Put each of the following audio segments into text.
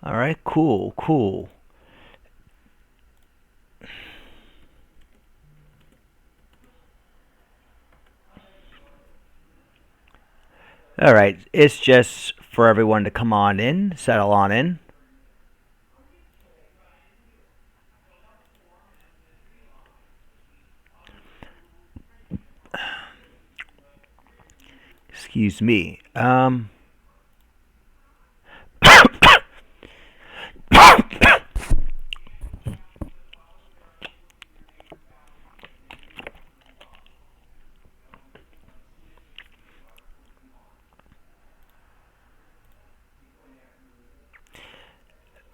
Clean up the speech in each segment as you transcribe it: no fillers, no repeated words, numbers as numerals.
Alright, cool, cool. Alright, it's just for everyone to come on in, settle on in. Excuse me.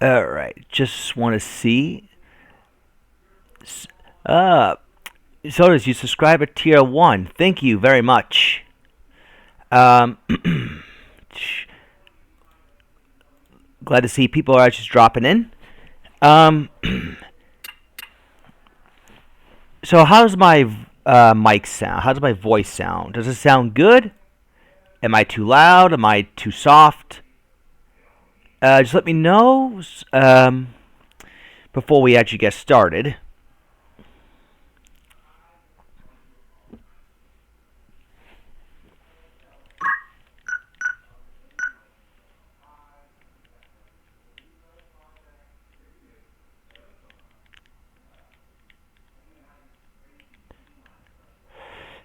Alright, just want to see. Uh, Sodas, you subscribe at tier 1. Thank you very much. Glad to see people are just dropping in. So how's my mic sound? How does my voice sound? Does it sound good? Am I too loud? Am I too soft? Just let me know before we actually get started.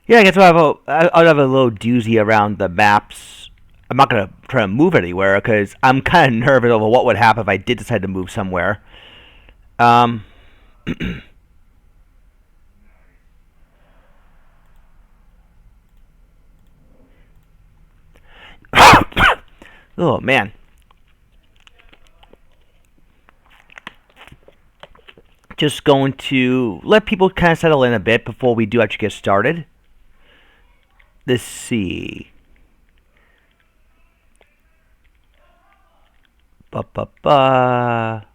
Yeah, I guess I'll have a little doozy around the maps. I'm not gonna try to move anywhere because I'm kind of nervous over what would happen if I did decide to move somewhere. Um, oh man, just going to let people kind of settle in a bit before we do actually get started. Let's see. Ba ba ba.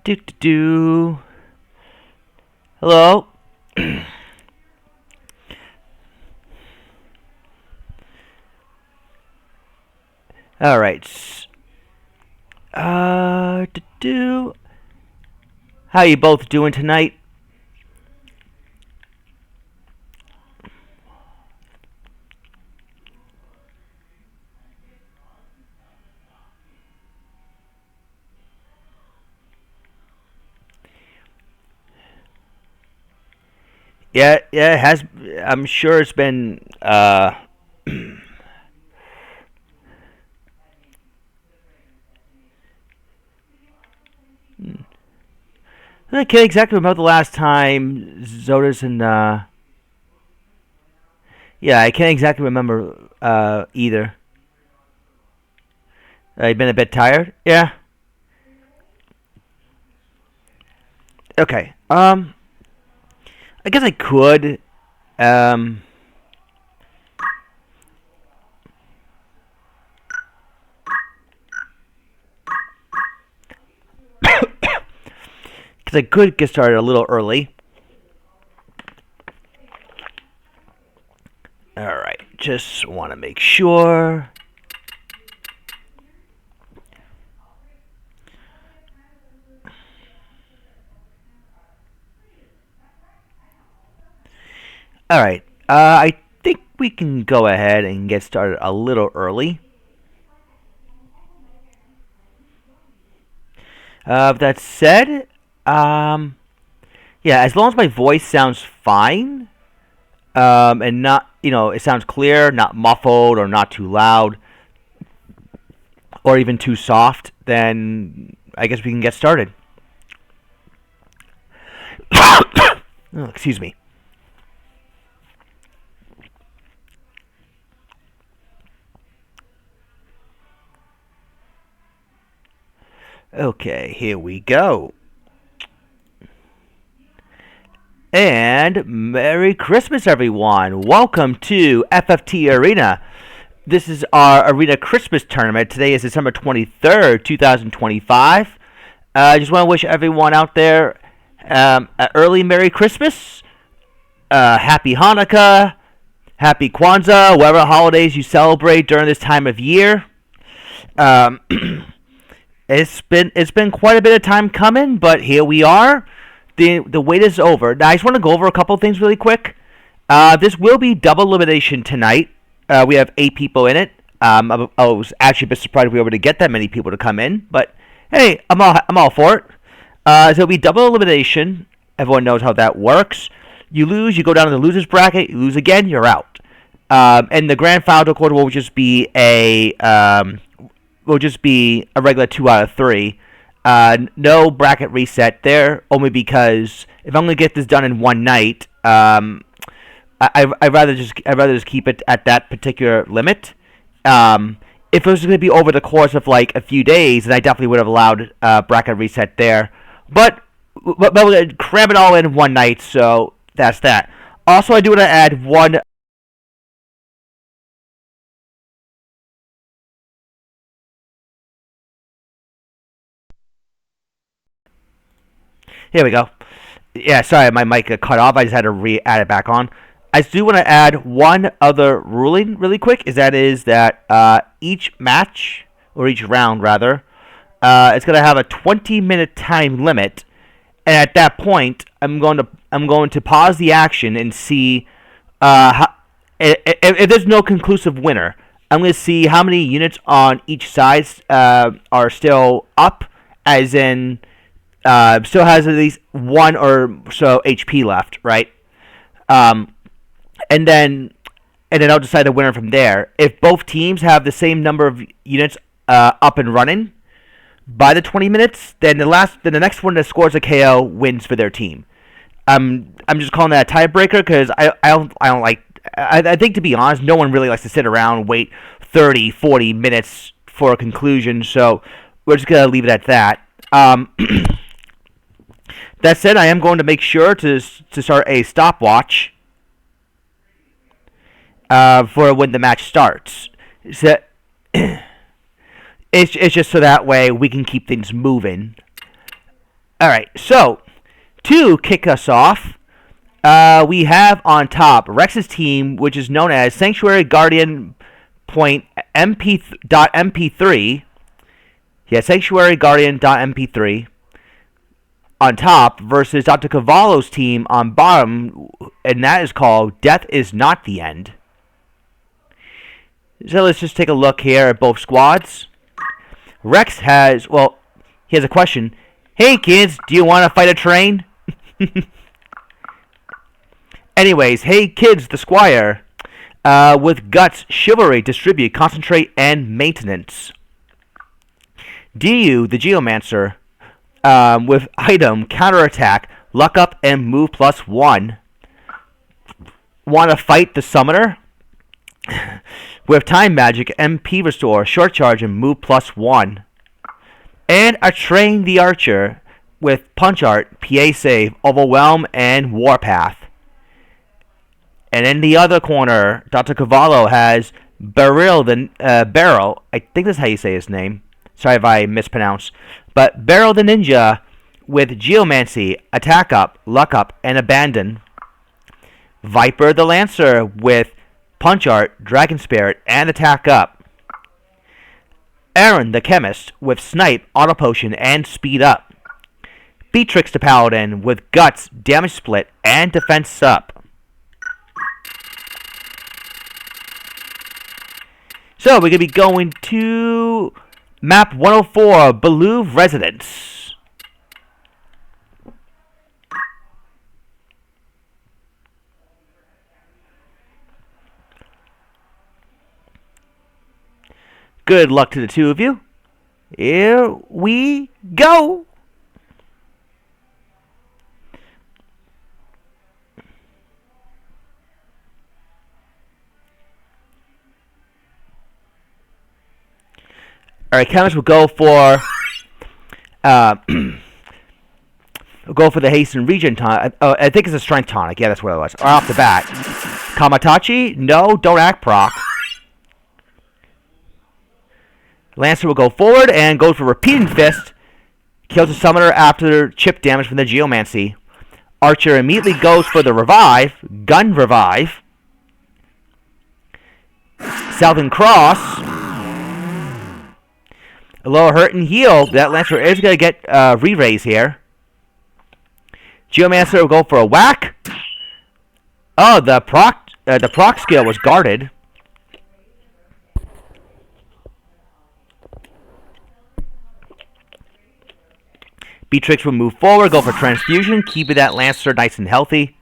Do do do. Hello. All right. Do do. How you both doing tonight? Yeah, yeah, it has. I'm sure it's been. I can't exactly remember the last time Zodas and. Yeah, I can't exactly remember either. You've been a bit tired? Yeah. Okay. I guess I could. Um. Because I could get started a little early. Alright, just want to make sure. Alright, I think we can go ahead and get started a little early. That said, yeah, as long as my voice sounds fine, and not, it sounds clear, not muffled or not too loud, or even too soft, then I guess we can get started. Oh, excuse me. Okay, here we go. And Merry Christmas, everyone. Welcome to FFT Arena. This is our Arena Christmas tournament. Today is December 23rd, 2025. I just want to wish everyone out there an early Merry Christmas, Happy Hanukkah, Happy Kwanzaa, whatever holidays you celebrate during this time of year. Um, it's been quite a bit of time coming, but here we are. The wait is over. Now, I just want to go over a couple of things really quick. This will be double elimination tonight. We have 8 people in it. I was actually a bit surprised we were able to get that many people to come in, but hey, I'm all for it. So it'll be double elimination. Everyone knows how that works. You lose, you go down to the losers bracket. You lose again, you're out. And the grand final quarter will just be a regular 2 out of 3. No bracket reset there, only because if I'm going to get this done in one night, I'd rather just keep it at that particular limit. If it was going to be over the course of like a few days, then I definitely would have allowed bracket reset there. But we're going to cram it all in one night, so that's that. Also, I do want to add one. Here we go. Yeah, sorry, my mic got cut off. I just had to add it back on. I do want to add one other ruling really quick. Is that each match, or each round rather, it's going to have a 20-minute time limit, and at that point, I'm going to pause the action and see if there's no conclusive winner. I'm going to see how many units on each side are still up, as in still has at least 1 or so HP left, right? And then I'll decide the winner from there. If both teams have the same number of units up and running by the 20 minutes, then the next one that scores a KO wins for their team. I'm just calling that a tiebreaker because I don't like. I think, to be honest, no one really likes to sit around and wait 30, 40 minutes for a conclusion. So we're just gonna leave it at that. That said, I am going to make sure to start a stopwatch for when the match starts. So it's just so that way we can keep things moving. All right, so to kick us off, we have on top Rex's team, which is known as Sanctuary Guardian .mp3. Yeah, Sanctuary Guardian .mp3 on top versus Dr. Cavallo's team on bottom, and that is called Death Is Not the End. So let's just take a look here at both squads. Rex has a question. Hey kids, do you want to fight a train? Anyways, hey kids, the Squire, with Guts, Chivalry, Distribute, Concentrate, and Maintenance. DU, the Geomancer, with Item, Counterattack, Luck Up, and Move +1. Want to fight the Summoner? With Time Magic, MP Restore, Short Charge, and Move +1. And a Train the Archer with Punch Art, PA Save, Overwhelm, and Warpath. And in the other corner, Dr. Cavallo has Barrel, I think that's how you say his name. Sorry if I mispronounce. But Barrel the Ninja with Geomancy, Attack Up, Luck Up, and Abandon. Viper the Lancer with Punch Art, Dragon Spirit, and Attack Up. Aaron the Chemist with Snipe, Auto Potion, and Speed Up. Beatrix the Paladin with Guts, Damage Split, and Defense Up. So we're going to be going to Map 104, Beluve Residence. Good luck to the two of you. Here we go. All right, counters will go for Go for the haste and regen tonic. I think it's a strength tonic. Yeah, that's what it was. Or off the bat. Kamatachi, no, don't act proc. Lancer will go forward and goes for repeating fist. Kills the summoner after chip damage from the geomancy. Archer immediately goes for the revive. Gun revive. Southern Cross. A lower hurt and heal. That Lancer is going to get re-raise here. Geomancer will go for a whack. Oh, the proc skill was guarded. Beatrix will move forward, go for transfusion, keeping that Lancer nice and healthy.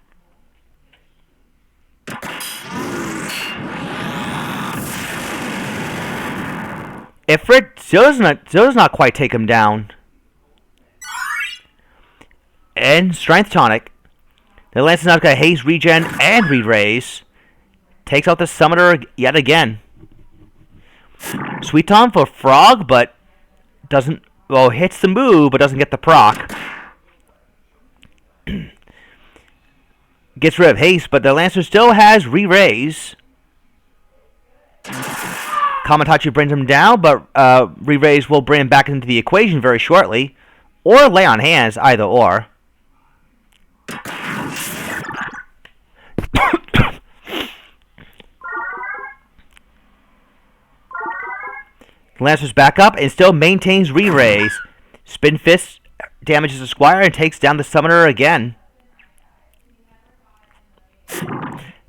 Ifrit still does not quite take him down. And Strength Tonic. The Lancer's now got haste, regen, and re-raise. Takes out the Summoner yet again. Sweet Tom for Frog, but doesn't... Well, hits the move, but doesn't get the proc. Gets rid of haste, but the Lancer still has re-raise. Kamatachi brings him down, but re-raise will bring him back into the equation very shortly. Or lay on hands, either or. Lancer's back up and still maintains re-raise. Spin Fist damages the Squire and takes down the Summoner again.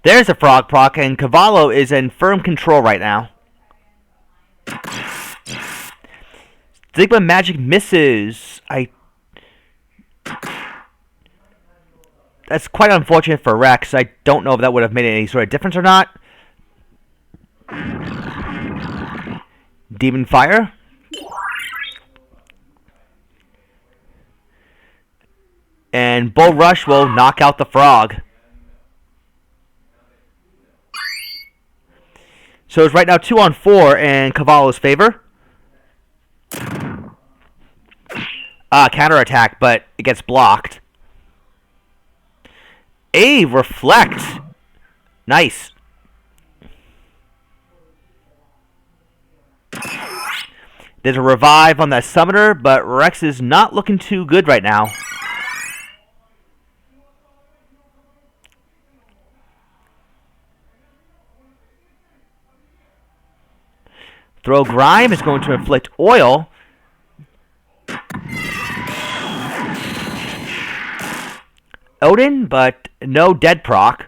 There's a Frog proc, and Cavallo is in firm control right now. Stigma Magic misses. That's quite unfortunate for Rex. I don't know if that would have made any sort of difference or not. Demon Fire. And Bull Rush will knock out the Frog. So it's right now 2-on-4 in Cavallo's favor. Counterattack, but it gets blocked. A Reflect. Nice. There's a revive on that Summoner, but Rex is not looking too good right now. Throw Grime is going to inflict oil. Odin, but no dead proc.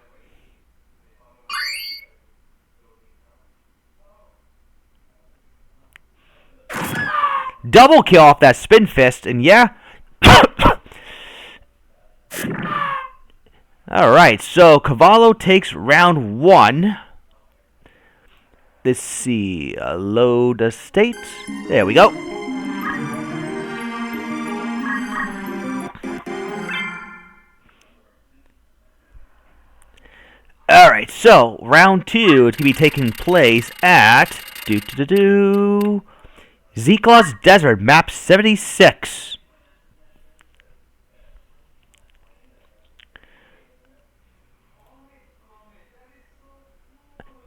Double kill off that Spin Fist, and yeah. Alright, so Cavallo takes round 1. Let's see. Load the state. There we go. Alright, so round 2 is going to be taking place at Zeklaw's Desert, map 76.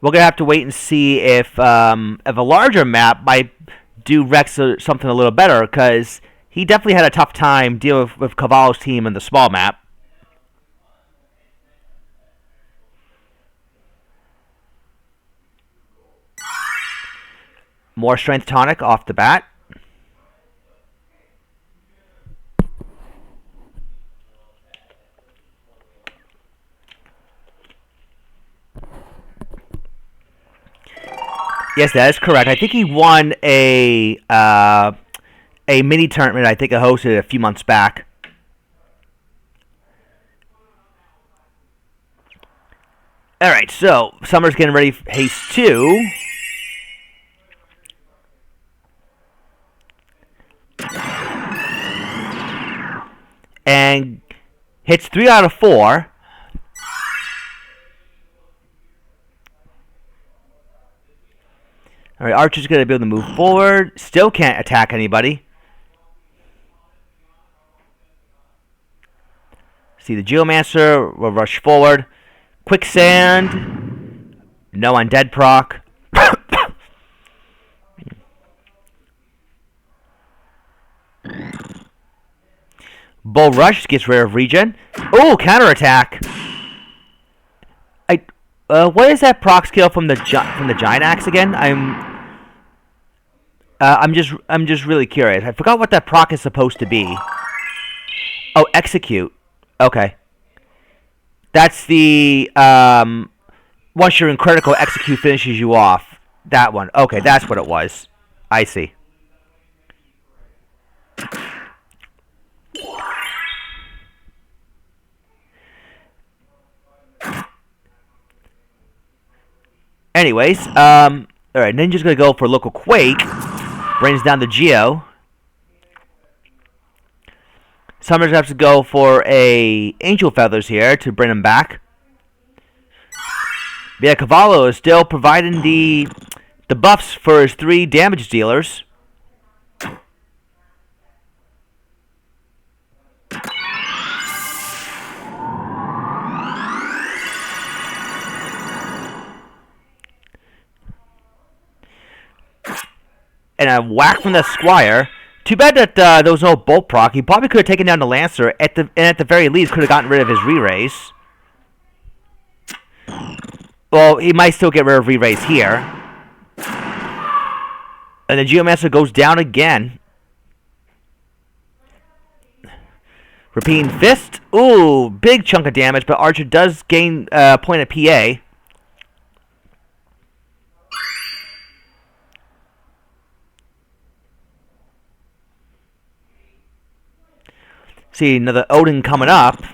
We're going to have to wait and see if a larger map might do Rex something a little better, because he definitely had a tough time dealing with Cavallo's team in the small map. More Strength Tonic off the bat. Yes, that is correct. I think he won a mini tournament. I think I hosted a few months back. All right, so Summer's getting ready for Haste 2. And hits 3 out of 4. Alright, Archer's going to be able to move forward. Still can't attack anybody. See, the Geomancer will rush forward. Quicksand. No undead proc. Bull Rush gets rid of regen. Oh, counterattack. What is that proc skill from the giant axe again? I'm just really curious. I forgot what that proc is supposed to be. Oh, execute. Okay. That's the once you're in critical, execute finishes you off. That one. Okay, that's what it was. I see. Anyways, alright, Ninja's gonna go for local quake. Brings down the Geo. Summer's have to go for a Angel Feathers here to bring him back. Yeah, Cavallo is still providing the buffs for his 3 damage dealers. And a whack from the Squire. Too bad that there was no bolt proc. He probably could have taken down the Lancer, and at the very least could have gotten rid of his re-raise. Well, he might still get rid of re-raise here. And the Geomancer goes down again. Repeating Fist. Ooh, big chunk of damage, but Archer does gain a point of PA. See, another Odin coming up.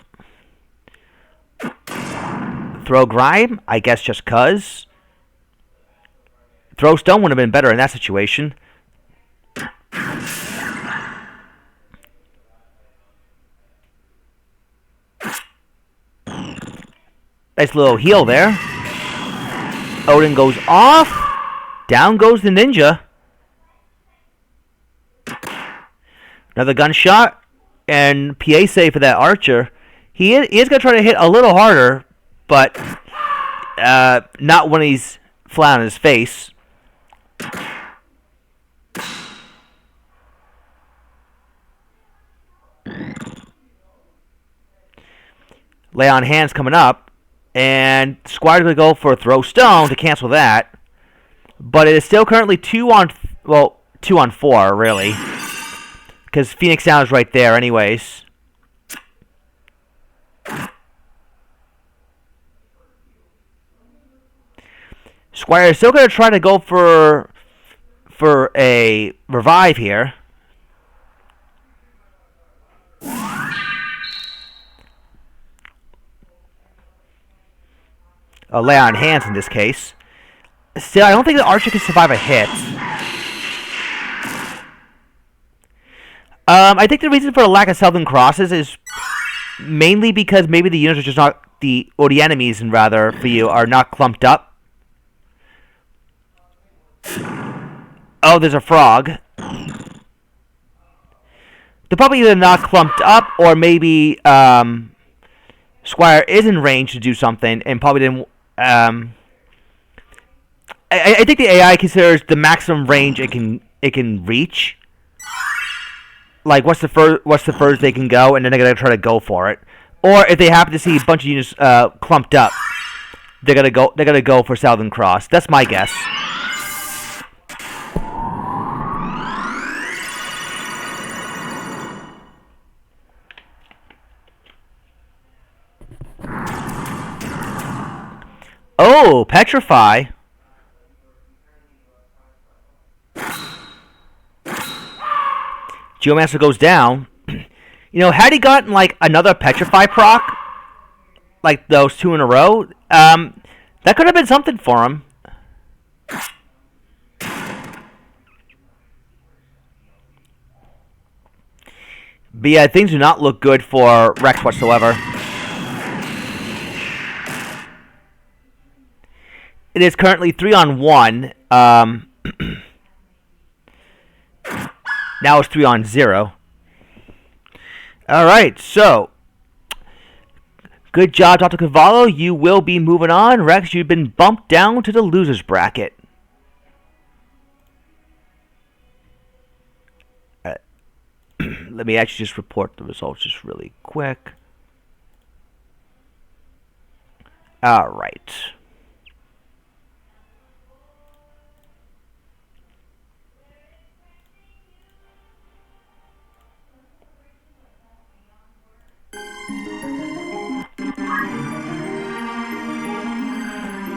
Throw Grime, I guess just cuz. Throw Stone would have been better in that situation. Nice little heal there. Odin goes off. Down goes the Ninja. Another gunshot. And PA save for that Archer. He is going to try to hit a little harder, but not when he's flat on his face. Lay on hands coming up, and Squire's going to go for a throw stone to cancel that. But it is still currently 2 on 4, really. Because Phoenix Down is right there anyways. Squire is still going to try to go for a revive here. A lay on hands in this case. Still, I don't think the Archer can survive a hit. I think the reason for the lack of Southern Crosses is mainly because maybe the units are just not or the enemies, and rather for you, are not clumped up. Oh, there's a frog. They're probably either not clumped up, or maybe Squire is in range to do something and probably didn't. I think the AI considers the maximum range it can reach. Like what's the furthest they can go, and then they're gonna try to go for it. Or if they happen to see a bunch of units clumped up, they're gonna go for Southern Cross. That's my guess. Oh, Petrify. Geomancer goes down. You know, had he gotten like another Petrify proc, like those 2 in a row, that could have been something for him. But yeah, things do not look good for Rex whatsoever. It is currently 3 on 1. Now it's 3 on 0. Alright, so Good job, Dr. Cavallo. You will be moving on. Rex, you've been bumped down to the loser's bracket. Let me actually just report the results just really quick. All right.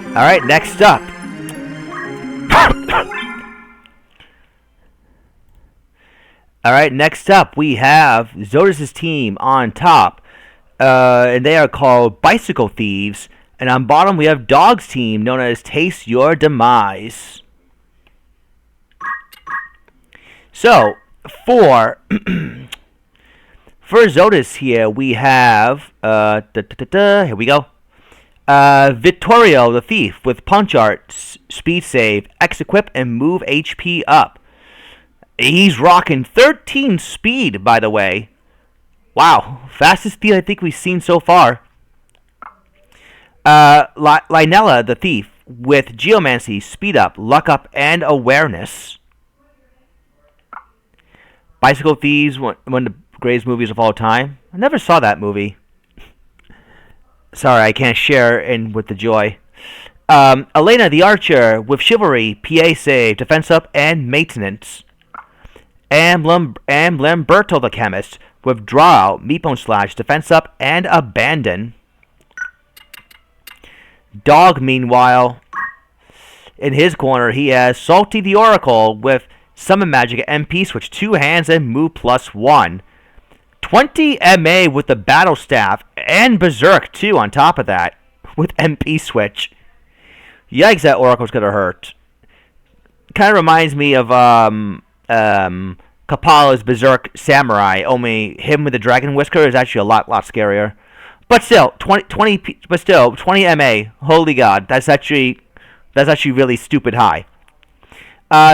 All right, next up. All right, next up we have Zodus' team on top, and they are called Bicycle Thieves. And on bottom we have Dog's team, known as Taste Your Demise. So for Zodus here we have here we go. Vittorio the Thief with Punch Art, Speed Save, X Equip, and Move HP up. He's rocking 13 speed, by the way. Wow, fastest speed I think we've seen so far. Lynella the Thief with Geomancy, Speed Up, Luck Up, and Awareness. Bicycle Thieves, one of the greatest movies of all time. I never saw that movie. Sorry, I can't share in with the joy. Elena the Archer with Chivalry, PA Save, Defense Up, and Maintenance. And Lamberto the Chemist with Draw Out, Meatbone Slash, Defense Up, and Abandon. Dog, meanwhile, in his corner, he has Salty the Oracle with Summon Magic, MP Switch, 2 hands, and Move +1. 20 MA with the Battle Staff, and Berserk, too, on top of that, with MP Switch. Yikes, that Oracle's gonna hurt. Kind of reminds me of Kapala's Berserk Samurai, only him with the Dragon Whisker is actually a lot scarier. But still, 20 MA, holy god, that's actually really stupid high.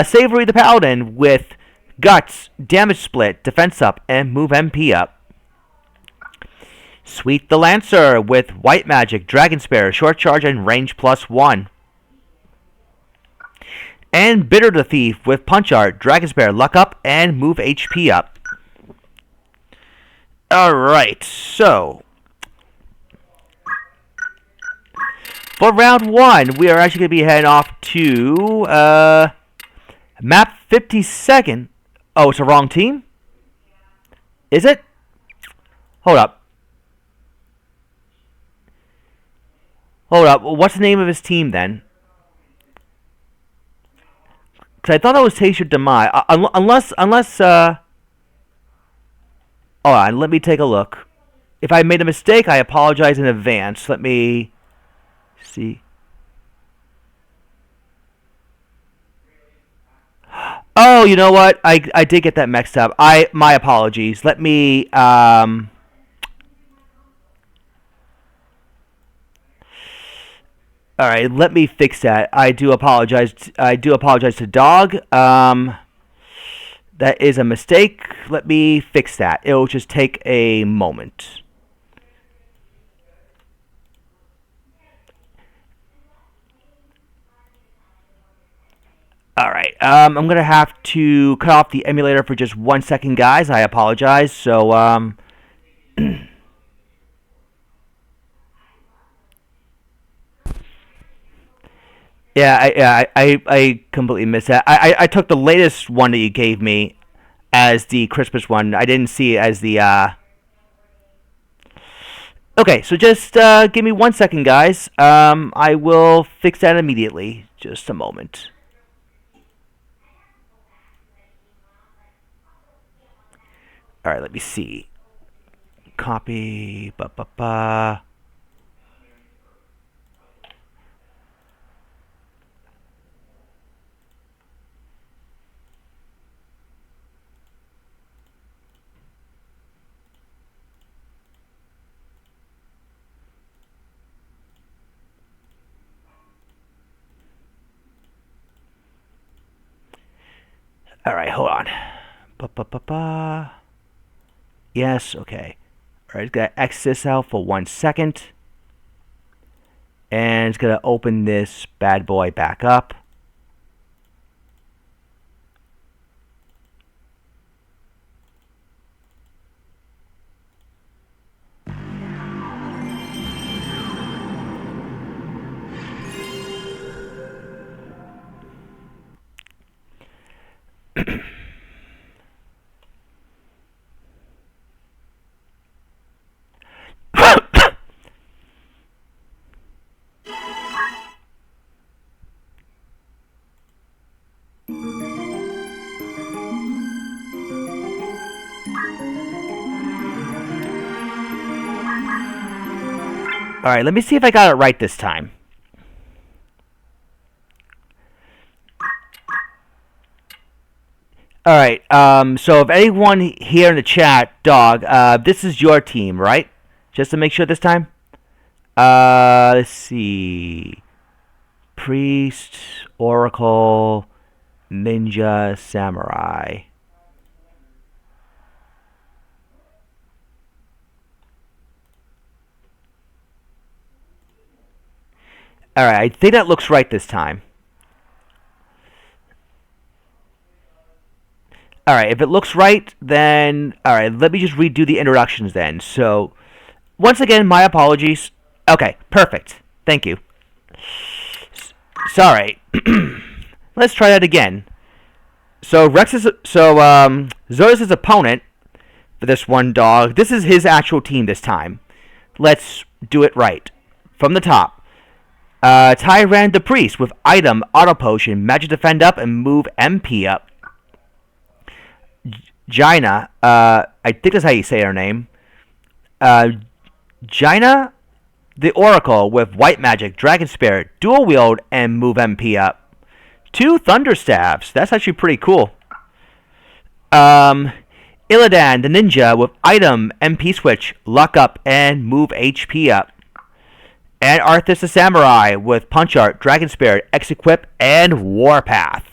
Savory the Paladin with Guts, Damage Split, Defense Up, and Move MP up. Sweet the Lancer with White Magic, Dragon Spear, Short Charge, and Range +1. And Bitter the Thief with Punch Art, Dragon Spear, Luck Up, and Move HP up. Alright, so for round 1, we are actually going to be heading off to map 52nd. Oh, it's the wrong team? Is it? Hold up. What's the name of his team then? Because I thought that was Taste Your Demise. Unless, hold on, let me take a look. If I made a mistake, I apologize in advance. Let me see. Oh, you know what? I did get that mixed up. My apologies. Let me all right, let me fix that. I do apologize to Dog. That is a mistake. Let me fix that. It'll just take a moment. Alright, I'm going to have to cut off the emulator for just 1 second, guys. I apologize. So, yeah, I completely missed that. I took the latest one that you gave me as the Christmas one. I didn't see it as the, Okay, so just give me 1 second, guys. I will fix that immediately. Just a moment. Alright, let me see. Copy. Alright, hold on. Yes, okay. Alright, gotta X this out for 1 second. And it's going to open this bad boy back up. Alright, let me see if I got it right this time. Alright, so if anyone here in the chat, Dog, this is your team, right? Just to make sure this time? Let's see. Priest, Oracle, Ninja, Samurai. Alright, I think that looks right this time. Alright, if it looks right, then... Alright, let me just redo the introductions then. So, once again, my apologies. Okay, perfect. Thank you. Sorry. Let's try that again. So, Zodus' opponent for this one, Dog, this is his actual team this time. Let's do it right. From the top. Tyrant the Priest with item, auto potion, magic defend up, and move MP up. Jaina, I think that's how you say her name. Jaina the Oracle with white magic, dragon spirit, dual wield, and move MP up. 2 thunder staves. That's actually pretty cool. Illidan the Ninja with item, MP switch, luck up, and move HP up. And Arthas the Samurai with Punch Art, Dragon Spirit, X-Equip, and Warpath.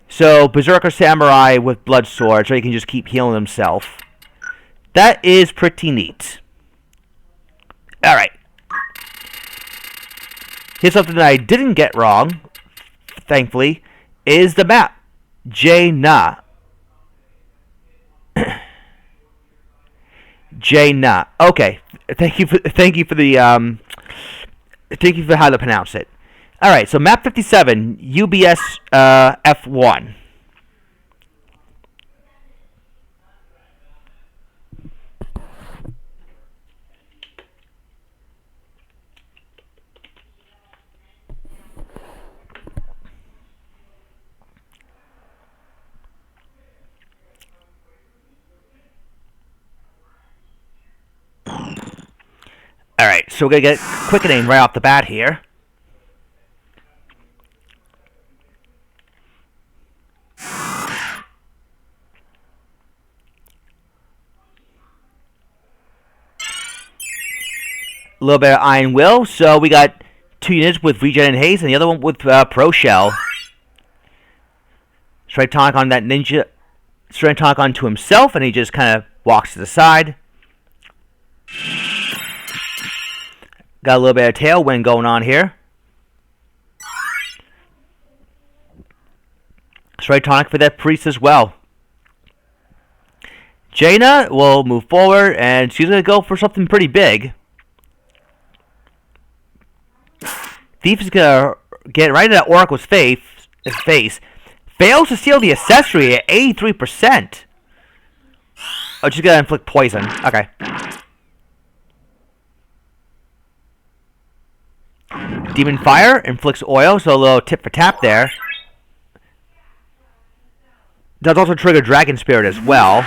So, Berserker Samurai with Blood Sword, so he can just keep healing himself. That is pretty neat. Alright. Here's something that I didn't get wrong, thankfully, is the map. Jaina. Jaina. Okay. Thank you for the thank you for how to pronounce it. Alright, so map 57, UBS F1. Alright, so we're going to get quickening right off the bat here. A little bit of Iron Will, so we got 2 units with Regen and Haze, and the other one with Pro Shell. Straight tonic on that ninja, straight tonic onto himself, and he just kind of walks to the side. Got a little bit of tailwind going on here. Straight tonic for that priest as well. Jaina will move forward, and she's going to go for something pretty big. Thief is going to get right into that Oracle's face. Fails to steal the accessory at 83%. Oh, she's going to inflict poison. Okay. Demon Fire inflicts oil, so a little tip for tap there. Does also trigger Dragon Spirit as well.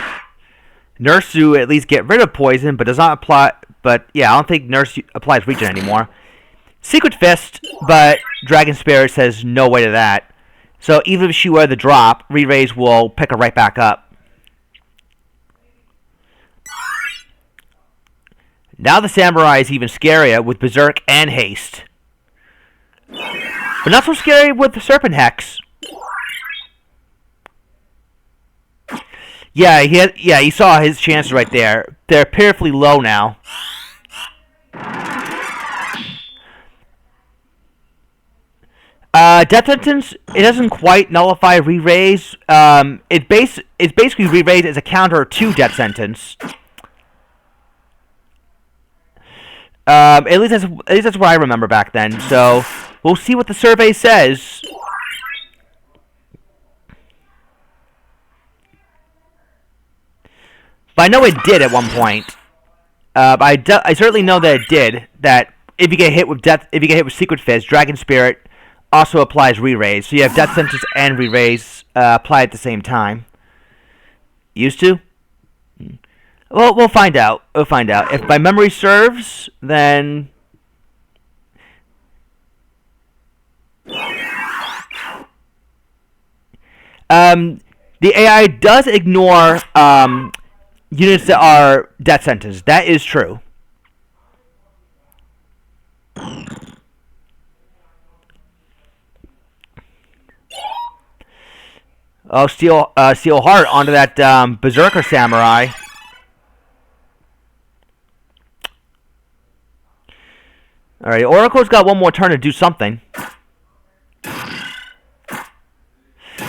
Nurse to at least get rid of poison, but does not apply. But yeah, I don't think Nurse applies regen anymore. Secret Fist, but Dragon Spirit says no way to that. So even if she were the drop, Re-Raise will pick her right back up. Now the Samurai is even scarier with Berserk and Haste. But not so scary with the Serpent Hex. Yeah, he saw his chances right there. They're pitifully low now. Death sentence. It doesn't quite nullify re-raise. It's basically re-raise as a counter to death sentence. At least that's what I remember back then. So we'll see what the survey says. But I know it did at one point. I certainly know that it did. That if you get hit with Secret Fist, Dragon Spirit also applies re-raise. So you have death sentence and re-raise apply at the same time. Used to? Well, we'll find out. We'll find out. If my memory serves, then the AI does ignore units that are death sentence. That is true. Oh, Steel Heart onto that Berserker Samurai. Alright, Oracle's got one more turn to do something.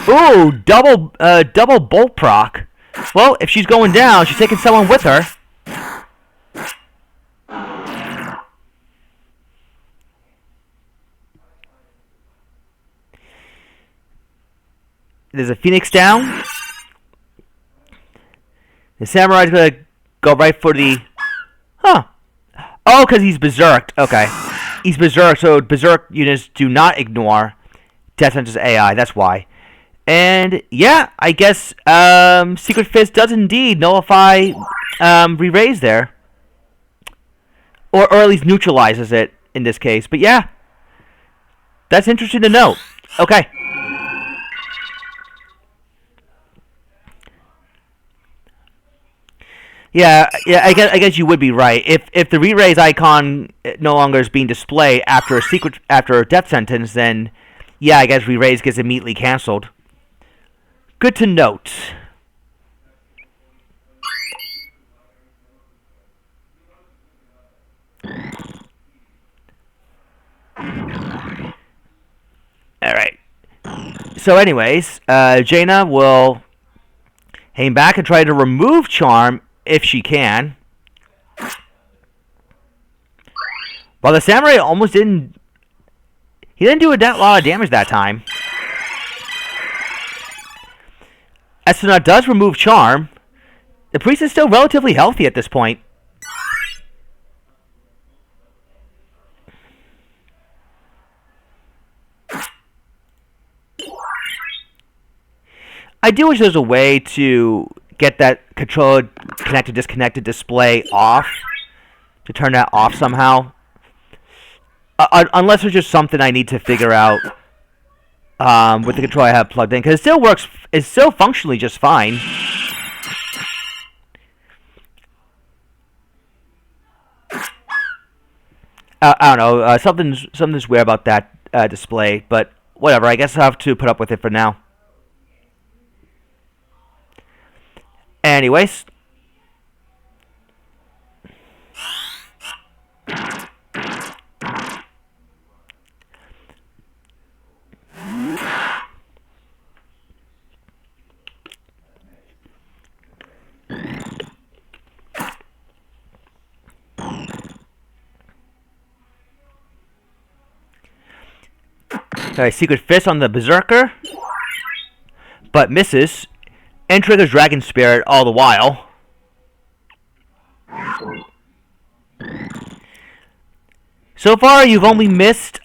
Ooh, double bolt proc. Well, if she's going down, she's taking someone with her. There's a Phoenix down. The Samurai's gonna go right for the... Huh. Oh, because he's berserked. Okay. He's berserked, so berserk units do not ignore Death Sentence AI. That's why. And, yeah, I guess Secret Fist does indeed nullify re-raise there. Or at least neutralizes it in this case. But, yeah. That's interesting to note. Okay. Yeah, I guess you would be right. If the re-raise icon no longer is being displayed after a death sentence, then yeah, I guess re-raise gets immediately canceled. Good to note. Alright. So anyways, Jaina will hang back and try to remove Charm if she can. Well, the Samurai almost didn't... He didn't do a lot of damage that time. Astronaut does remove Charm. The priest is still relatively healthy at this point. I do wish there was a way to get that controller connected disconnected display off, to turn that off somehow. Unless there's just something I need to figure out with the controller I have plugged in, because it still works. It's still functionally just fine. I don't know. Something's weird about that display, but whatever. I guess I'll have to put up with it for now. Anyways. Okay, Secret Fist on the Berserker, but misses, and triggers Dragon Spirit all the while. So far, you've only missed,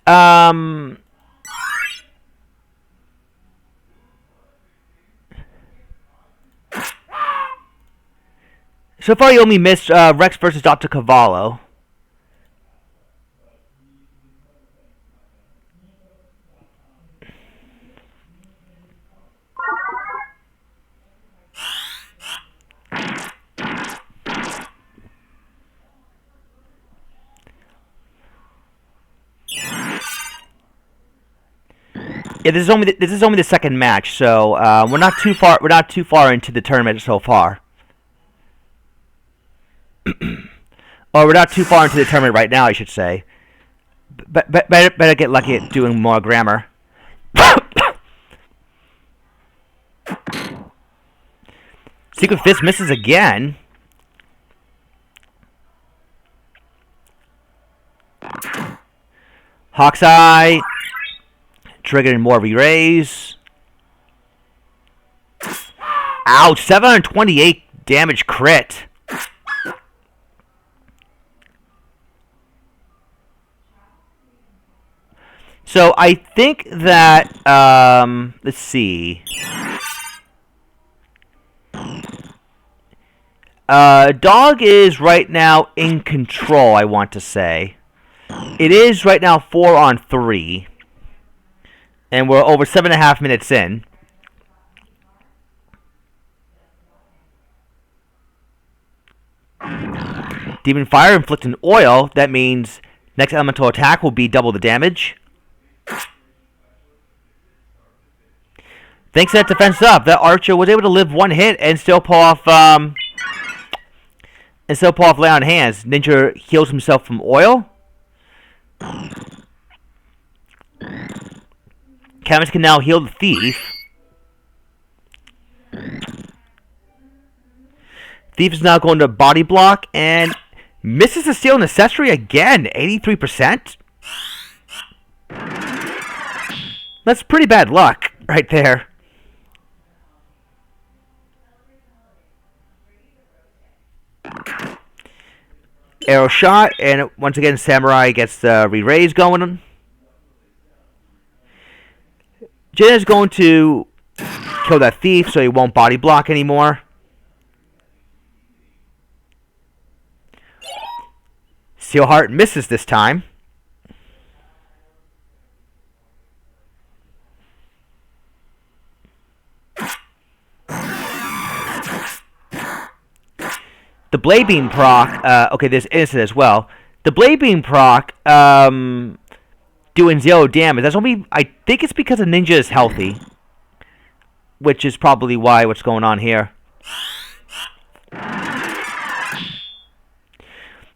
So far, you only missed Rex versus Dr. Cavallo. Yeah, this is only the second match, so we're not too far into the tournament so far. Or we're not too far into the tournament right now, I should say. Better get lucky at doing more grammar. Secret Fist misses again. Hawk's Eye. Triggering more re-raise. Ouch, 728 damage crit. So I think that, let's see. Dog is right now in control, I want to say. It is right now 4-on-3. And we're over 7.5 minutes in. Demon Fire inflicting oil. That means next elemental attack will be double the damage. Thanks to that defense up, that archer was able to live one hit and still pull off lay on hands. Ninja heals himself from oil. Chemist can now heal the thief. Thief is now going to body block and misses to steal an accessory again. 83%. That's pretty bad luck right there. Arrow shot, and once again, Samurai gets the re-raise going. Jin is going to kill that thief so he won't body block anymore. Steelheart misses this time. The Blade Beam proc, okay, there's Innocent as well. The Blade Beam proc, doing 0 damage. That's only, I think it's because the ninja is healthy. Which is probably why what's going on here.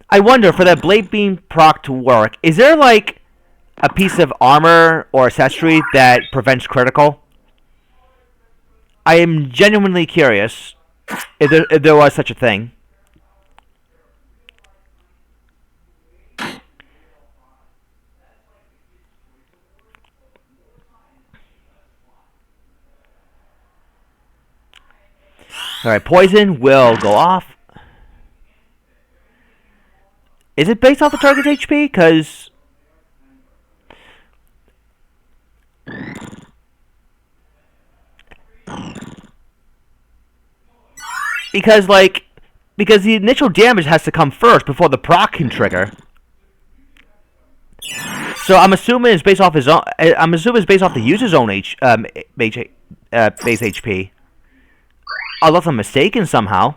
I wonder, for that Blade Beam proc to work, is there like a piece of armor or accessory that prevents critical? I am genuinely curious if there was such a thing. Alright, poison will go off. Is it based off the target's HP? Because the initial damage has to come first before the proc can trigger. So I'm assuming it's based off his own. I'm assuming it's based off the user's own base HP. Unless I'm mistaken somehow.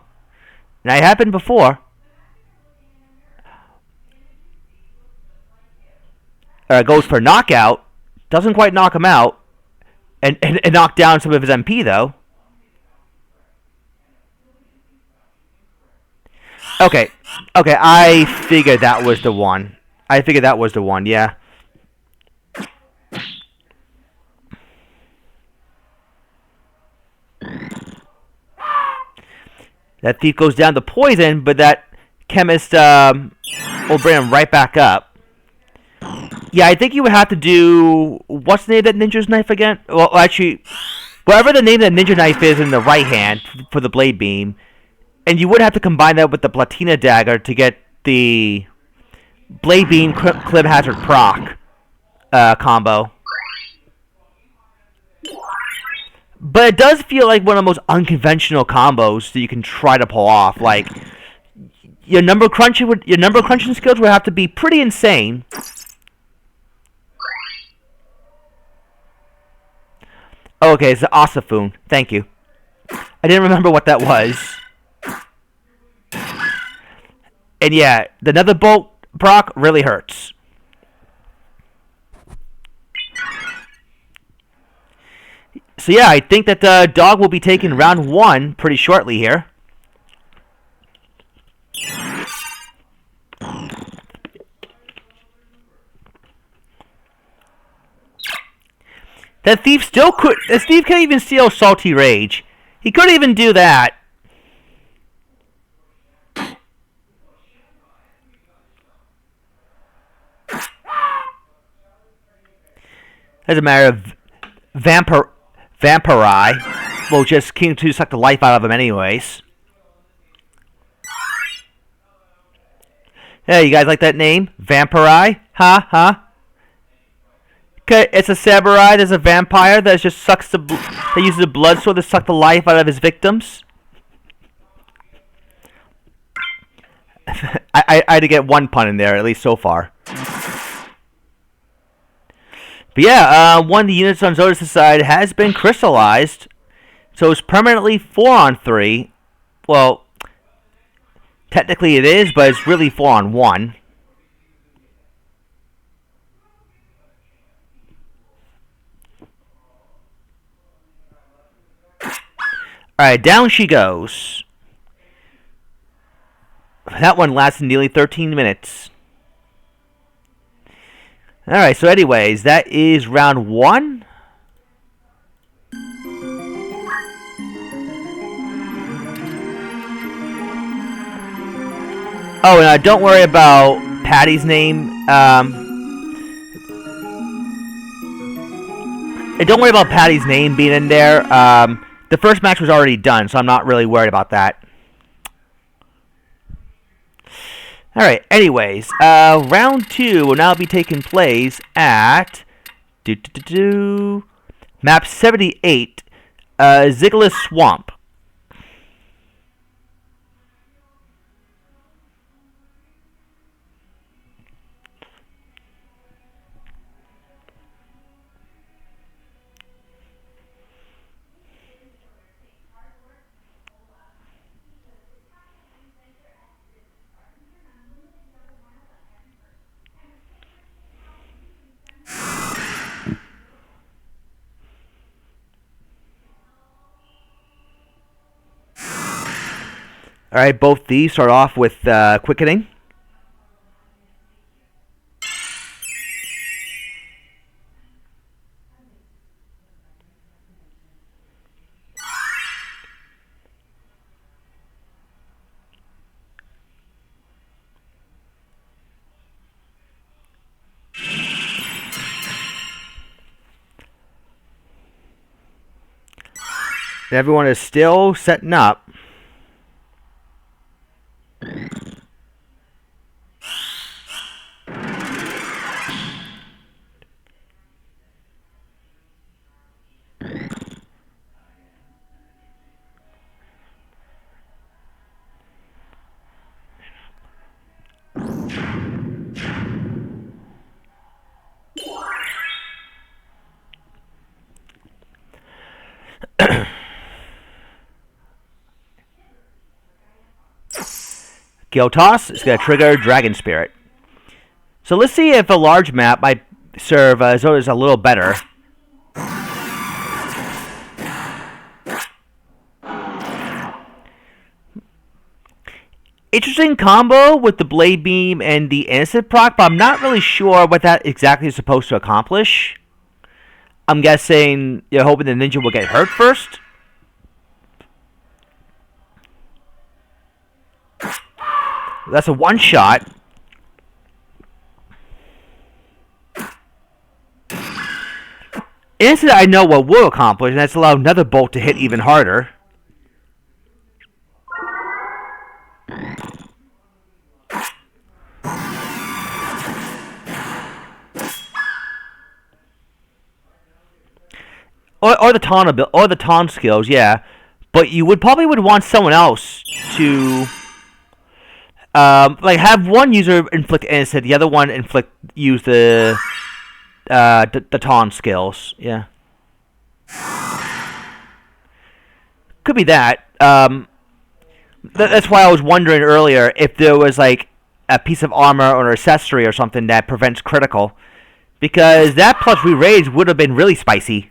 And it happened before. Goes for knockout. Doesn't quite knock him out. And knock down some of his MP, though. Okay. Okay, I figured that was the one. Yeah. That thief goes down to poison, but that chemist will bring him right back up. Yeah, I think you would have to do... What's the name of that ninja's knife again? Well, actually, whatever the name of that ninja knife is in the right hand for the blade beam, and you would have to combine that with the platina dagger to get the blade beam clip hazard proc combo. But it does feel like one of the most unconventional combos that you can try to pull off. Like, your number crunching skills would have to be pretty insane. Oh, okay, it's the Asafun. Thank you. I didn't remember what that was. And yeah, the Nether Bolt proc really hurts. So yeah, I think that the dog will be taking round 1 pretty shortly here. That thief still could... The thief can't even steal Salty Rage. He couldn't even do that. Doesn't matter. Vampiri will just continue to suck the life out of him anyways. Hey, you guys like that name? Vampiri? Huh? Okay, it's a samurai. There's a vampire that just sucks that uses a blood sword to suck the life out of his victims. I had to get one pun in there, at least so far. But yeah, one of the units on Zoda's side has been crystallized. So it's permanently 4-on-3. Well, technically it is, but it's really 4-on-1. Alright, down she goes. That one lasted nearly 13 minutes. Alright, so anyways, that is round 1. Oh, and don't worry about Patty's name. And don't worry about Patty's name being in there. The first match was already done, so I'm not really worried about that. Alright, anyways, round 2 will now be taking place at map 78, Ziggler's Swamp. Alright, both these start off with quickening. Everyone is still setting up. Gil Toss is going to trigger Dragon Spirit. So let's see if a large map might serve Zodas a little better. Interesting combo with the Blade Beam and the Innocent proc, but I'm not really sure what that exactly is supposed to accomplish. I'm guessing you're hoping the ninja will get hurt first. That's a one-shot. Innocent, I know what will accomplish, and that's allow another bolt to hit even harder. Or the taunt skills, yeah. But you would probably want someone else to like have one user inflict innocent, the other one use the taunt skills. Yeah, could be that. That's why I was wondering earlier if there was like a piece of armor or an accessory or something that prevents critical, because that plus re-rage would have been really spicy.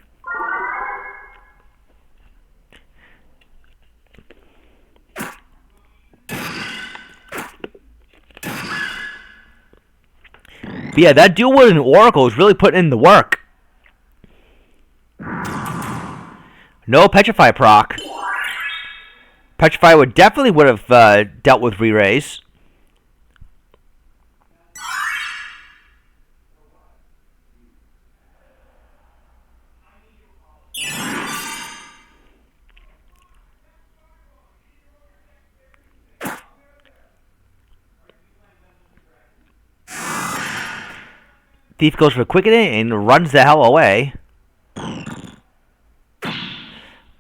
But yeah, that duel with an Oracle is really putting in the work. No Petrify proc. Petrify would have dealt with re-raise. Thief goes for quickening and runs the hell away.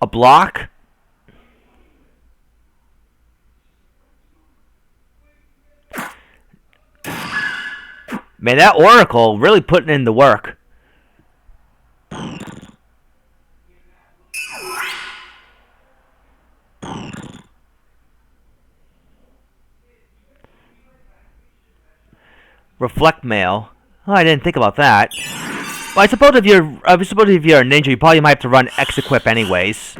A block. Man, that Oracle really putting in the work. Reflect mail. Oh, I didn't think about that. Well, I suppose if you're a ninja, you probably might have to run X equip anyways.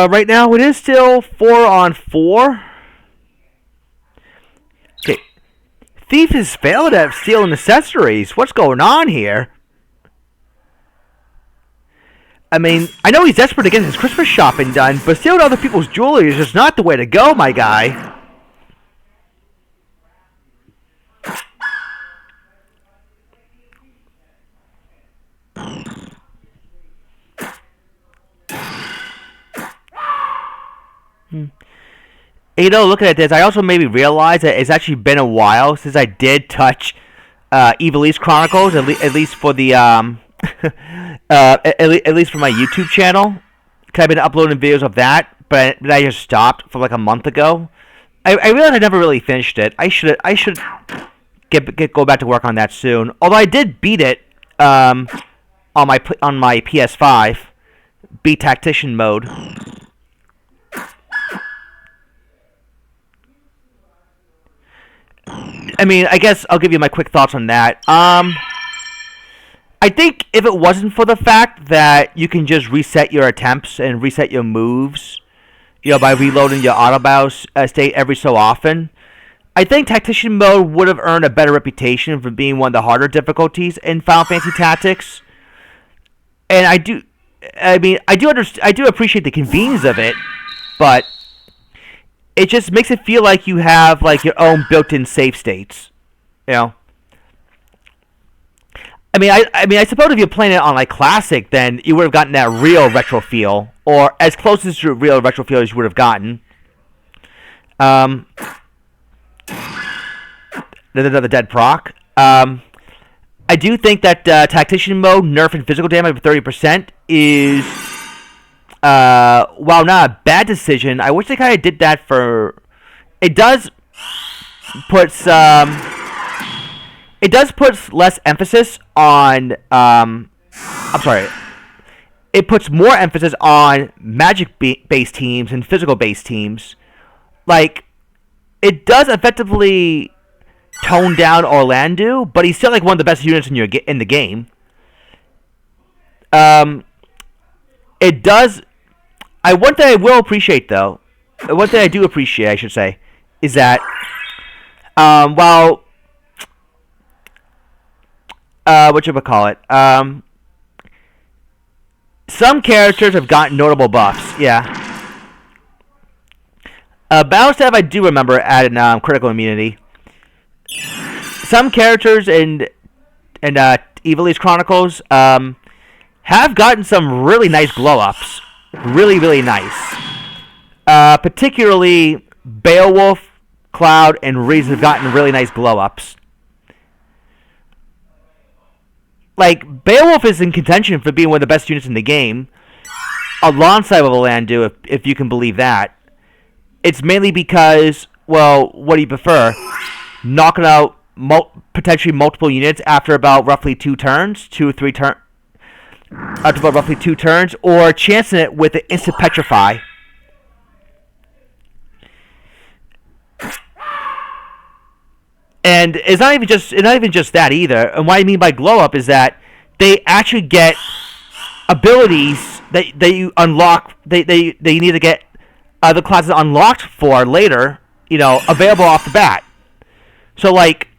Right now it is still 4-on-4. Okay. Thief has failed at stealing accessories. What's going on here? I mean, I know he's desperate to get his Christmas shopping done, but stealing other people's jewelry is just not the way to go, my guy. You know, looking at this, I also maybe realized that it's actually been a while since I did touch Evil East Chronicles, at least for the at least for my YouTube channel. Cause I've been uploading videos of that, but I just stopped for like a month ago. I realized I never really finished it. I should go back to work on that soon. Although I did beat it on my PS5, beat Tactician mode. I mean, I guess I'll give you my quick thoughts on that. I think if it wasn't for the fact that you can just reset your attempts and reset your moves, you know, by reloading your auto battle state every so often, I think Tactician mode would have earned a better reputation for being one of the harder difficulties in Final Fantasy Tactics. And I do appreciate the convenience of it, but it just makes it feel like you have like your own built-in save states, you know. I suppose if you're playing it on like classic, then you would have gotten that real retro feel, or as close to real retro feel as you would have gotten. Another dead proc. I do think that Tactician mode nerfing physical damage by 30% is, while not a bad decision, I wish they kind of did that for. It does put less emphasis on. It puts more emphasis on magic-based teams and physical-based teams. Like, it does effectively tone down Orlando, but he's still like one of the best units in the game. It does. One thing I will appreciate, though, one thing I do appreciate, I should say, is that while some characters have gotten notable buffs, yeah. Battlestaff, I do remember added critical immunity. Some characters in Evil East Chronicles have gotten some really nice glow-ups. Really, really nice. Particularly Beowulf, Cloud, and Reese have gotten really nice glow-ups. Like, Beowulf is in contention for being one of the best units in the game, alongside with Orlando, if you can believe that. It's mainly because, well, what do you prefer? Knocking out potentially multiple units after about roughly 2 turns, 2 or 3 turns, after about roughly 2 turns, or chancing it with an instant petrify. And it's not even just that either. And what I mean by glow up is that they actually get abilities that you unlock. They need to get the classes unlocked for later. You know, available off the bat. So like,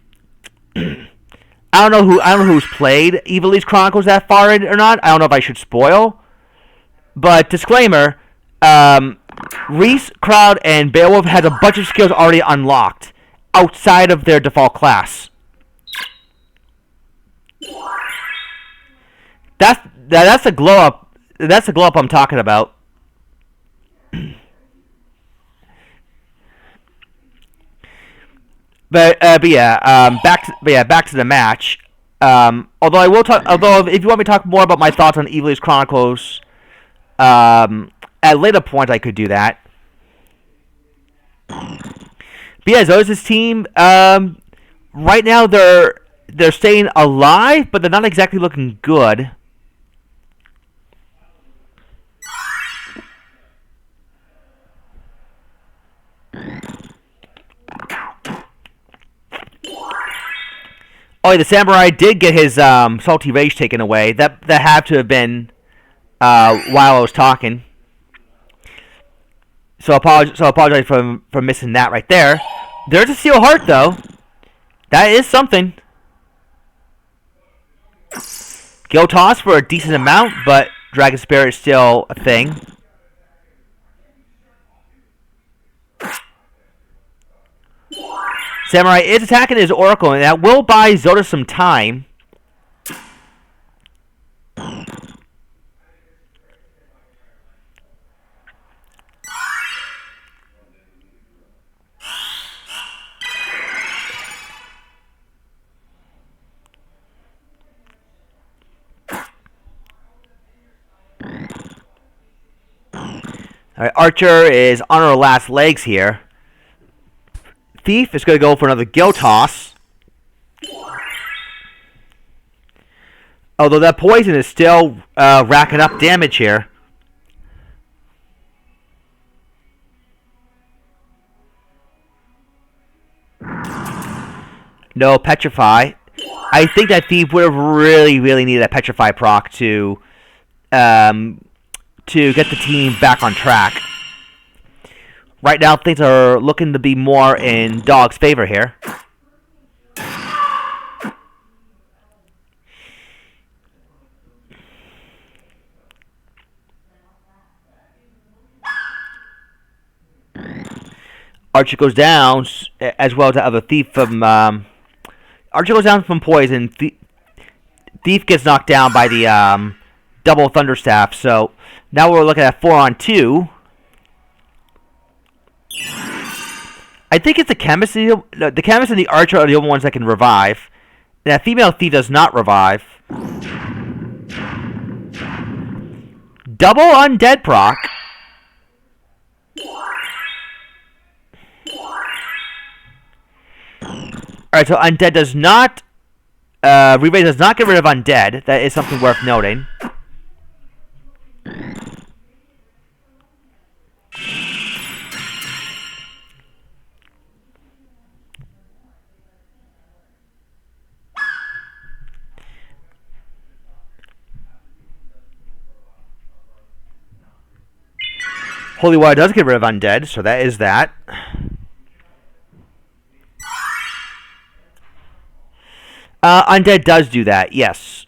I don't know who's played Evil East Chronicles that far in or not. I don't know if I should spoil. But disclaimer: Reese, Cloud, and Beowulf has a bunch of skills already unlocked outside of their default class. That's That's the glow up. That's the glow up I'm talking about. But yeah, back to the match. Although I will talk, although if you want me to talk more about my thoughts on Evil's Chronicles, at a later point I could do that. But yeah, Zoda's team, right now they're staying alive, but they're not exactly looking good. Oh, yeah, the samurai did get his salty rage taken away. That had to have been while I was talking. So apologize for missing that right there. There's a steel heart though. That is something. Gil Toss for a decent amount, but Dragon Spirit is still a thing. Samurai is attacking his Oracle, and that will buy Zoda some time. Alright, Archer is on her last legs here. Thief is going to go for another Gil Toss. Although that poison is still racking up damage here. No Petrify. I think that Thief would have really needed a Petrify proc to get the team back on track. Right now, things are looking to be more in Dog's favor here. Archer goes down, as well as the other Thief from... Archer goes down from poison. Thief gets knocked down by the double Thunderstaff. So now we're looking at 4-on-2. I think it's the chemist. The chemist and the Archer are the only ones that can revive. That female Thief does not revive. Double undead proc. Alright, so undead does not... Rebate does not get rid of undead. That is something worth noting. Holy Water does get rid of undead, so that is that. Undead does do that, yes.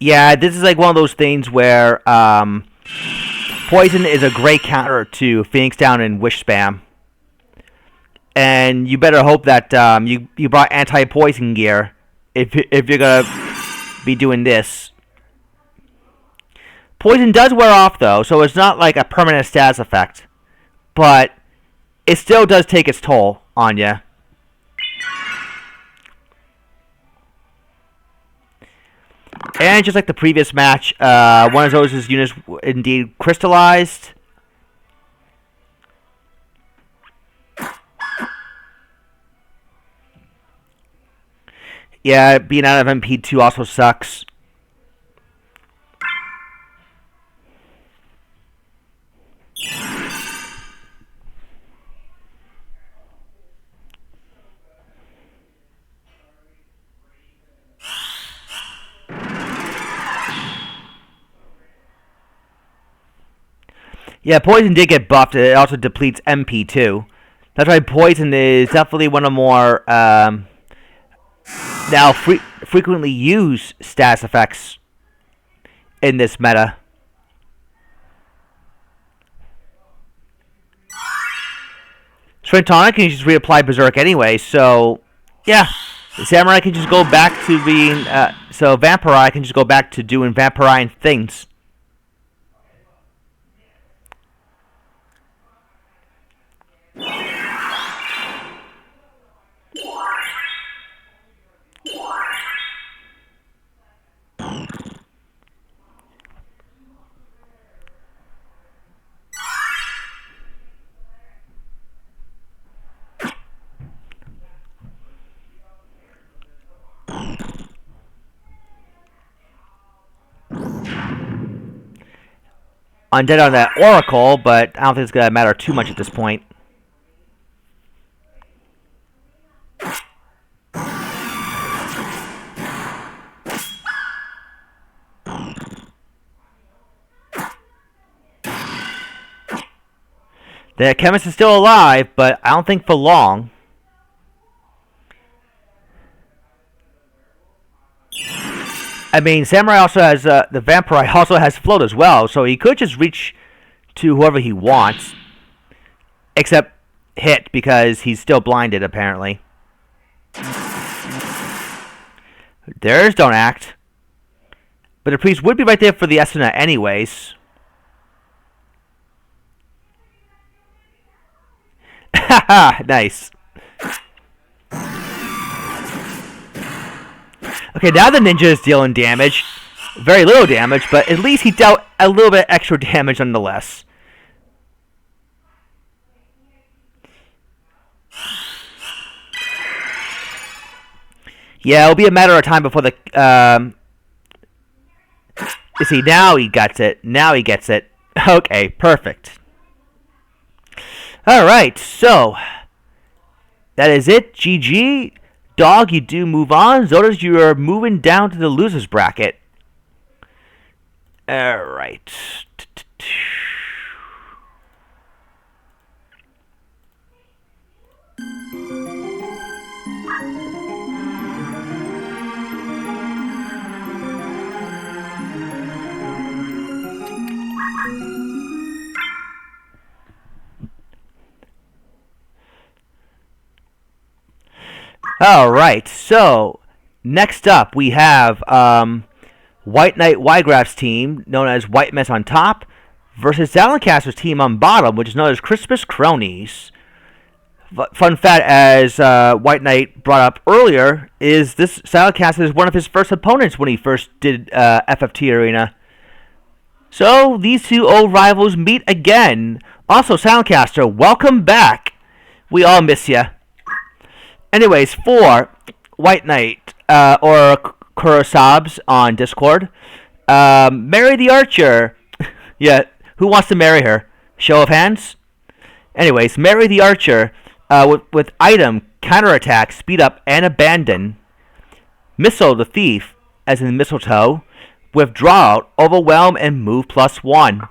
Yeah, this is like one of those things where poison is a great counter to Phoenix Down and Wish Spam. And you better hope that you brought anti-poison gear if you're going to be doing this. Poison does wear off, though, so it's not like a permanent status effect. But it still does take its toll on you. And just like the previous match, one of those units indeed crystallized. Yeah, being out of MP2 also sucks. Yeah, poison did get buffed. It also depletes MP too. That's why poison is definitely one of the more now frequently used status effects in this meta. Strength Tonic can just reapply Berserk anyway, so yeah. Samurai can just go back to being so Vampire can just go back to doing vampirine things. Undead on that Oracle, but I don't think it's going to matter too much at this point. The chemist is still alive, but I don't think for long. I mean, Samurai also has, the Vampire also has float as well, so he could just reach to whoever he wants. Except hit, because he's still blinded, apparently. There's Don't Act. But the priest would be right there for the Esuna anyways. Haha, nice. Okay, now the ninja is dealing damage. Very little damage, but at least he dealt a little bit extra damage nonetheless. Yeah, it'll be a matter of time before the... you see, now he gets it. Now he gets it. Okay, perfect. Alright, so... that is it. GG. Dog, you do move on. Zodas, you are moving down to the losers bracket. Alright. Alright, so next up we have White Knight Wygraph's team, known as White Mess on top, versus Zalencaster's team on bottom, which is known as Christmas Cronies. Fun fact, as White Knight brought up earlier, is this Zalencaster is one of his first opponents when he first did FFT Arena. So these two old rivals meet again. Also, Zalencaster, welcome back. We all miss ya. Anyways, for White Knight, or Kurosabs on Discord, marry the Archer. Yeah, who wants to marry her? Show of hands? Anyways, marry the Archer with item, counterattack, speed up, and abandon. Missile the Thief, as in mistletoe, withdraw, overwhelm, and move +1.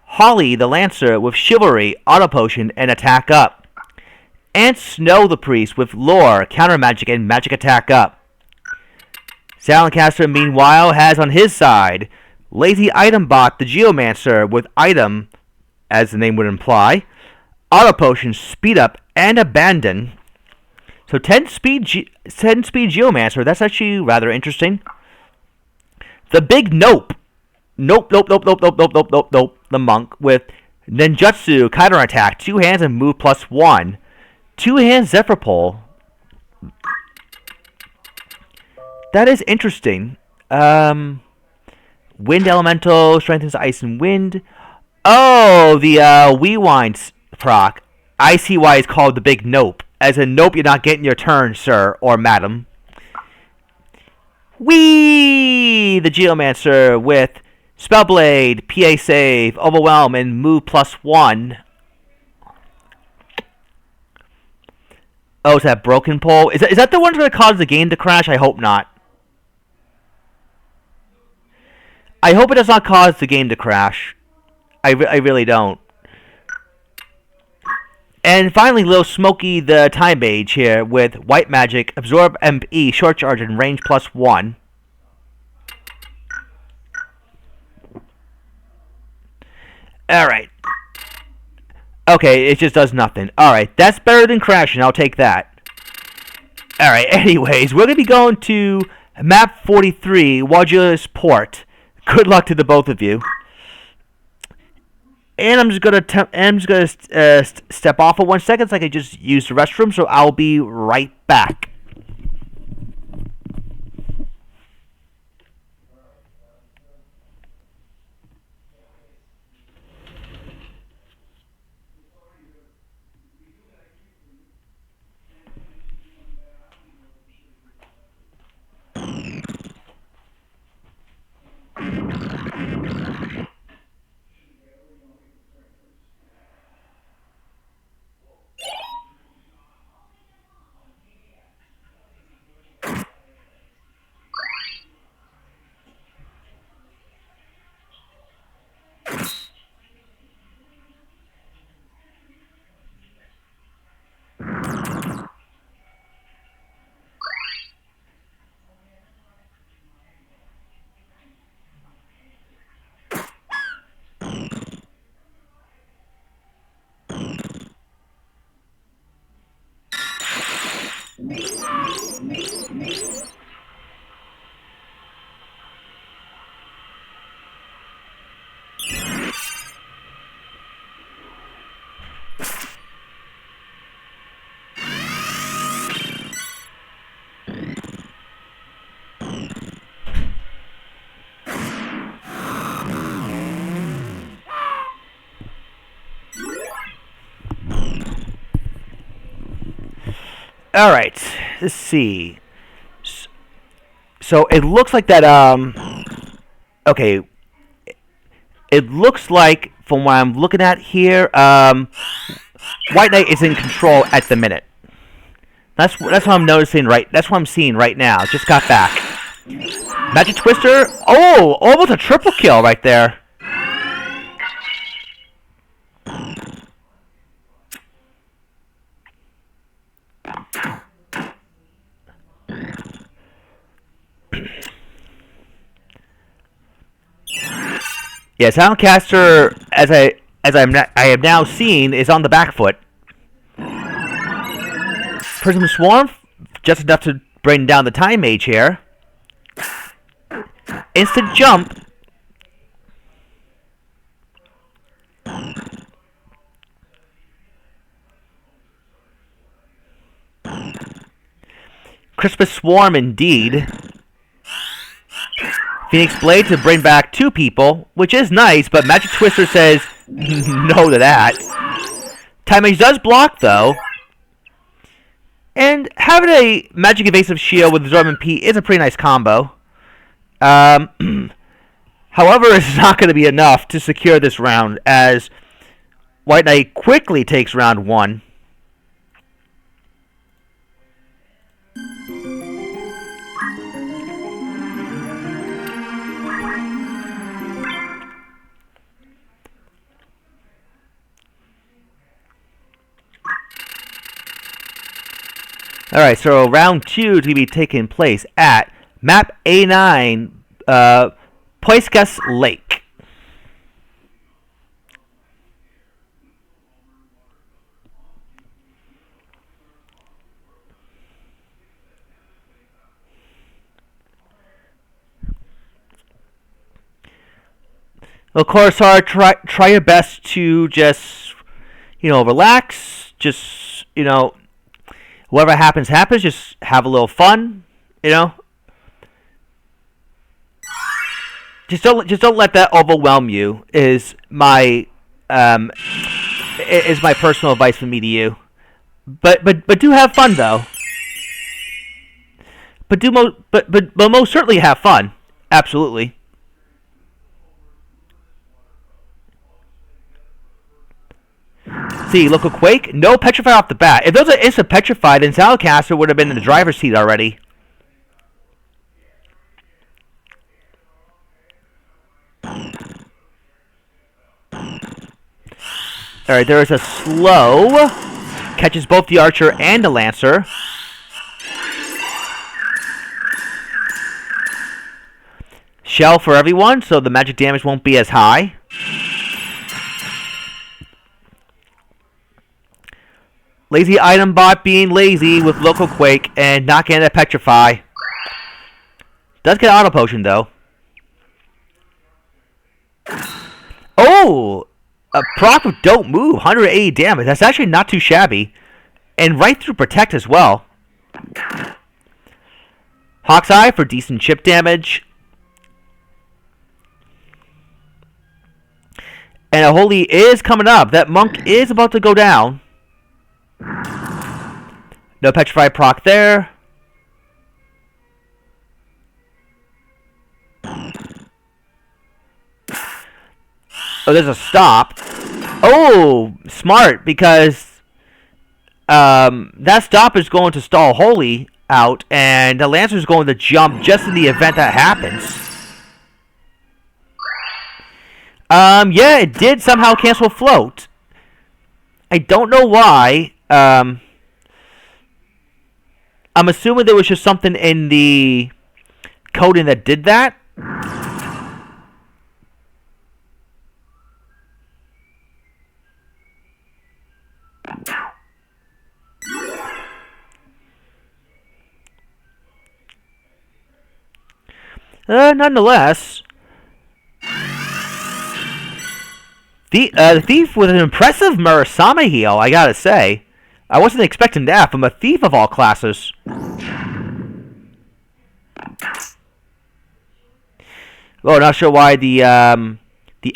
Holly the Lancer with chivalry, auto potion, and attack up. And Snow the Priest with lore, counter magic, and magic attack up. Zalencaster, meanwhile, has on his side Lazy Item Bot the Geomancer with item, as the name would imply, auto potion, speed up, and abandon. So 10 speed Geomancer, that's actually rather interesting. The big Nope. Nope, the monk with Ninjutsu, counterattack, 2 hands and move +1. 2-hand Zephyr Pole. That is interesting. Wind Elemental strengthens ice and wind. Oh, the Rewind proc. I see why it's called the Big Nope. As in, nope, you're not getting your turn, sir or madam. Whee! The Geomancer with Spellblade, PA save, overwhelm, and move +1. Oh, is that Broken Pole? Is that the one that's going to cause the game to crash? I hope not. I hope it does not cause the game to crash. I really don't. And finally, Lil Smokey the Time Mage here with White Magic, Absorb MP, Short Charge, and Range +1. Alright. Okay, it just does nothing. Alright, that's better than crashing. I'll take that. Alright, anyways, we're going to be going to map 43, Wadulous Port. Good luck to the both of you. And I'm just gonna step off for 1 second so I can just use the restroom. So I'll be right back. Alright, let's see. So it looks like that, okay. It looks like, from what I'm looking at here, White Knight is in control at the minute. That's what I'm noticing that's what I'm seeing right now. Just got back. Magic Twister. Oh, almost a triple kill right there. Yeah, Soundcaster, as I have now seen, is on the back foot. Prism Swarm, just enough to bring down the Time Mage here. Instant jump. Christmas Swarm indeed. Phoenix Blade to bring back 2 people, which is nice, but Magic Twister says no to that. Time Mage does block, though. And having a Magic Evasive Shield with Absorb MP is a pretty nice combo. However, it's not going to be enough to secure this round, as White Knight quickly takes round 1. Alright, so round 2 is going to be taking place at map A9, Poiskas Lake. Of course, try your best to just, relax, just, whatever happens, just have a little fun, Just don't let that overwhelm you. Is my personal advice from me to you. But do have fun though. But most certainly have fun. Absolutely. See, local quake, no petrify off the bat. If those are instant petrified, then Soundcaster would have been in the driver's seat already. Alright, there is a slow. Catches both the archer and the lancer. Shell for everyone, so the magic damage won't be as high. Lazy item bot being lazy with local quake and not getting a petrify. Does get auto potion though. Oh! A proc with don't move, 180 damage. That's actually not too shabby. And right through protect as well. Hawk's Eye for decent chip damage. And a holy is coming up. That monk is about to go down. No petrify proc there. Oh, there's a stop. Oh, smart, because that stop is going to stall Holy out, and the Lancer is going to jump just in the event that happens. Yeah, it did somehow cancel float. I don't know why. I'm assuming there was just something in the coding that did that. Nonetheless, the Thief with an impressive Murasame heal, I gotta say. I wasn't expecting that from a Thief of all classes. Well, not sure why the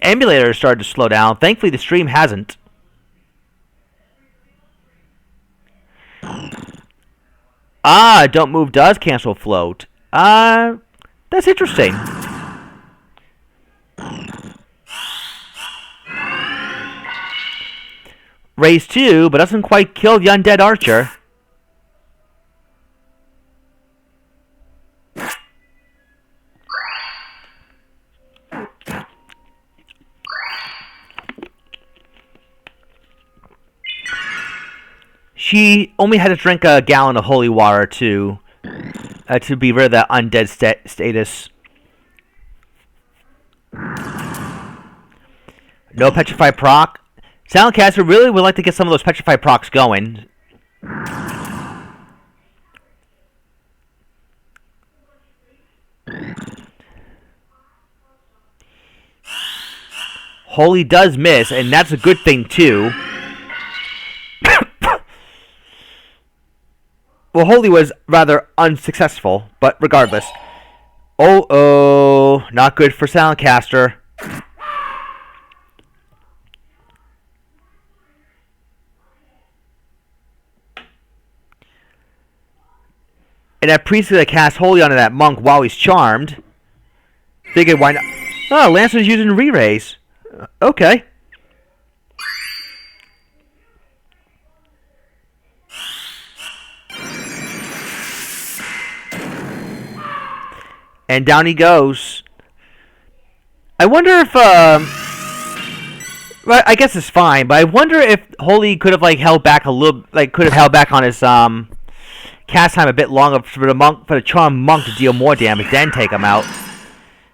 emulator started to slow down. Thankfully, the stream hasn't. Ah, don't move does cancel float. That's interesting. Raise 2, but doesn't quite kill the undead archer. She only had to drink a gallon of holy water to be rid of that undead status. No petrify proc. Soundcaster really would like to get some of those petrify procs going. Holy does miss, and that's a good thing too. Well, Holy was rather unsuccessful, but regardless. Oh, not good for Soundcaster. And that priest that cast Holy onto that monk while he's charmed. Figured why not? Oh, Lancer's using re-raise. Okay. And down he goes. I wonder if, well, I guess it's fine, but I wonder if Holy could have, like, held back a little, like, could have held back on his, cast time a bit longer for the charmed monk to deal more damage, then take him out.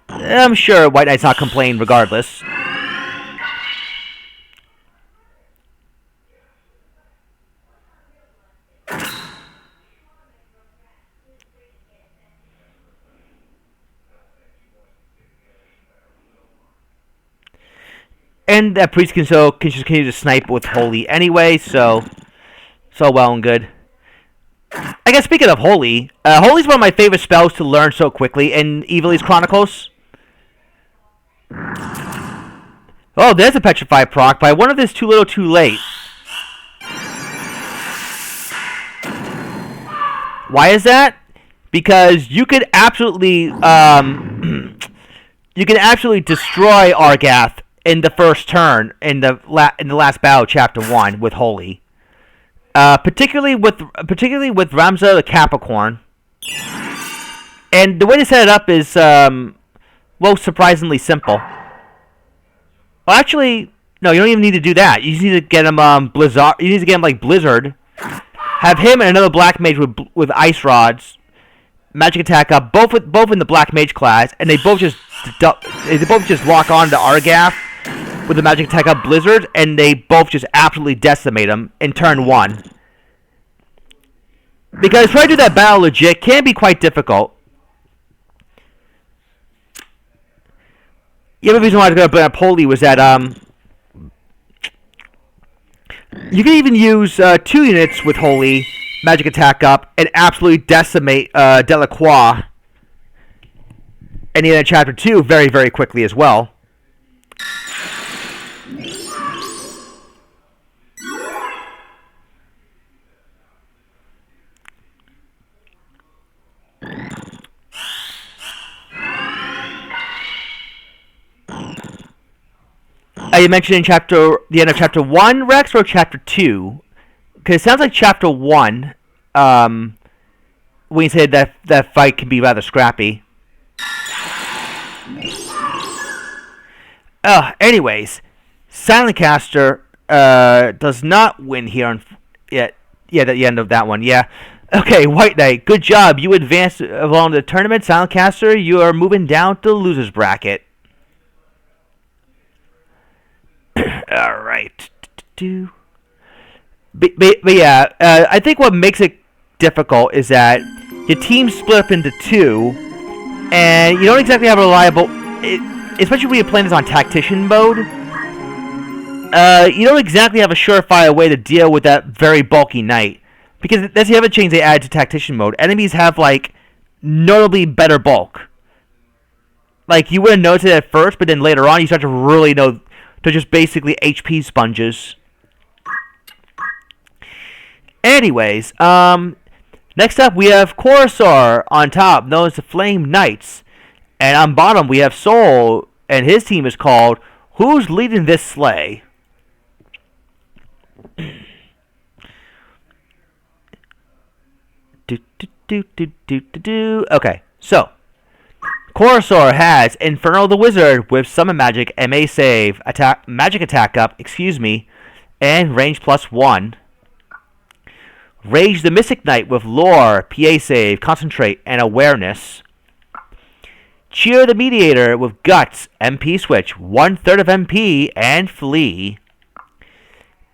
I'm sure White Knight's not complaining regardless. And that priest can just continue to snipe with Holy anyway, so well and good. I guess speaking of Holy, Holy's one of my favorite spells to learn so quickly in Evil's Chronicles. Oh, there's a Petrify proc, but I wonder if it's too little too late. Why is that? Because you could absolutely, destroy Argath in the first turn in the last battle, Chapter 1, with Holy. Particularly with Ramza the Capricorn. And the way to set it up is, well, surprisingly simple. Well, actually, No, you don't even need to do that. You just need to get him Blizzard. You need to get him like Blizzard. Have him and another Black Mage with Ice Rods, magic attack up, both in the Black Mage class, and they both just lock on to Argath with the magic attack up Blizzard, and they both just absolutely decimate him in turn 1. Because trying to do that battle legit can be quite difficult. The other reason why I was going to bring up Holy was that you can even use 2 units with Holy magic attack up and absolutely decimate Delacroix and in chapter 2 very, very quickly as well. You mentioned in the end of chapter 1, Rex, or chapter 2? Because it sounds like chapter 1, when you said that fight can be rather scrappy. Anyways, Silentcaster does not win here at the end of that one. Yeah. Okay, White Knight, good job. You advanced along the tournament. Silentcaster, you are moving down to the loser's bracket. Alright. But yeah, I think what makes it difficult is that your team split up into 2, and you don't exactly have a reliable... especially when you're playing this on Tactician mode, you don't exactly have a surefire way to deal with that very bulky knight. Because that's the other change they added to Tactician mode. Enemies have, like, notably better bulk. Like, you wouldn't notice it at first, but then later on you start to really know... They're just basically HP sponges. Anyways, next up we have Corsair on top, known as the Flame Knights. And on bottom we have Soul, and his team is called Who's Leading This Sleigh? Okay, so Corsair has Infernal the Wizard with Summon Magic, MA save, magic attack up, and range +1. Rage the Mystic Knight with Lore, PA save, Concentrate, and Awareness. Cheer the Mediator with Guts, MP switch, 1/3 of MP, and Flee.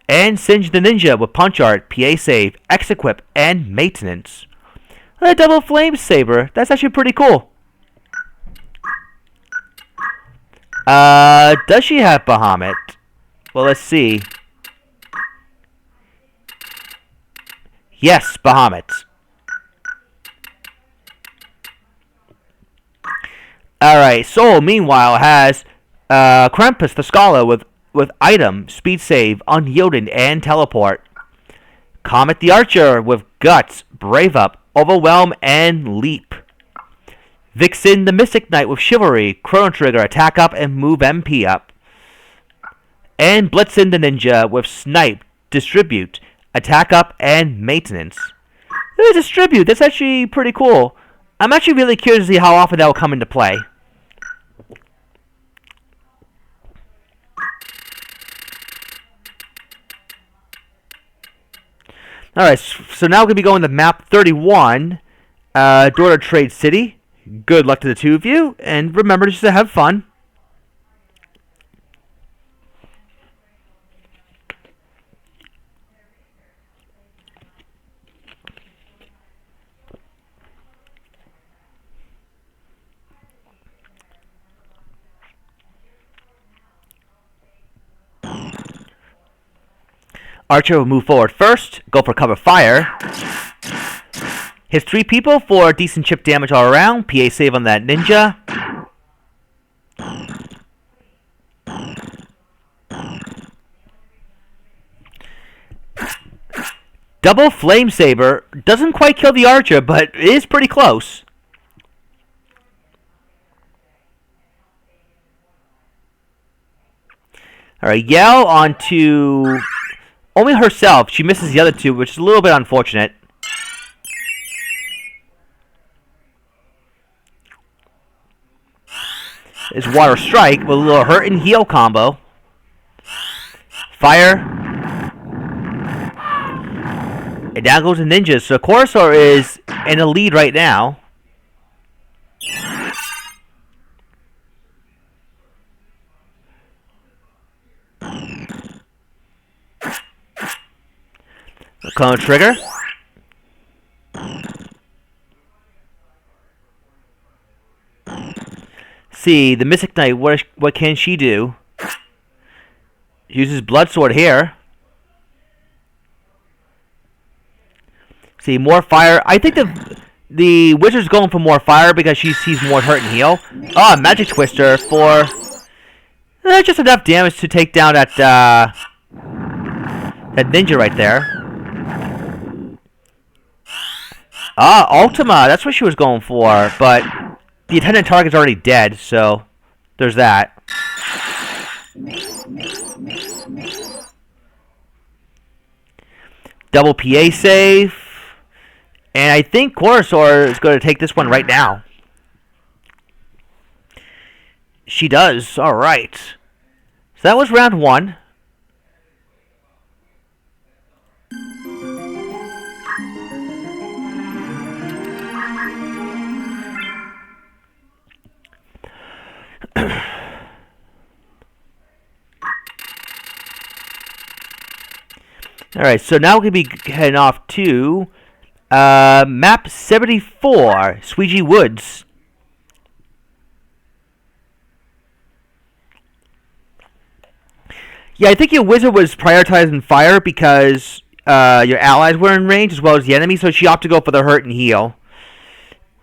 And Singe the Ninja with Punch Art, PA save, X-Equip, and Maintenance. A double Flame Saber, that's actually pretty cool. Does she have Bahamut? Well, let's see. Yes, Bahamut. Alright, Soul, meanwhile, has Krampus the Scholar with Item, Speed Save, Unyielding, and Teleport. Comet the Archer with Guts, Brave Up, Overwhelm, and Leap. Vixen the Mystic Knight with Chivalry, Chrono Trigger, Attack Up, and Move MP Up. And Blitzen the Ninja with Snipe, Distribute, Attack Up, and Maintenance. Distribute, that's actually pretty cool. I'm actually really curious to see how often that will come into play. Alright, so now we're going to be going to map 31, Door to Trade City. Good luck to the two of you, and remember just to have fun. Archer will move forward first, go for cover fire. Hits 3 people for decent chip damage all around. PA save on that ninja. Double Flame Saber. Doesn't quite kill the Archer, but it is pretty close. Alright, Yell onto only herself. She misses the other two, which is a little bit unfortunate. Is Water Strike with a little hurt and heal combo. Fire. And down goes the ninja. So Corsair is in the lead right now. Clone trigger. See, the Mystic Knight, what can she do? Uses Blood Sword here. See, more fire. I think the Wizard's going for more fire because she sees more hurt and heal. Oh, Magic Twister for just enough damage to take down that ninja right there. Ah, Ultima. That's what she was going for, but the attendant target's already dead, so there's that. Double PA save. And I think Corsair is going to take this one right now. She does. All right. So that was round 1. All right, so now we're going to be heading off to map 74, Squeegee Woods. Yeah, I think your wizard was prioritizing fire because your allies were in range as well as the enemy, so she opted to go for the hurt and heal,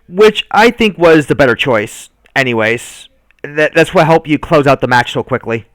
which I think was the better choice. Anyways, that's what helped you close out the match so quickly.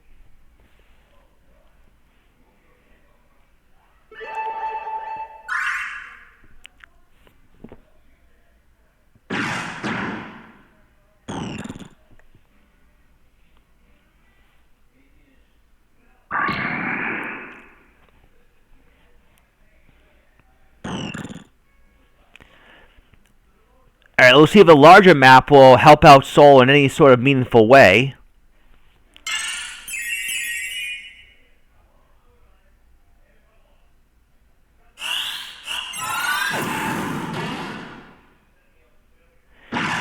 Alright, let's see if the larger map will help out Soul in any sort of meaningful way.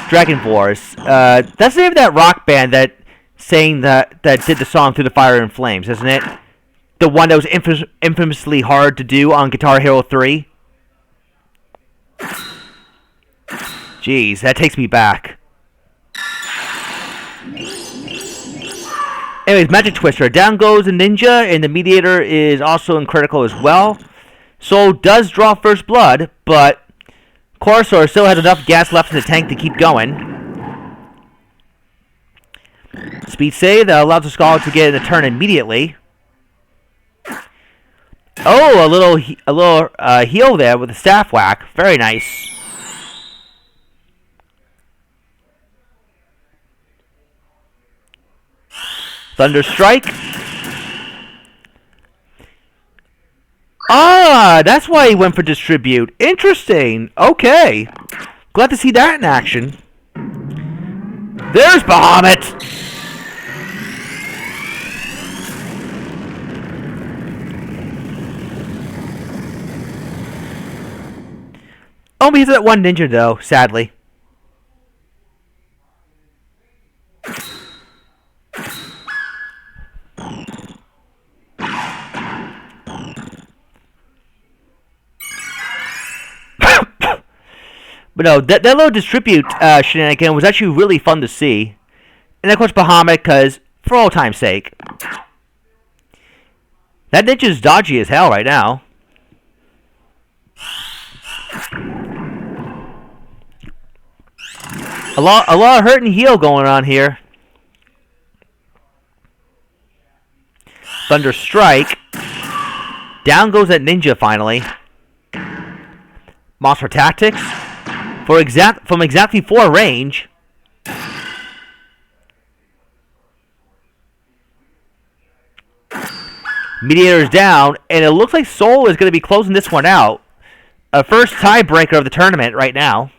Dragon Force. That's the name of that rock band that did the song Through the Fire and Flames, isn't it? The one that was infamously hard to do on Guitar Hero 3. Jeez, that takes me back. Anyways, Magic Twister. Down goes the ninja, and the Mediator is also in critical as well. Soul does draw first blood, but Corsair still has enough gas left in the tank to keep going. Speed save that allows the Scholar to get in the turn immediately. Oh, a little heal there with a staff whack. Very nice. Thunder Strike. Ah, that's why he went for Distribute. Interesting. Okay. Glad to see that in action. There's Bahamut. Only he's that one ninja, though, sadly. But no, that little Distribute shenanigan was actually really fun to see. And of course, Bahamut, because for all time's sake. That ninja's dodgy as hell right now. A lot of hurt and heal going on here. Thunder Strike. Down goes that ninja finally. Monster Tactics. From exactly 4 range. Mediator's down, and it looks like Soul is going to be closing this one out. A first tiebreaker of the tournament right now.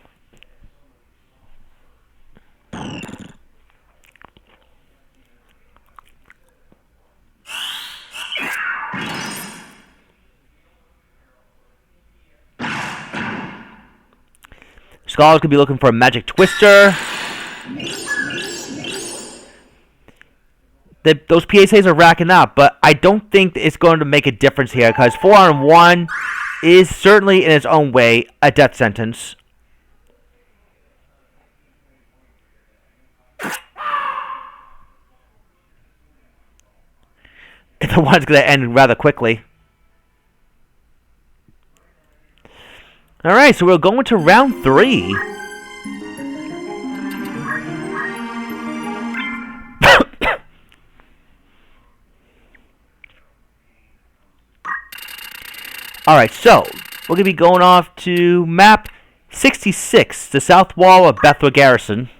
Scholar's gonna be looking for a magic twister. Those PSAs are racking up, but I don't think it's going to make a difference here because 4-on-1 is certainly in its own way a death sentence. And the one's going to end rather quickly. Alright, so we're going to round 3. Alright, so we're going to be going off to map 66, the south wall of Bethel Garrison.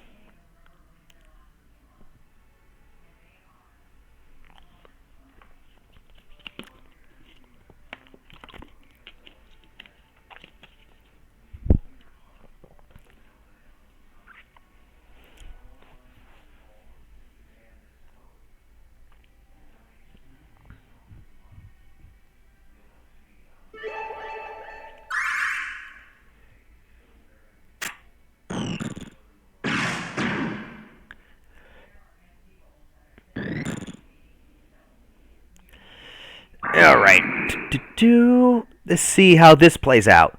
Alright, let's see how this plays out.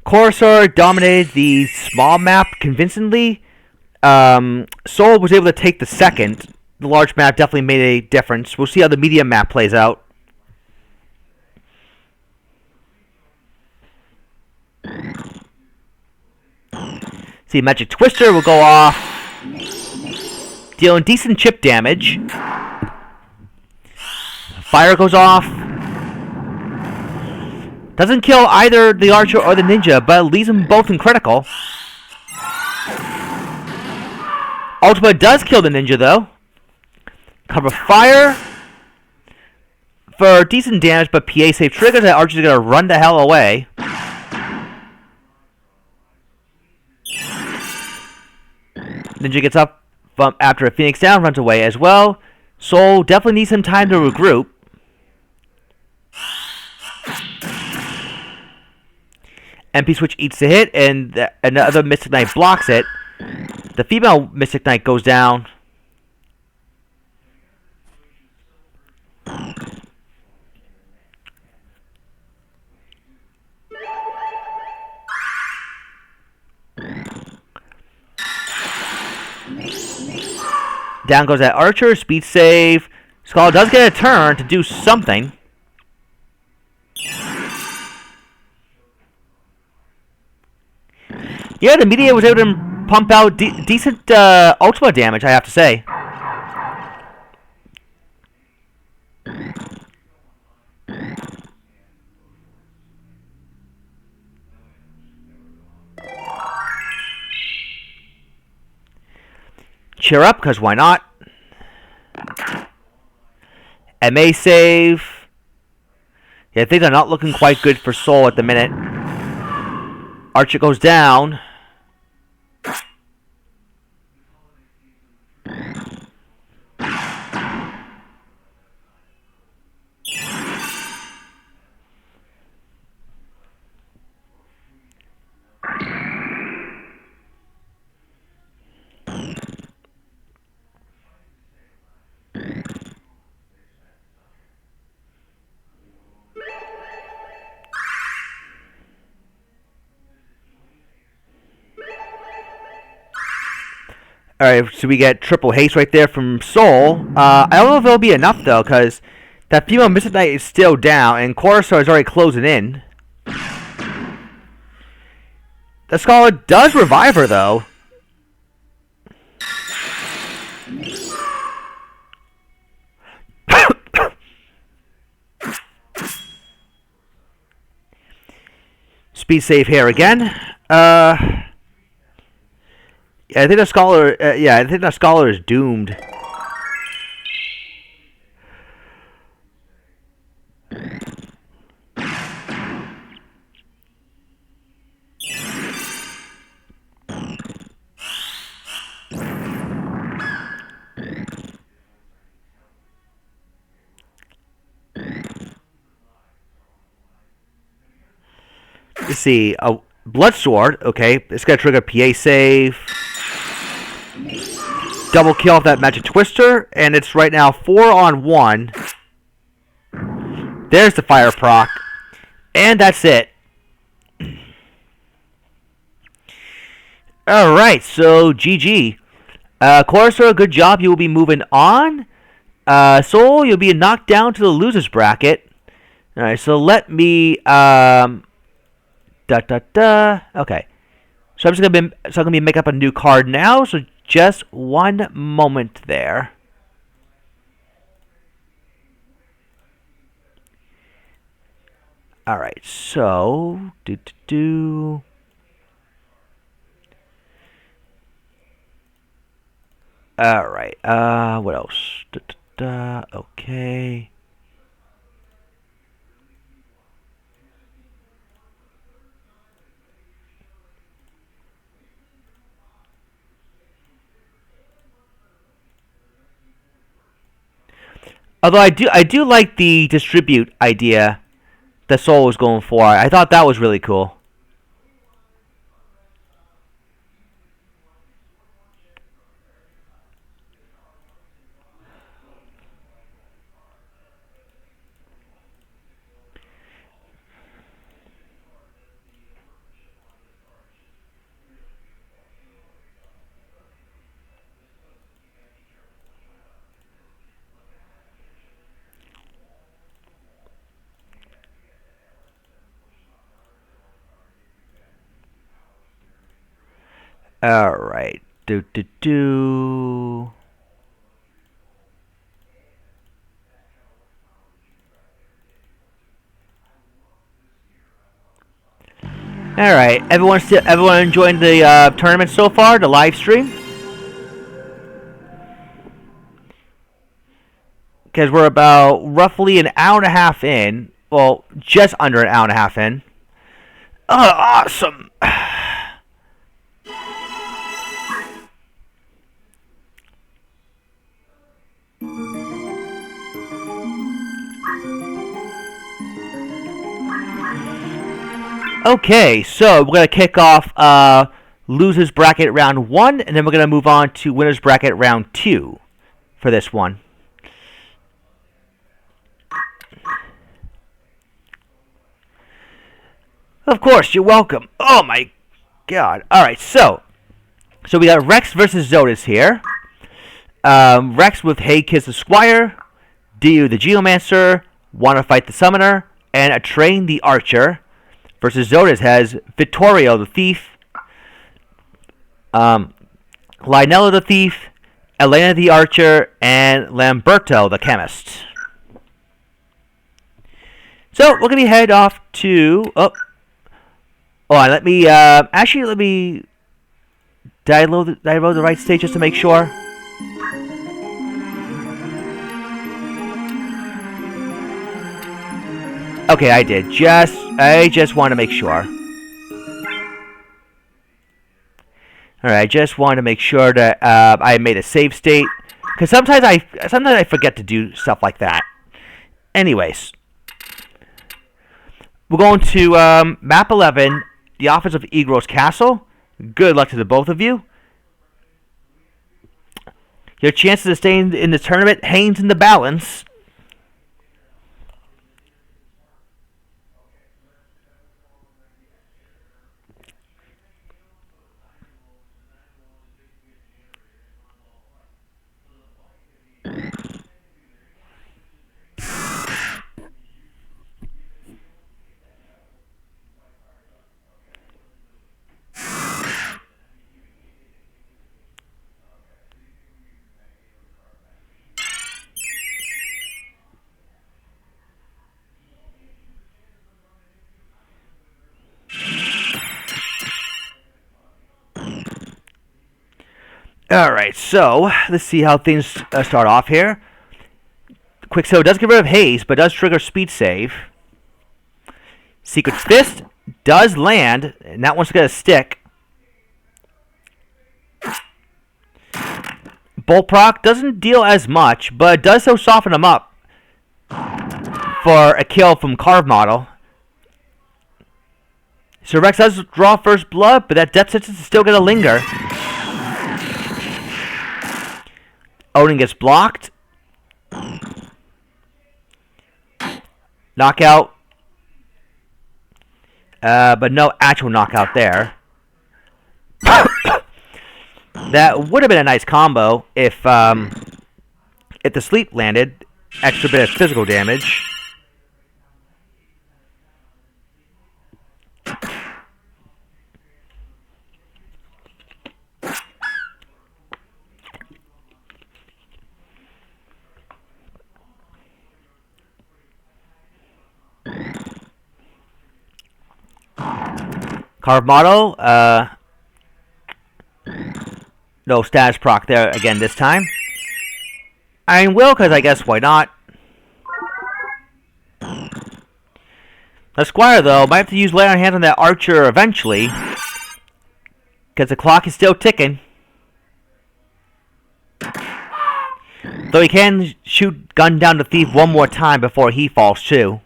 Corsair dominated the small map convincingly. Soul was able to take the second. The large map definitely made a difference. We'll see how the medium map plays out. See, Magic Twister will go off, dealing decent chip damage. Fire goes off. Doesn't kill either the archer or the ninja, but leaves them both in critical. Ultima does kill the ninja, though. Cover fire for decent damage, but PA save triggers, and archer's going to run the hell away. Ninja gets up from after a Phoenix down, runs away as well. Soul definitely needs some time to regroup. MP Switch eats the hit, and another Mystic Knight blocks it. The female Mystic Knight goes down. Down goes that archer, speed save. Skull does get a turn to do something. Yeah, the media was able to pump out decent Ultima damage, I have to say. Cheer up, because why not? MA save. Yeah, things are not looking quite good for Soul at the minute. Archer goes down. Alright, so we get triple haste right there from Soul. I don't know if it'll be enough, though, because that female Mystic Knight is still down, and Corsair is already closing in. The Scholar does revive her, though. Speed save here again. I think the Scholar. I think the Scholar is doomed. Let's see. Blood Sword, okay, it's going to trigger PA save. Double kill off that Magic Twister, and it's right now 4-on-1. There's the fire proc, and that's it. Alright, so GG. Corsair, good job. You will be moving on. Soul, you'll be knocked down to the losers bracket. Alright, so let me okay. So I'm gonna be make up a new card now, so just one moment there. Alright, so Alright, what else? Okay. Although I do like the distribute idea that Soul was going for. I thought that was really cool. Alright. Alright, everyone enjoying the tournament so far, the live stream? Because we're about roughly an hour and a half in. Well, just under an hour and a half in. Oh, awesome! Okay, so we're going to kick off losers bracket round 1, and then we're going to move on to winners bracket round 2 for this one. Of course, you're welcome. Oh my god. Alright, so we got Rex versus Zodus here. Rex with Hey Kids the Squire, Dio the Geomancer, Wanna Fight the Summoner, and Train the Archer. Versus Zodus has Vittorio the Thief, Lionello the Thief, Elena the Archer, and Lamberto the Chemist. So we're gonna be head off to let me did I load the right stage just to make sure? Okay, I did. I just want to make sure. Alright, I just want to make sure that I made a save state. Because sometimes I forget to do stuff like that. Anyways. We're going to map 11, the office of Egro's Castle. Good luck to the both of you. Your chances of staying in the tournament hangs in the balance. Alright, so let's see how things start off here. Quicksilver does get rid of haste, but does trigger speed save. Secret Fist does land, and that one's going to stick. Bolt Proc doesn't deal as much, but it does so soften him up for a kill from Carve Model. So Rex does draw first blood, but that death sentence is still going to linger. Odin gets blocked. Knockout. But no actual knockout there. That would have been a nice combo if the sleep landed. Extra bit of physical damage. Carve model, no status proc there again this time. Iron Will, because I guess why not. The Squire, though, might have to use Lay on Hands on that Archer eventually, because the clock is still ticking. Though he can shoot gun down the thief one more time before he falls too.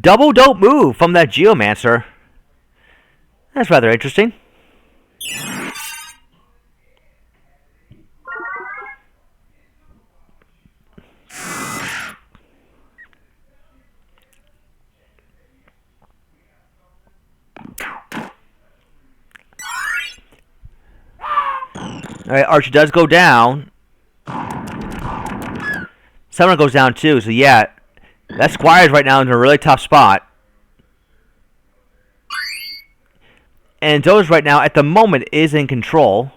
Double dope move from that Geomancer. That's rather interesting. Alright, Archer does go down. Summoner goes down too, so yeah. That Squire's right now in a really tough spot. And Zoda's right now, at the moment, is in control.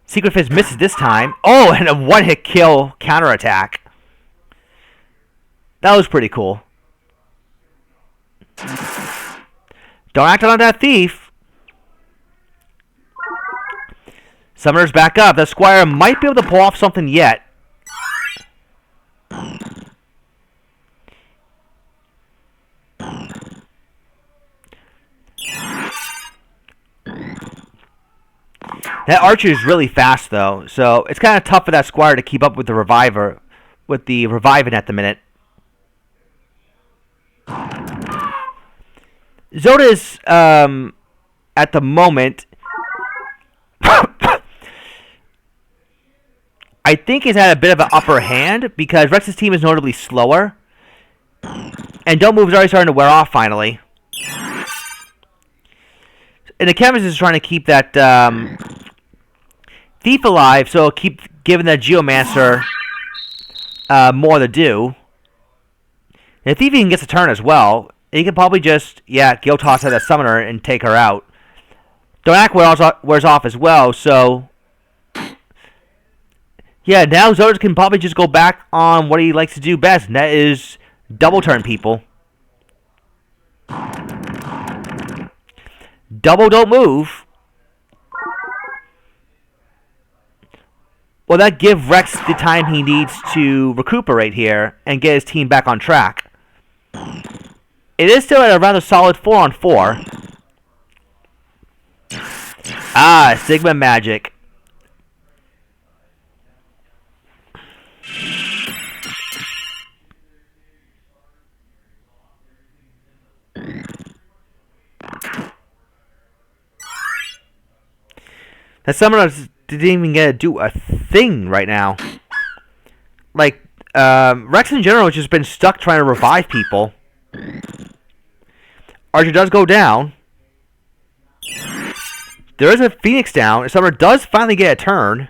Secret Fist misses this time. Oh, and a one-hit kill counterattack. That was pretty cool. Don't act on that thief. Summoner's back up. The Squire might be able to pull off something yet. That Archer is really fast, though, so it's kind of tough for that Squire to keep up with the Reviver, with the Reviving at the minute. Zoda's, at the moment, I think he's had a bit of an upper hand because Rex's team is notably slower. And Don't Move is already starting to wear off finally. And the canvas is trying to keep that thief alive, so keep giving that Geomancer more to do. And the thief even gets a turn as well. And he can probably just, Gil Toss at that summoner and take her out. Donak wears off as well, so yeah, now Zodas can probably just go back on what he likes to do best, and that is double turn people. Double Don't Move. Well, that gives Rex the time he needs to recuperate here and get his team back on track. It is still at a rather solid 4-on-4. Ah, Sigma Magic. That summoner didn't even get to do a thing right now. Like, Rex in general has just been stuck trying to revive people. Archer does go down. There is a Phoenix down. Summoner does finally get a turn.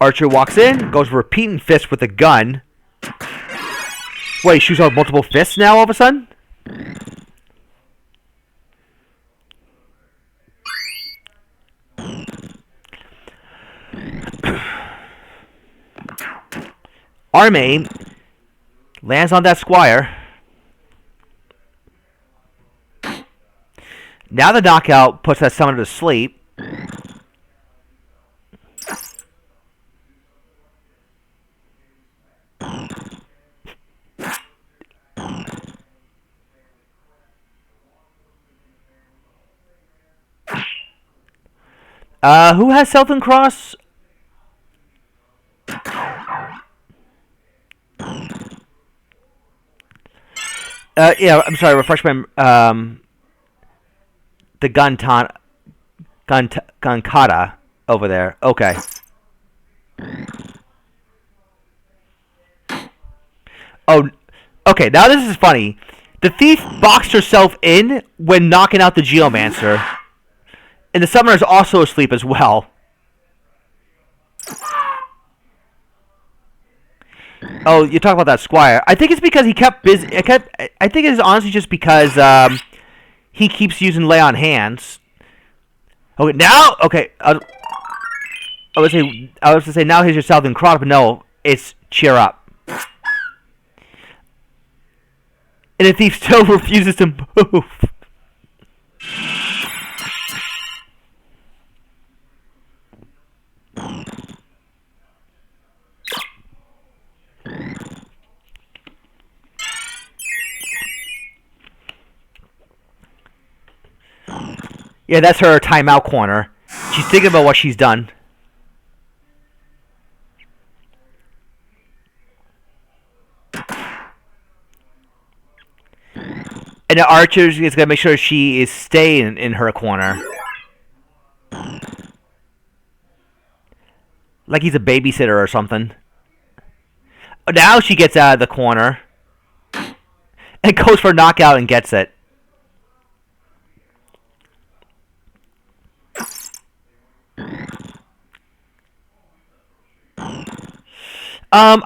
Archer walks in, goes repeating fist with a gun. Wait, shoots out multiple fists now all of a sudden? Arm aim lands on that Squire. Now the knockout puts that summoner to sleep. Who has Selton Cross? Yeah, I'm sorry. Refresh my the Gunkata over there. Okay. Oh, okay. Now this is funny. The thief boxed herself in when knocking out the Geomancer, and the summoner is also asleep as well. Oh, you're talking about that Squire. I think it's because he kept busy. I think it's honestly just because he keeps using lay on hands. Okay, now I was to say now here's your Southern Cross, but no, it's cheer up. And the thief still refuses to move. Yeah, that's her timeout corner. She's thinking about what she's done. And the archer is going to make sure she is staying in her corner. Like he's a babysitter or something. Now she gets out of the corner. And goes for a knockout and gets it.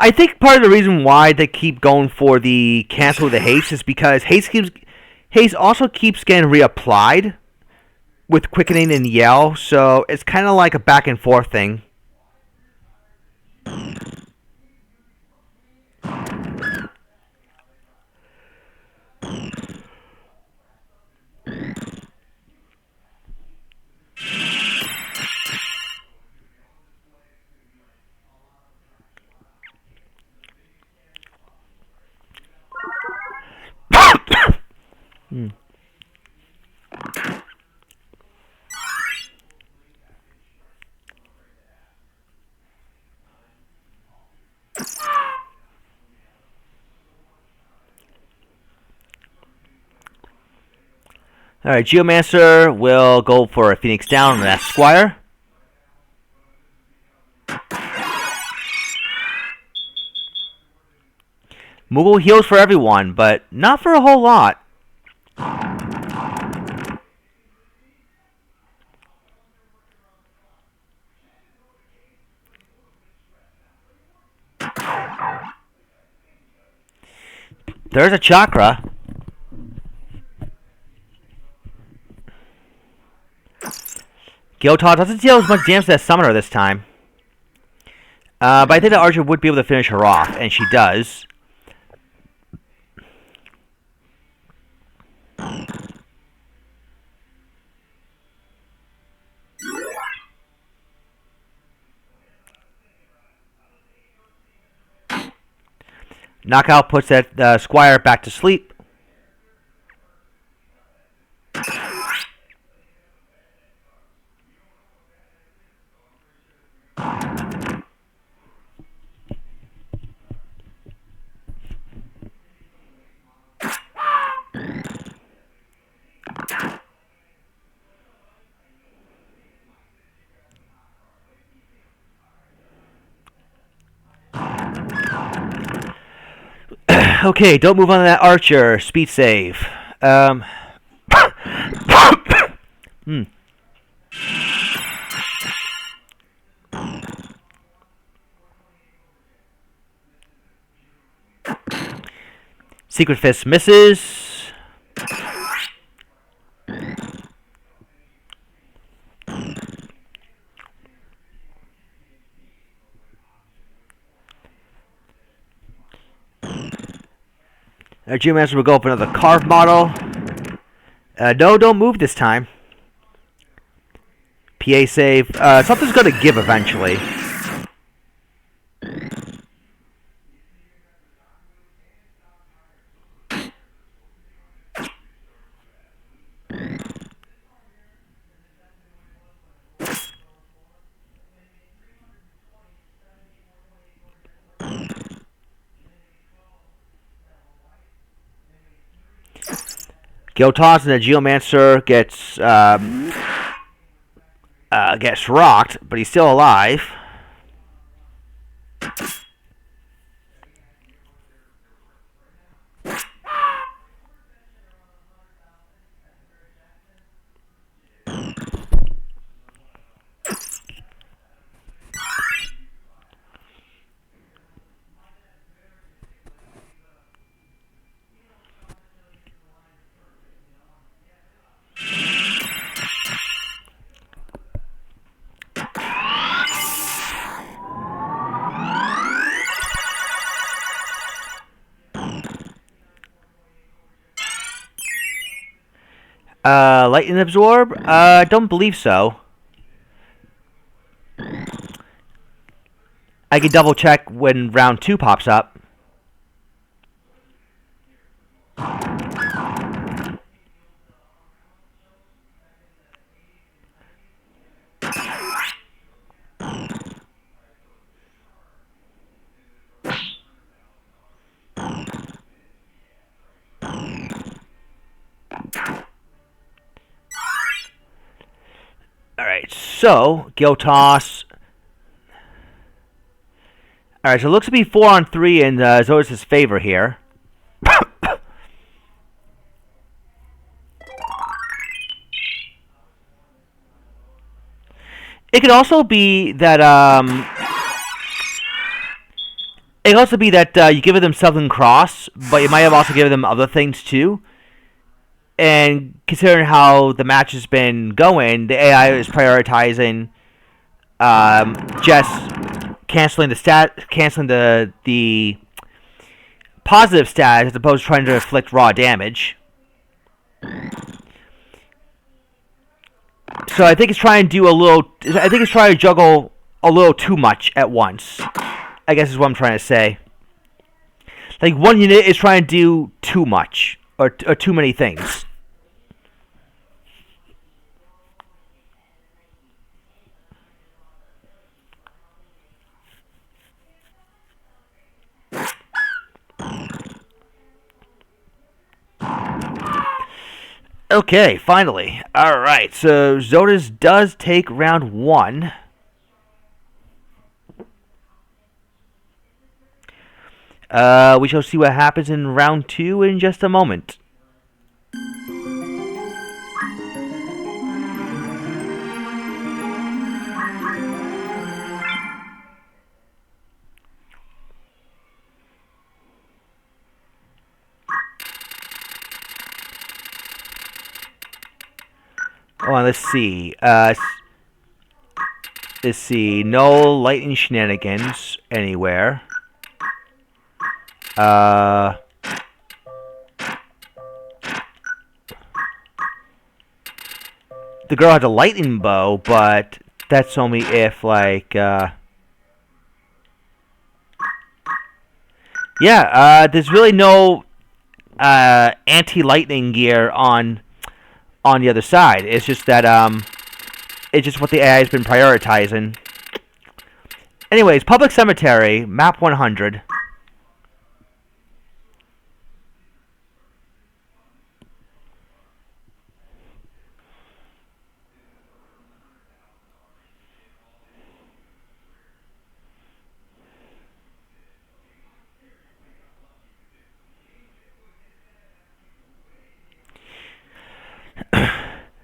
I think part of the reason why they keep going for the cancel with the haste is because haste also keeps getting reapplied with quickening and yell, so it's kind of like a back and forth thing. Alright, Geomancer will go for a Phoenix down on that Squire. Moogle heals for everyone, but not for a whole lot. There's a Chakra. Gil Toss doesn't deal as much damage to that summoner this time. But I think the archer would be able to finish her off, and she does. Knockout puts that Squire back to sleep. Okay, don't move on to that archer. Speed save. Secret Fist misses. Geomancer will go up another carve model. No, don't move this time. PA save. Something's going to give eventually. Gil Toss and the Geomancer gets rocked, but he's still alive. Lightning Absorb? I don't believe so. I can double check when round 2 pops up. Alright, so, Gil Toss. Alright, so it looks to be 4 on 3 in Zodis' favor here. It could also be that, you give them Southern Cross, but you might have also given them other things too. And considering how the match has been going, the AI is prioritizing just canceling the positive stat as opposed to trying to inflict raw damage. So I think it's trying to juggle a little too much at once, I guess is what I'm trying to say. Like, one unit is trying to do too much, or too many things. Okay, finally. Alright, so Zodis does take round 1. We shall see what happens in round 2 in just a moment. Oh, let's see. Let's see. No lightning shenanigans anywhere. The girl has a lightning bow, but that's only if, like, there's really no anti-lightning gear on the other side. It's just that it's just what the AI has been prioritizing. Anyways, Public Cemetery, map 100.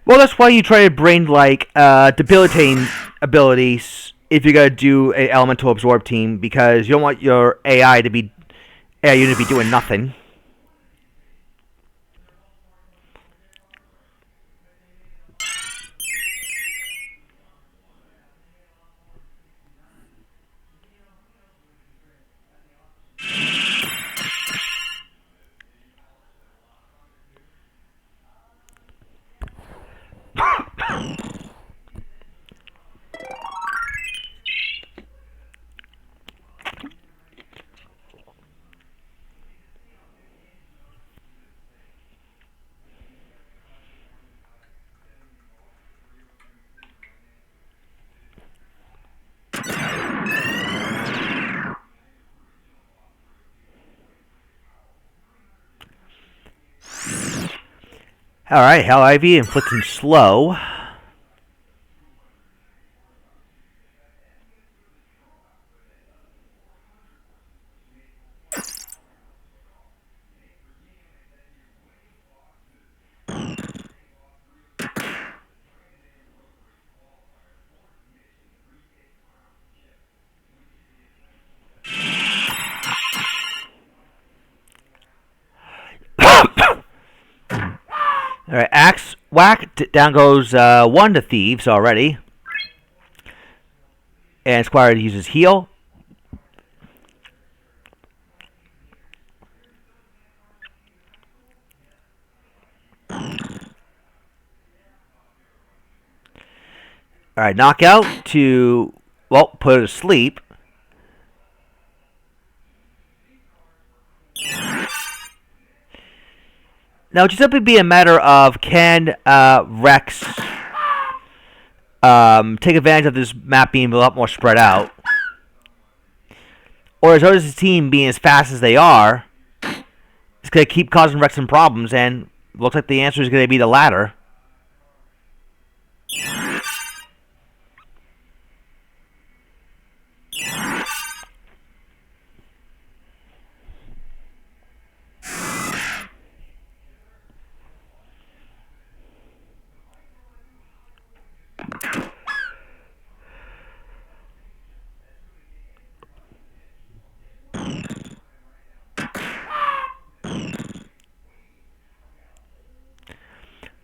Well, that's why you try to bring, like, debilitating abilities if you're going to do an elemental absorb team, because you don't want your AI unit to be doing nothing. Alright, Hell Ivy inflicting slow. Alright, Axe Whack. Down goes 1 to Thieves already. And Squire uses Heal. Alright, Knockout to, well, put her to sleep. Now, it just simply be a matter of can Rex take advantage of this map being a lot more spread out, or is Otis' team being as fast as they are, it's going to keep causing Rex some problems, and looks like the answer is going to be the latter.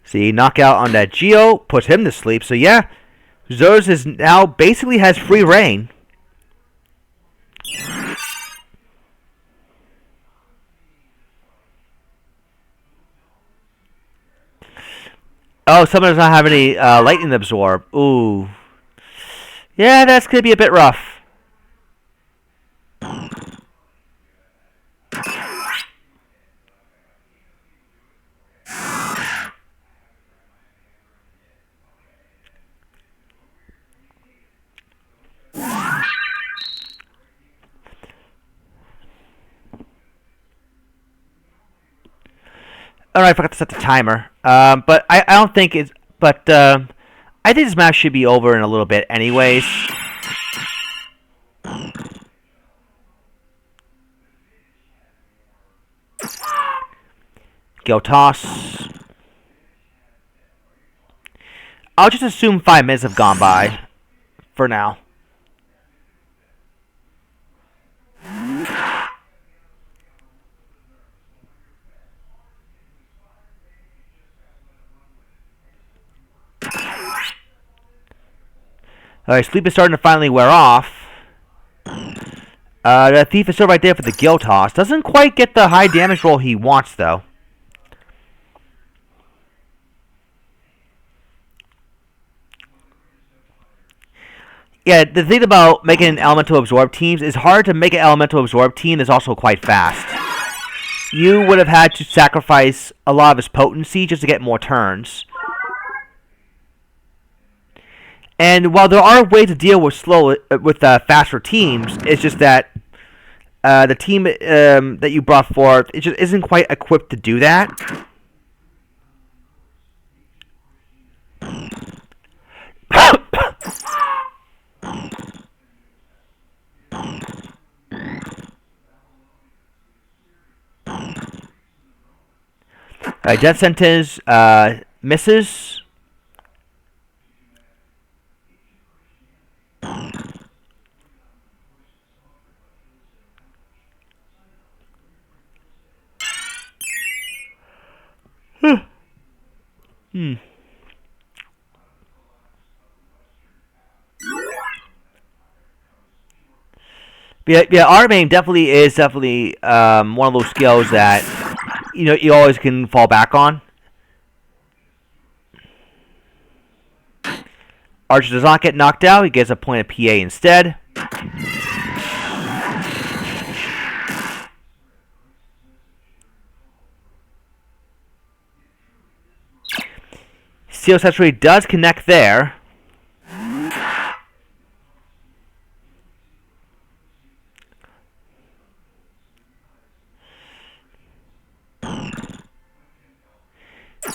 See, knockout on that Geo puts him to sleep. So yeah, Zos is now basically has free reign. Oh, someone does not have any lightning absorb. Ooh, yeah, that's gonna be a bit rough. Oh, I forgot to set the timer. But I don't think it's. But I think this match should be over in a little bit, anyways. Gil Toss. I'll just assume 5 minutes have gone by for now. Alright, sleep is starting to finally wear off. The Thief is still right there for the Gil Toss. Doesn't quite get the high damage roll he wants, though. Yeah, the thing about making an elemental absorb teams is hard to make an elemental absorb team that's also quite fast. You would have had to sacrifice a lot of his potency just to get more turns. And while there are ways to deal with faster teams, it's just that the team that you brought forth it just isn't quite equipped to do that. Death Sentence misses. Yeah, Artmain definitely is one of those skills that you always can fall back on. Archer does not get knocked out; he gets a point of PA instead. Steel Saturate does connect there.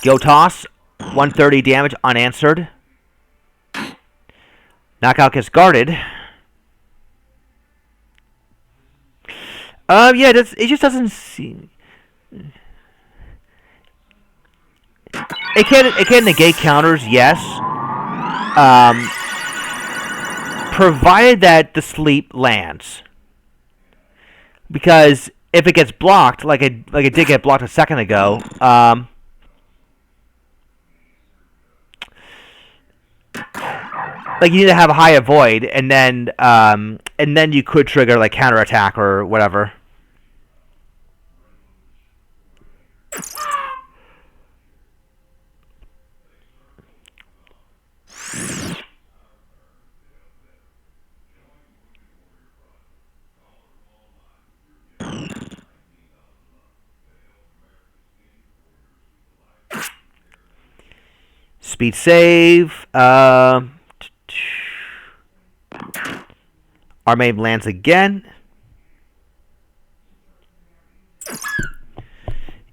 Gil Toss, 130 damage unanswered. Knockout gets guarded. Yeah, it just doesn't seem. It can negate counters, yes. Provided that the sleep lands. Because if it gets blocked, like it did get blocked a second ago, like you need to have a high avoid, and then you could trigger like counterattack or whatever. Speed save. Our main lands again.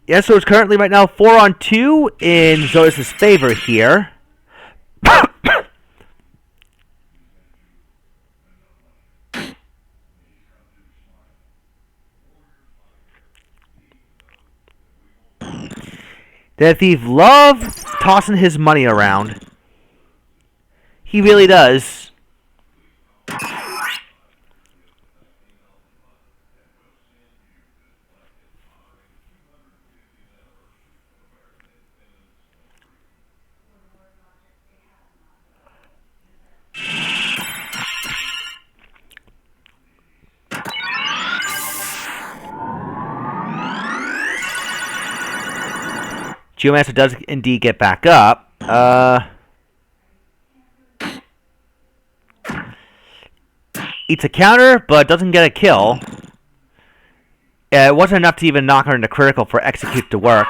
Yeah, so it's currently right now 4-on-2 in Zodas' favor here. That thief loves tossing his money around. He really does. Geomancer does indeed get back up. Eats a counter, but doesn't get a kill. It wasn't enough to even knock her into critical for execute to work.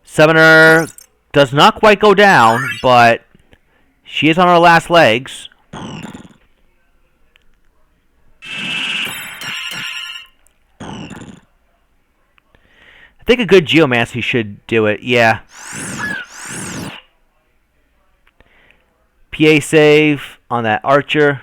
Summoner does not quite go down, but she is on her last legs. I think a good Geomancy should do it, yeah. PA save on that Archer.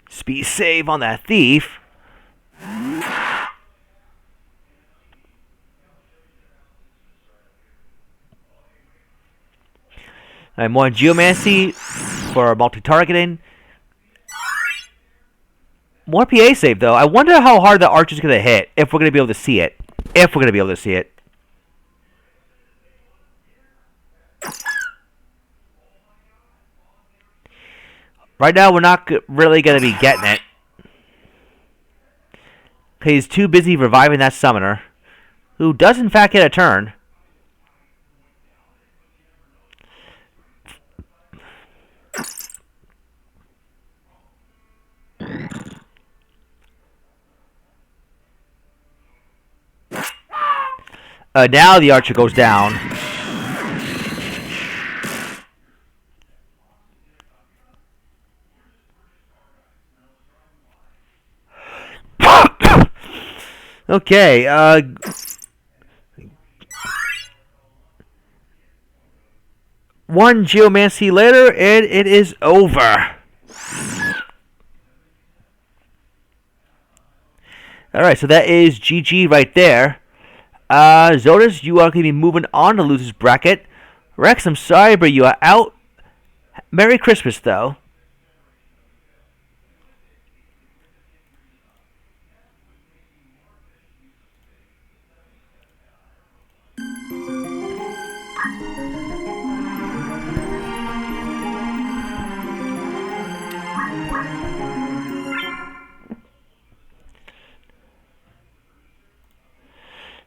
Speed save on that thief. And more Geomancy for multi-targeting. More PA save, though. I wonder how hard the Archer's going to hit, if we're going to be able to see it. If we're going to be able to see it. Right now, we're not really going to be getting it. Because he's too busy reviving that Summoner, who does, in fact, get a turn. Now the Archer goes down. Okay, one Geomancy later, and it is over. Alright, so that is GG right there. Zodas, you are going to be moving on to losers bracket. Rex, I'm sorry, but you are out. Merry Christmas, though.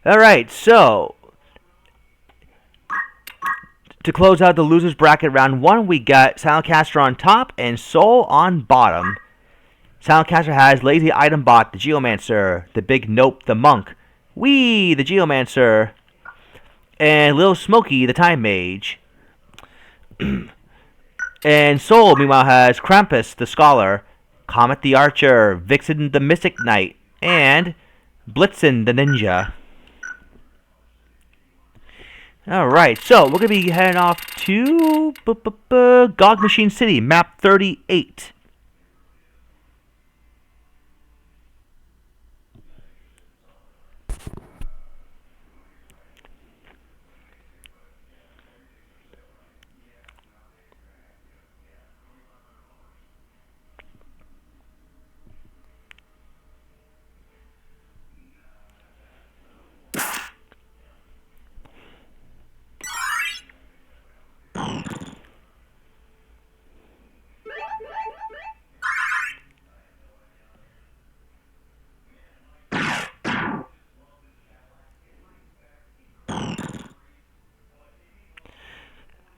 Alright, so To close out the losers bracket round 1, we got Silentcaster on top and Soul on bottom. Silentcaster has Lazy Item Bot, the Geomancer, the Big Nope, the Monk, Wee, the Geomancer, and Lil Smokey, the Time Mage. And Soul, meanwhile, has Krampus, the Scholar, Comet the Archer, Vixen the Mystic Knight, and Blitzen the Ninja. Alright, so we're going to be heading off to Gog Machine City, map 38.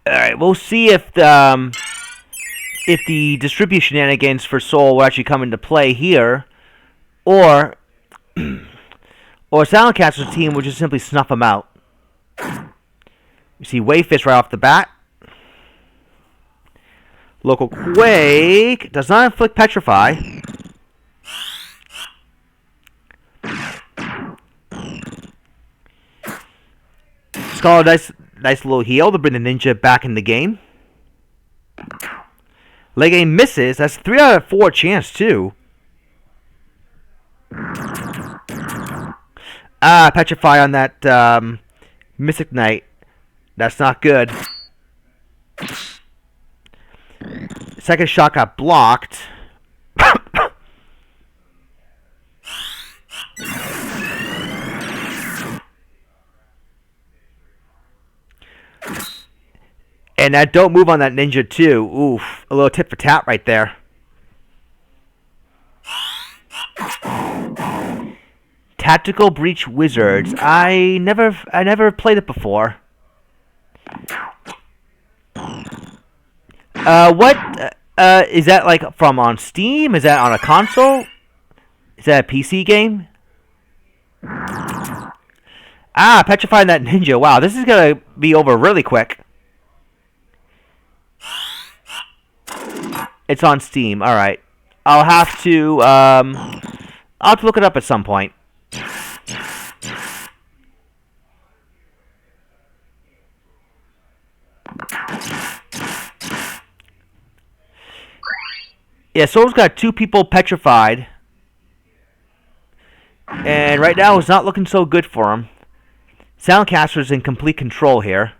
Alright, we'll see if the distribution shenanigans for Soul will actually come into play here, or Silentcaster's team will just simply snuff him out. You see Wayfish right off the bat. Local Quake does not inflict Petrify. Scholar, nice little heal to bring the Ninja back in the game. Leg game misses. That's 3 out of 4 chance, too. Petrify on that Mystic Knight. That's not good. Second shot got blocked. And that don't move on that Ninja too. Oof, a little tit for tat right there. Tactical Breach Wizards. I never played it before. What is that like from on Steam? Is that on a console? Is that a PC game? Petrifying that Ninja. Wow, this is gonna be over really quick. It's on Steam. All right, I'll have to look it up at some point. Yeah, Soul's got 2 people petrified, and right now it's not looking so good for him. Soundcaster's in complete control here.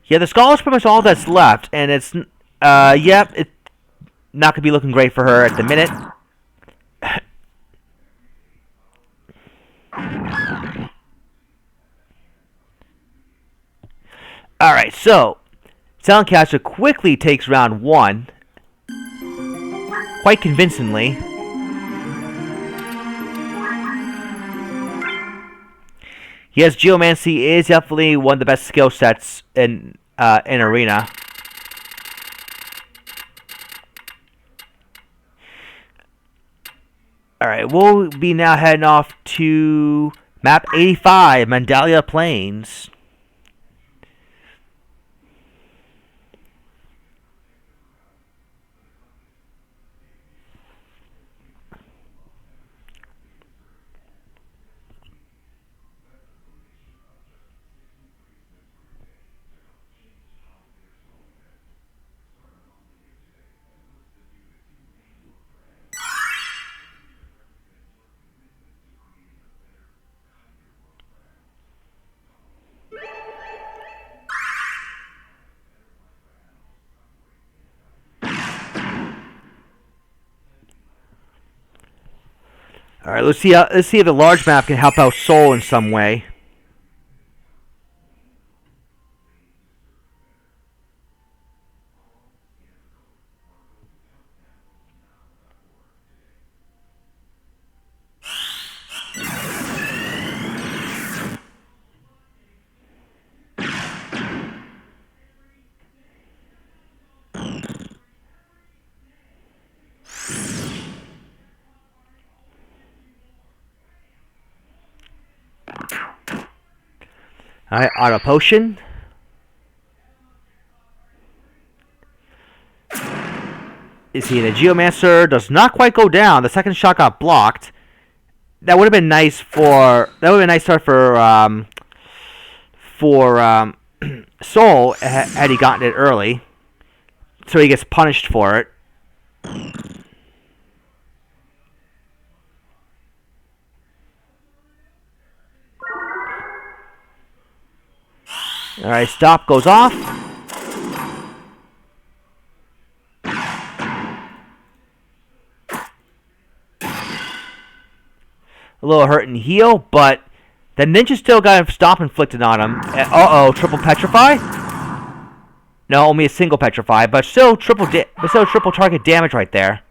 Yeah, the Scholar's pretty much all that's left, and it's, yep, it's not going to be looking great for her at the minute. Alright, so, Soundcaster quickly takes round 1, quite convincingly. Yes, Geomancy is definitely one of the best skill sets in Arena. Alright, we'll be now heading off to map 85, Mandalia Plains. All right, let's see if the large map can help out Soul in some way. Alright, auto potion. Is he the Geomancer? Does not quite go down. The second shot got blocked. That would have been nice for. That would have been a nice start for Soul had he gotten it early, so he gets punished for it. All right, stop goes off. A little hurt and heal, but the ninja still got a stop inflicted on him. Uh-oh, triple petrify? No, only a single petrify, but still triple target damage right there.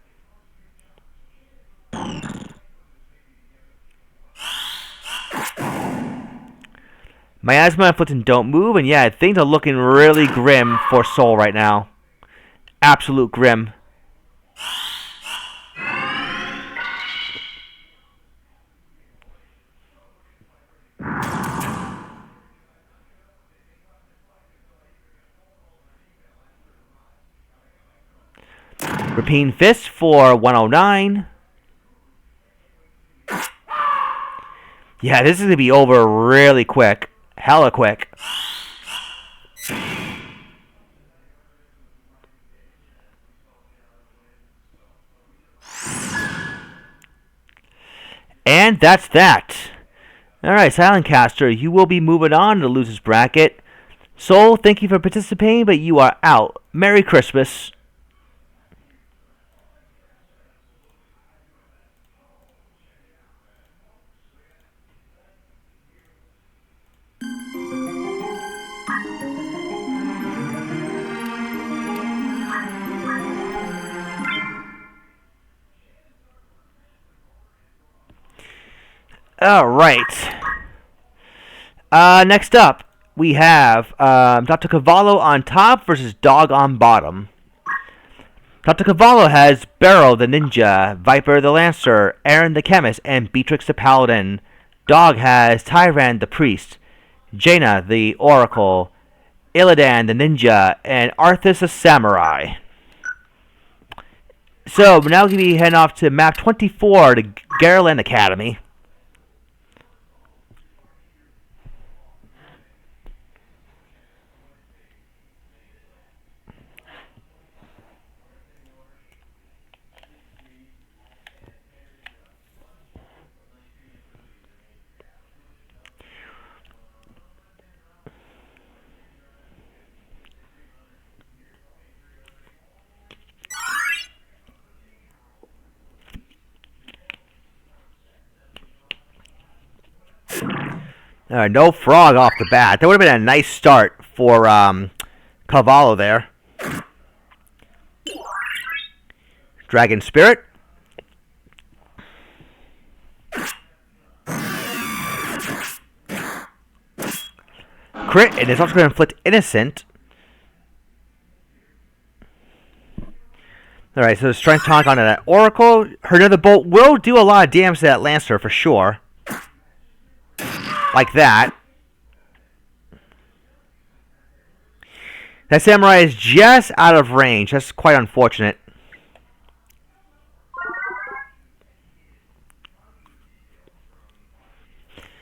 Miasma inflicting don't move, and yeah, things are looking really grim for Soul right now. Absolute grim. Rapine Fist for 109. Yeah, this is going to be over really quick. Hella quick. And that's that. Alright, Silent Caster, you will be moving on to Losers Bracket. Soul, thank you for participating, but you are out. Merry Christmas. Alright. Next up, we have Dr. Cavallo on top versus Dog on bottom. Dr. Cavallo has Barrow the Ninja, Viper the Lancer, Aaron the Chemist, and Beatrix the Paladin. Dog has Tyran the Priest, Jaina the Oracle, Illidan the Ninja, and Arthas the Samurai. So, we're now going to be heading off to map 24 to Garland Academy. No frog off the bat. That would have been a nice start for Cavallo there. Dragon Spirit. Crit, and it's also going to inflict Innocent. Alright, so Strength Tonic onto that Oracle. Her Nether Bolt will do a lot of damage to that Lancer for sure. Like that. That Samurai is just out of range. That's quite unfortunate.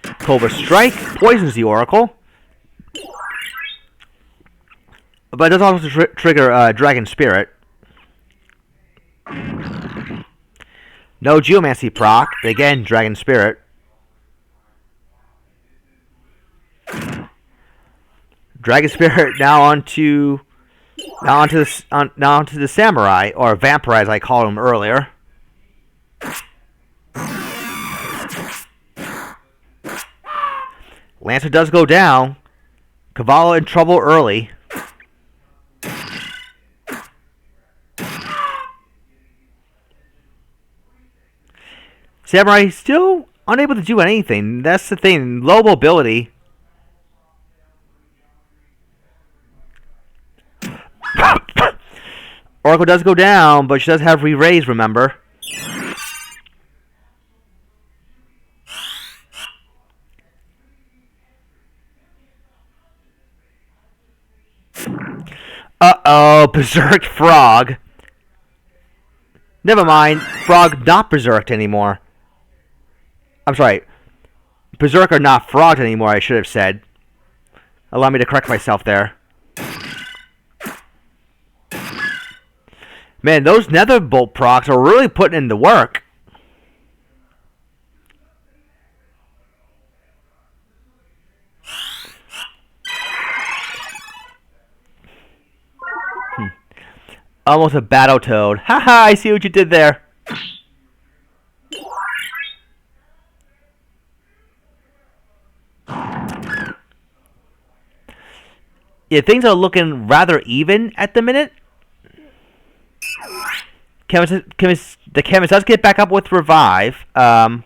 Cobra Strike poisons the Oracle. But it does also trigger Dragon Spirit. No Geomancy proc, but again, Dragon Spirit. Dragon Spirit now onto the Samurai, or Vampire as I called him earlier. Lancer does go down. Cavallo in trouble early. Samurai still unable to do anything. That's the thing. Low mobility. Oracle does go down, but she does have re-raise, remember. Uh-oh, Berserk Frog. Never mind, Frog not Berserked anymore. I'm sorry, Berserker not Frogged anymore, I should have said. Allow me to correct myself there. Man, those Netherbolt procs are really putting in the work. Almost a Battletoad. Haha, I see what you did there. Yeah, things are looking rather even at the minute. The Chemist does get back up with Revive. So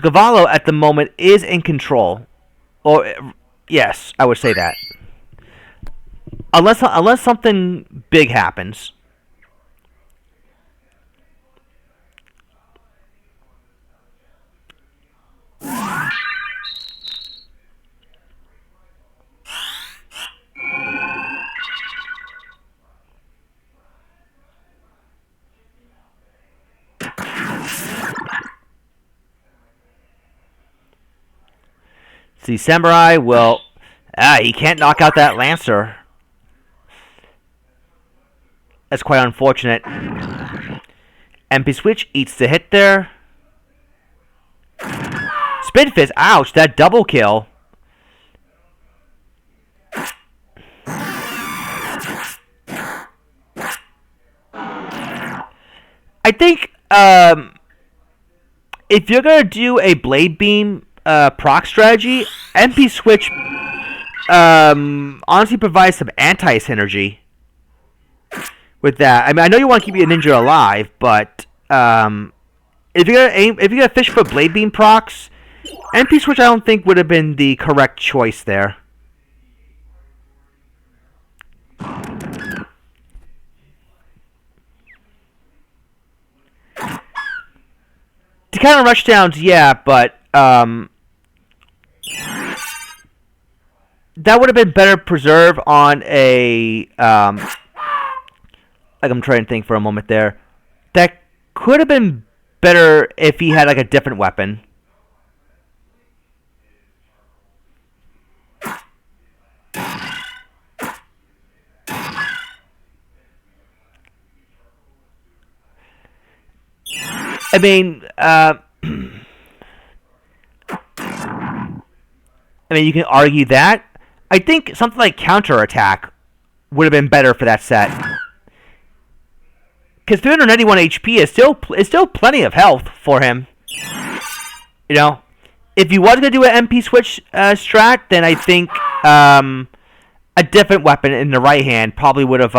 Cavallo at the moment is in control. Or, yes, I would say that. Unless something big happens. See, Samurai will... he can't knock out that Lancer. That's quite unfortunate. MP Switch eats the hit there. Spin Fist, ouch, that double kill. I think if you're going to do a Blade Beam proc strategy, MP Switch honestly provides some anti-synergy with that. I mean, I know you want to keep your ninja alive, but if you're gonna fish for Blade Beam procs, MP Switch I don't think would have been the correct choice there. To kind of rush downs, yeah, but that would have been better preserved on a like I'm trying to think for a moment there. That could have been better if he had like a different weapon. I mean, you can argue that. I think something like counterattack would have been better for that set. Because 391 HP is still plenty of health for him. You know, if you was gonna do an MP Switch strat, then I think a different weapon in the right hand probably would have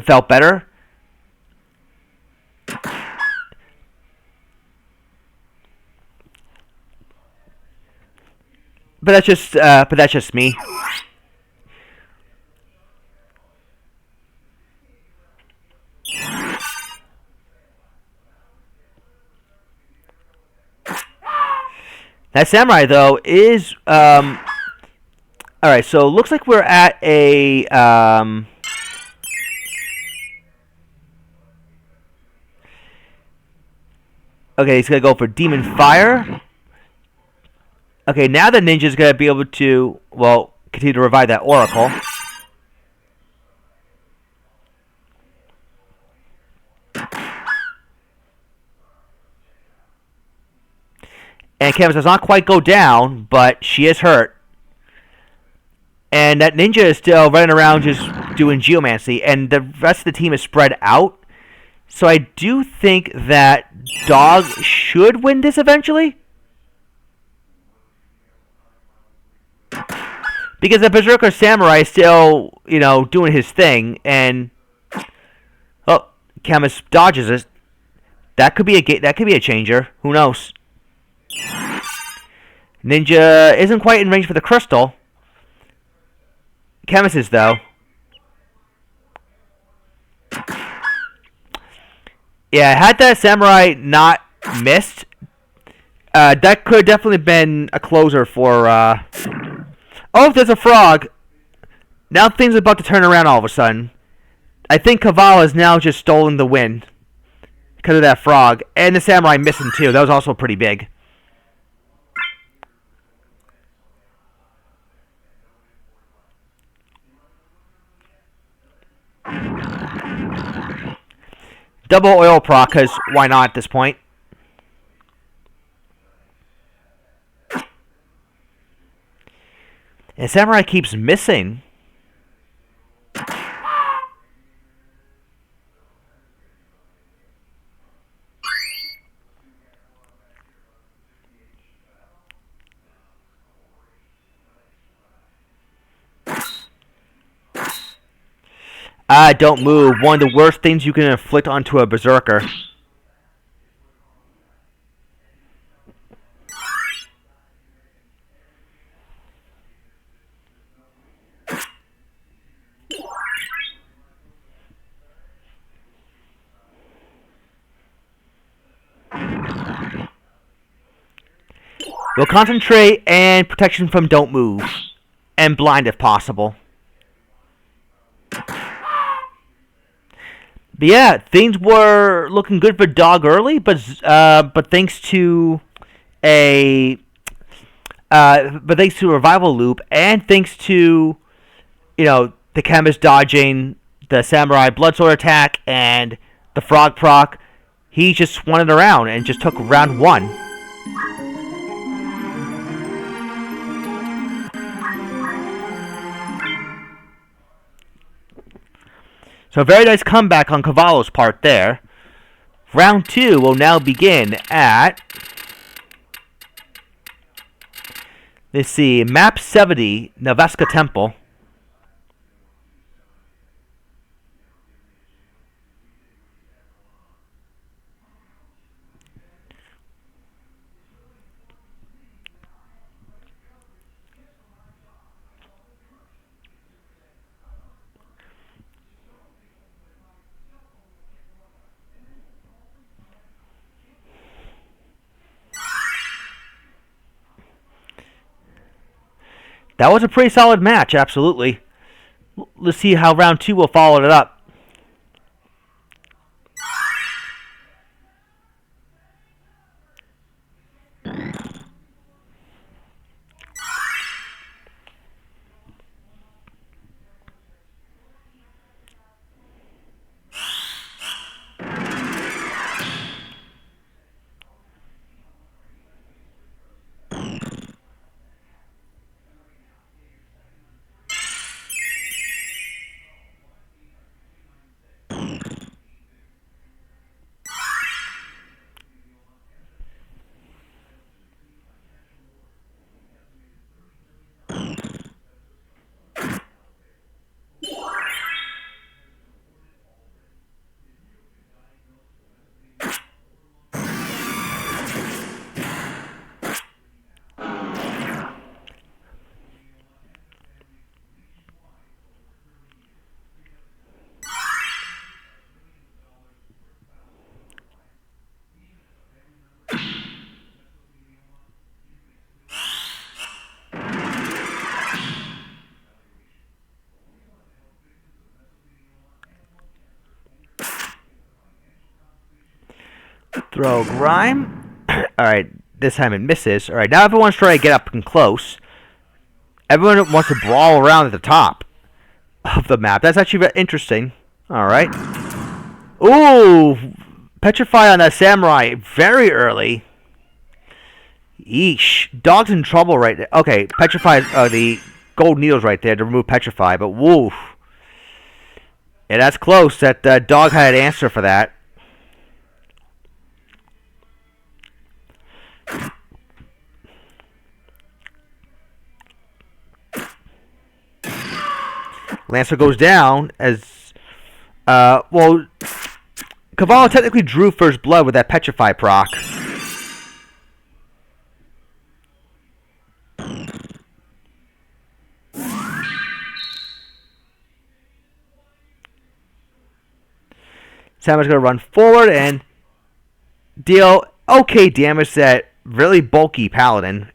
felt better. But that's just me. That Samurai though is all right. So it looks like we're at a okay, he's gonna go for Demon Fire. Okay, now the ninja's gonna be able to, well, continue to revive that Oracle. And Canvas does not quite go down, but she is hurt. And that ninja is still running around just doing geomancy, and the rest of the team is spread out. So I do think that Dog should win this eventually. Because the Berserker Samurai is still, you know, doing his thing, and oh, Camus dodges it. That could be a changer. Who knows? Ninja isn't quite in range for the crystal. Camus is though. Yeah, had that Samurai not missed, that could have definitely been a closer for. Oh, there's a frog. Now things are about to turn around all of a sudden. I think Cavallo has now just stolen the win because of that frog. And the samurai missing too. That was also pretty big. Double oil proc, because why not at this point? And samurai keeps missing. Don't move. One of the worst things you can inflict onto a berserker. We'll concentrate and protection from don't move. And blind if possible. But yeah, things were looking good for Dog early, but thanks to a revival loop, and thanks to the chemist dodging the samurai blood sword attack and the frog proc, he just won it around and just took round 1. So a very nice comeback on Cavallo's part there. Round 2 will now begin at, let's see, map 70, Navesca Temple. That was a pretty solid match, absolutely. Let's see how round 2 will follow it up. Throw Grime. Alright, this time it misses. Alright, now everyone's trying to get up and close. Everyone wants to brawl around at the top of the map. That's actually very interesting. Alright. Ooh! Petrify on that samurai very early. Yeesh. Dog's in trouble right there. Okay, Petrify the gold needles right there to remove Petrify, but woof. Yeah, that's close. That dog had an answer for that. Lancer goes down as well. Cavallo technically drew first blood with that Petrify proc. Samurai's gonna run forward and deal okay damage to that really bulky paladin.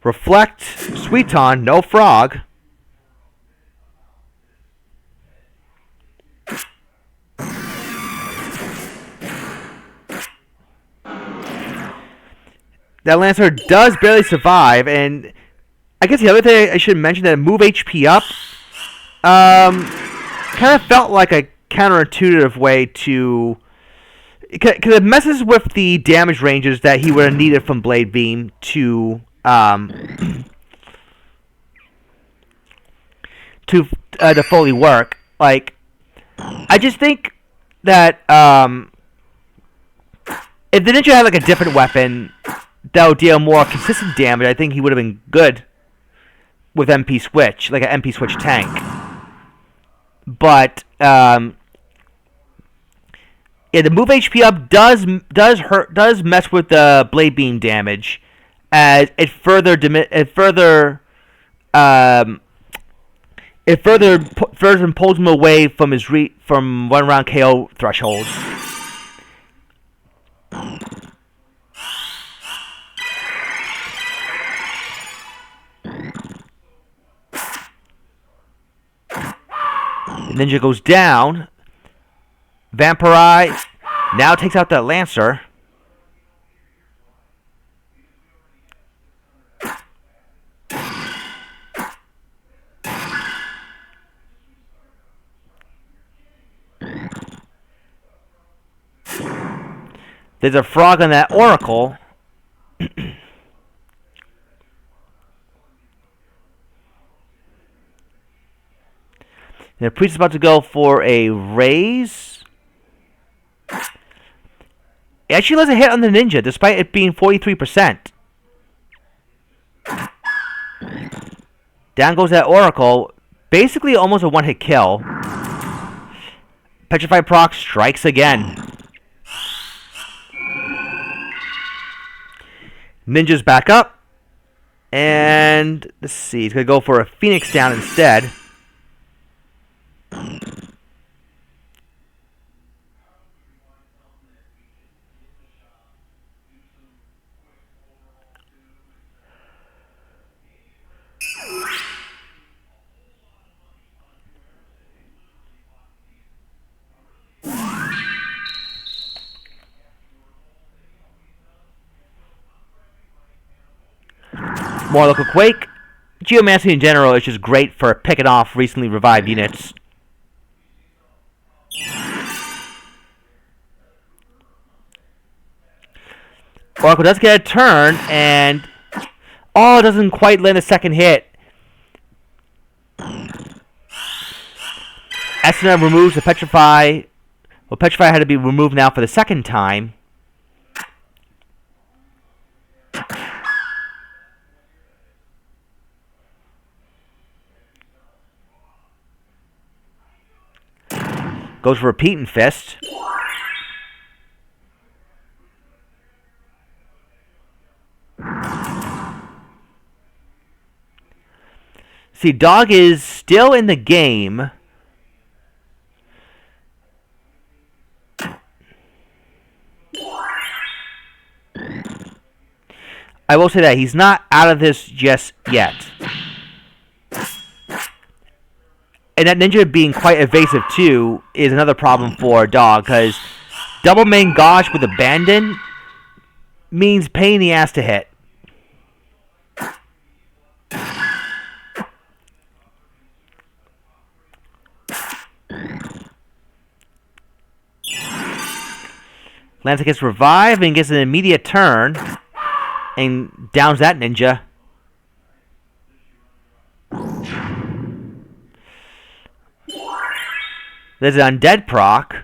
Reflect, Sweeton, no frog. That Lancer does barely survive, and I guess the other thing I should mention that move HP up kind of felt like a counterintuitive way to, because it messes with the damage ranges that he would have needed from Blade Beam to fully work. Like, I just think that if the ninja had like a different weapon that would deal more consistent damage, I think he would have been good with MP Switch, like an MP Switch tank. But yeah, the move HP up does mess with the Blade Beam damage, as it further pulls him away from his from 1 round KO thresholds. The ninja goes down. Vampirize now takes out that Lancer. There's a frog on that Oracle. The priest is about to go for a raise. It actually doesn't hit on the ninja, despite it being 43%. Down goes that Oracle. Basically almost a one-hit kill. Petrified Procs strikes again. Ninja's back up. And let's see, he's going to go for a Phoenix down instead. More local Quake. Geomancy in general is just great for picking off recently revived units. Oracle does get a turn, and it doesn't quite land a second hit. Esna removes the Petrify. Well, Petrify had to be removed now for the second time. Goes for a Repeating Fist. See, Dog is still in the game. I will say that he's not out of this just yet. And that ninja being quite evasive too is another problem for Dog, because double main Gosh with Abandon means pain in the ass to hit. Lancer gets revived and gets an immediate turn and downs that ninja. There's an undead proc.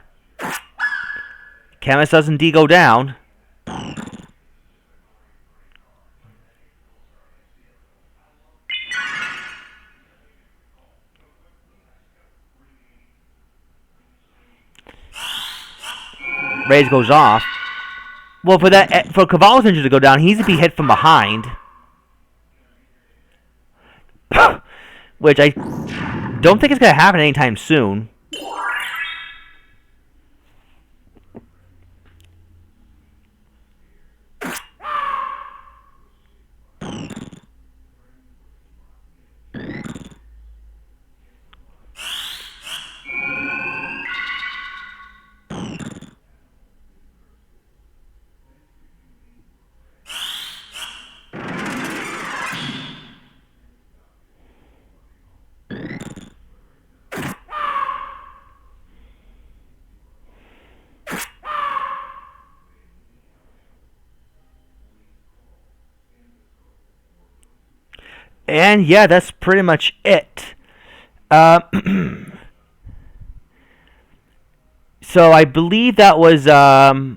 Chemist does indeed go down. Raise goes off. Well, for Cavallo's ninja to go down, he needs to be hit from behind. Which I don't think it's going to happen anytime soon. And yeah, that's pretty much it. Uh, so I believe that was. All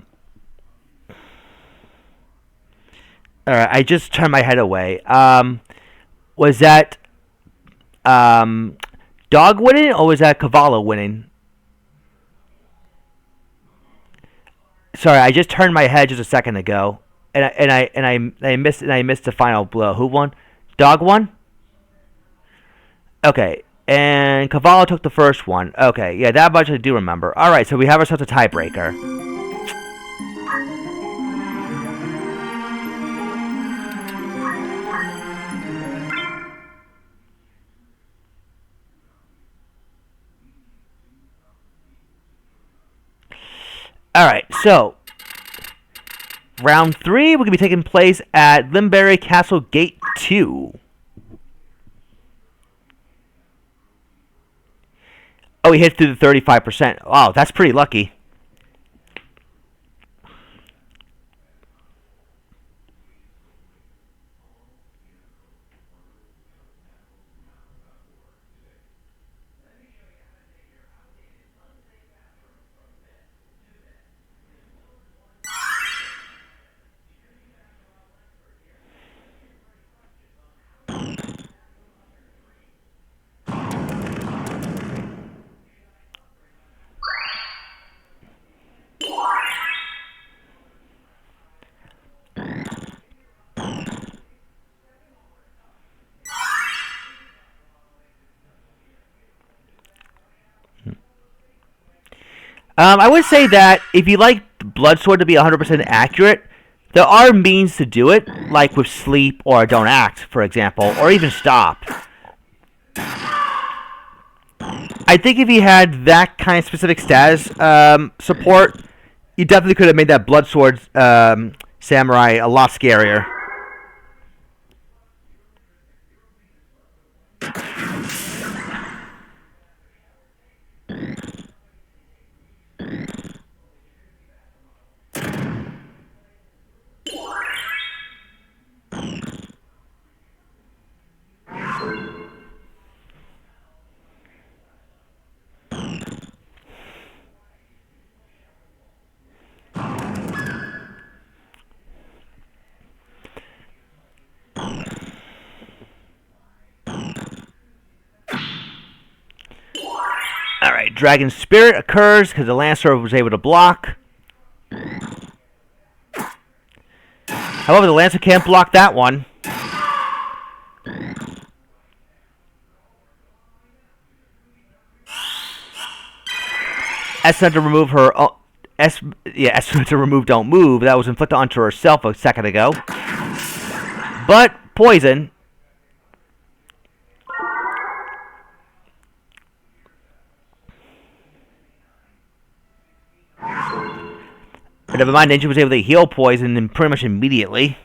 right, I just turned my head away. Was that um, dog winning or was that Cavallo winning? Sorry, I just turned my head just a second ago, and I missed the final blow. Who won? Dog won. Okay, and Cavallo took the first one. Okay, yeah, that much I do remember. All right, so we have ourselves a tiebreaker. All right, so round 3 will be taking place at Limberry Castle Gate 2. Oh, he hit through the 35%. Wow, that's pretty lucky. I would say that if you like Bloodsword to be 100% accurate, there are means to do it, like with sleep or don't act, for example, or even stop. I think if you had that kind of specific status support, you definitely could have made that Bloodsword Samurai a lot scarier. Alright, Dragon Spirit occurs because the Lancer was able to block. However, the Lancer can't block that one. Esna to remove her... Esna to remove Don't Move. That was inflicted onto herself a second ago. But, poison. But never mind, Ninja was able to heal poison pretty much immediately.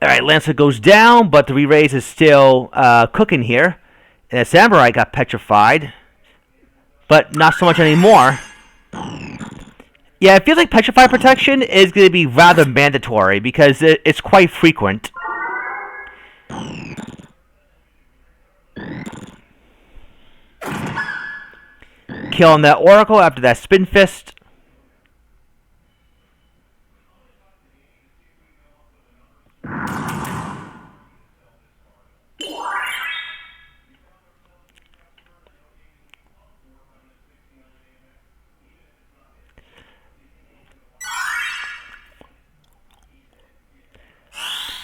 Alright, Lancer goes down, but the re-raise is still cooking here. And the Samurai got petrified, but not so much anymore. Yeah, I feel like Petrified Protection is going to be rather mandatory because it's quite frequent. Killing that Oracle after that Spin Fist.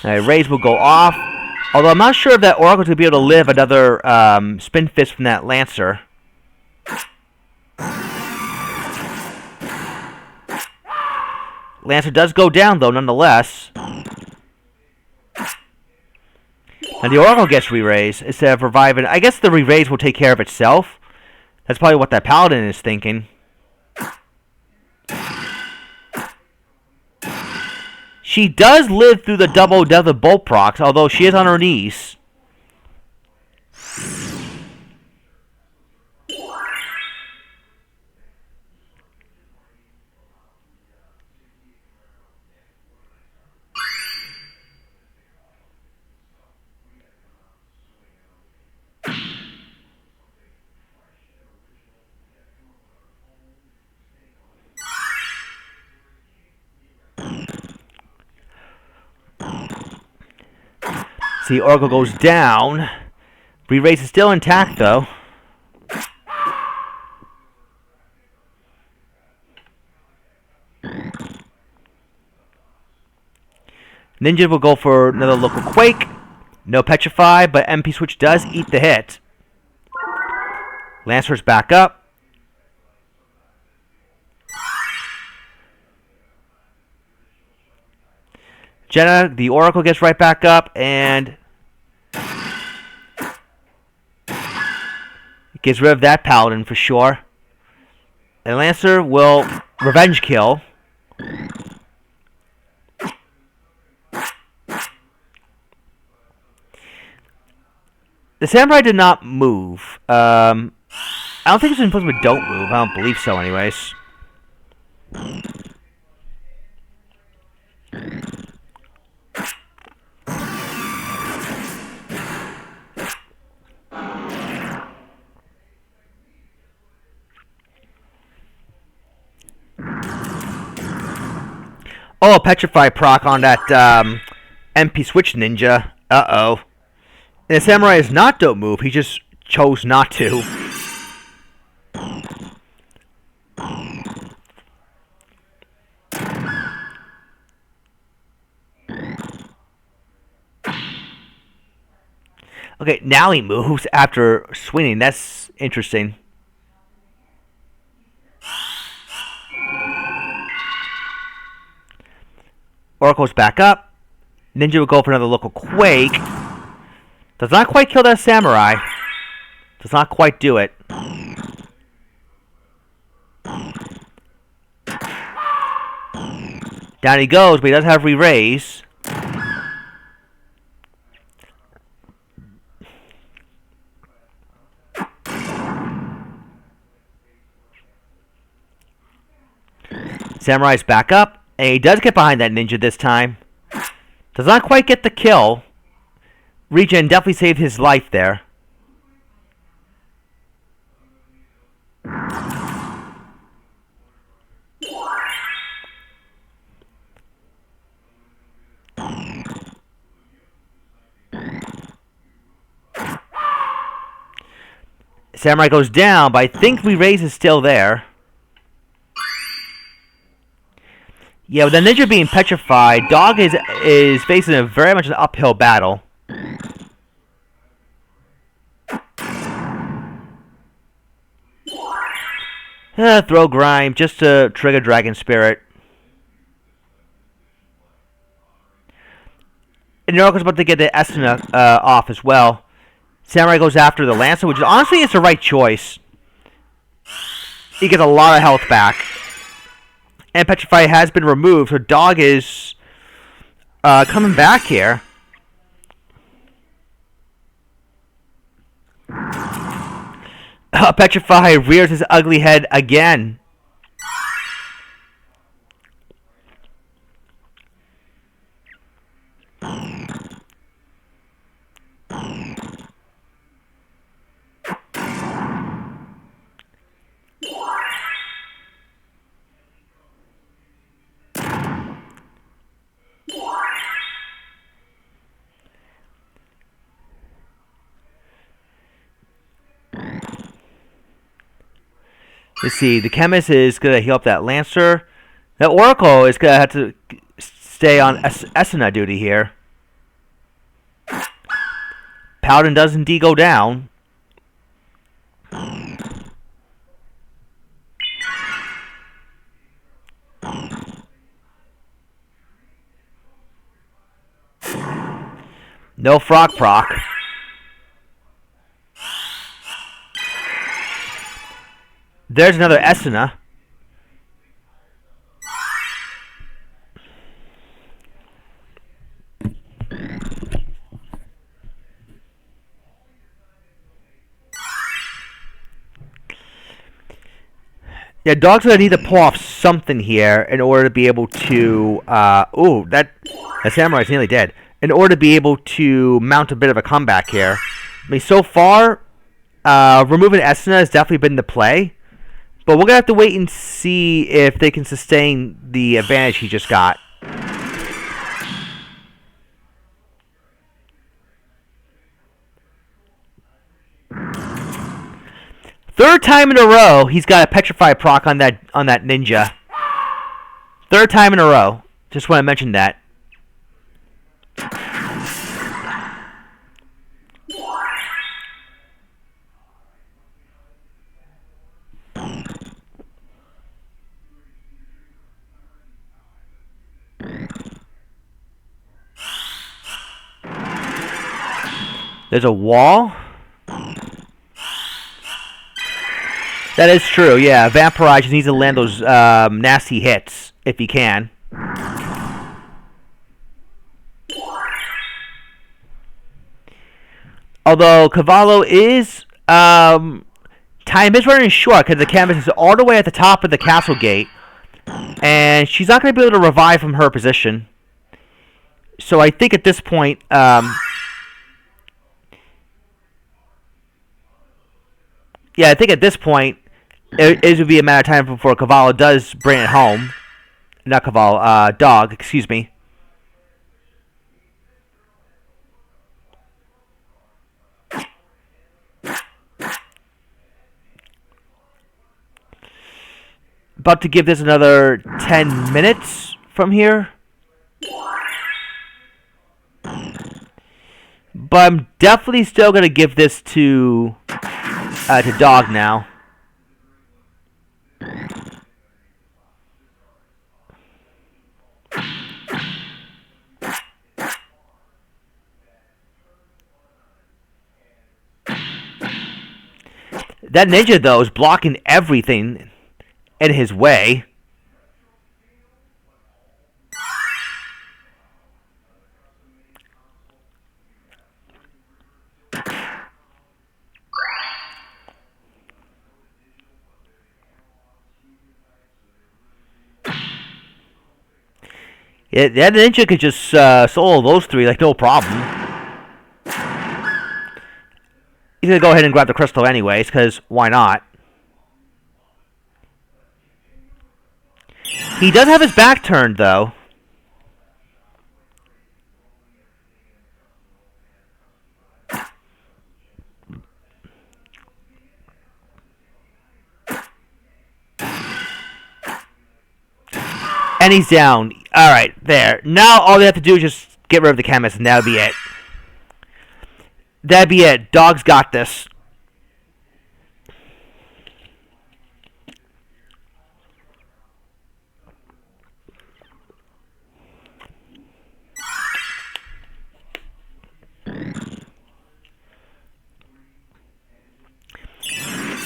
Raise will go off. Although I'm not sure if that Oracle's going to be able to live another Spin Fist from that Lancer. Lancer does go down, though, nonetheless. And the Oracle gets re-raised instead of reviving. I guess the re-raise will take care of itself. That's probably what that Paladin is thinking. She does live through the double death of bolt procs, although she is on her knees. See, Oracle goes down. Re-raise is still intact, though. Ninja will go for another local quake. No petrify, but MP switch does eat the hit. Lancer's back up. Jenna, the Oracle gets right back up and gets rid of that Paladin for sure. And Lancer will revenge kill. The Samurai did not move. I don't think it's supposed to be don't move. I don't believe so anyways. Oh, a Petrify proc on that MP Switch Ninja. Uh-oh. And the Samurai is not don't move. He just chose not to. Okay, now he moves after swinging. That's interesting. Oracle's back up. Ninja will go for another local quake. Does not quite kill that Samurai. Does not quite do it. Down he goes, but he does have re-raise. Samurai's back up, and he does get behind that ninja this time. Does not quite get the kill. Regen definitely saved his life there. Samurai goes down, but I think re-raise is still there. Yeah, with the ninja being petrified, Dog is facing a very much an uphill battle. Throw Grime just to trigger Dragon Spirit. And Oracle's about to get the Estina off as well. Samurai goes after the Lancer, which honestly is the right choice. He gets a lot of health back. And Petrify has been removed, so Dog is coming back here. Petrify rears his ugly head again. Let's see, the Chemist is going to heal up that Lancer. The Oracle is going to have to stay on Esena duty here. Paladin does indeed go down. No frog proc. There's another Esuna. Yeah, dog's gonna need to pull off something here in order to be able to. Ooh, that samurai's nearly dead. In order to be able to mount a bit of a comeback here. I mean, so far, removing Esuna has definitely been the play, but we're gonna have to wait and see if they can sustain the advantage he just got. Third time in a row, he's got a petrify proc on that ninja. Third time in a row. Just want to mention that. There's a wall. That is true, yeah. Vampirize just needs to land those nasty hits, if he can. Although Cavallo is... time is running short, because the canvas is all the way at the top of the castle gate. And she's not going to be able to revive from her position. So I think at this point... yeah, I think at this point... It would be a matter of time before Cavallo does bring it home. Not Cavallo, Dog, excuse me. About to give this another 10 minutes from here. But I'm definitely still going to give this to Dog now. That ninja, though, is blocking everything in his way. Yeah, that ninja could just solo those three like no problem. He's going to go ahead and grab the crystal anyways, because why not? He does have his back turned, though. And he's down. Alright, there. Now all they have to do is just get rid of the chemist, and that'll be it. That'd be it. Dog's got this.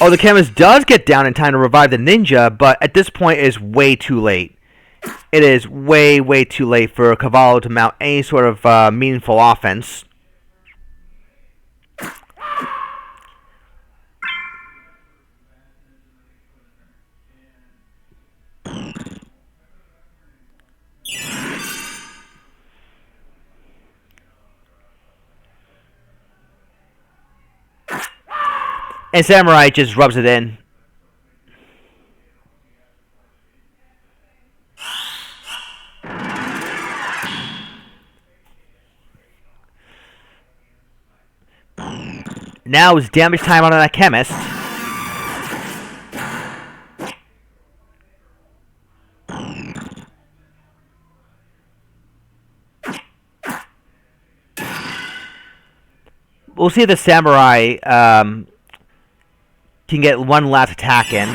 Oh, the chemist does get down in time to revive the ninja, but at this point it is way too late. It is way, way too late for Cavallo to mount any sort of meaningful offense. And Samurai just rubs it in. Now it's damage time on that chemist. We'll see if the Samurai can get one last attack in.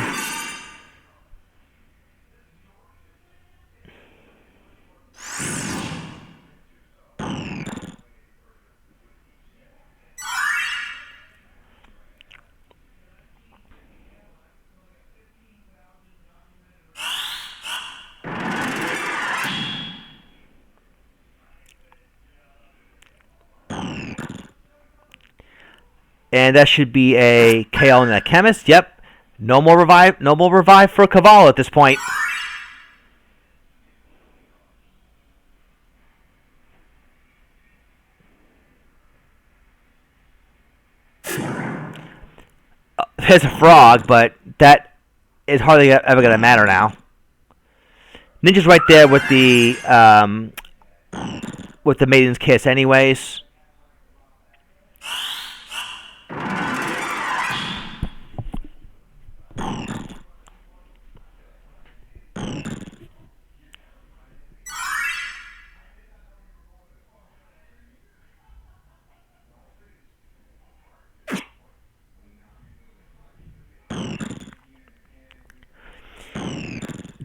And that should be a KO in the chemist. Yep. No more revive. No more revive for Cavallo at this point. There's a frog, but that is hardly ever going to matter now. Ninja's right there with the Maiden's Kiss, anyways.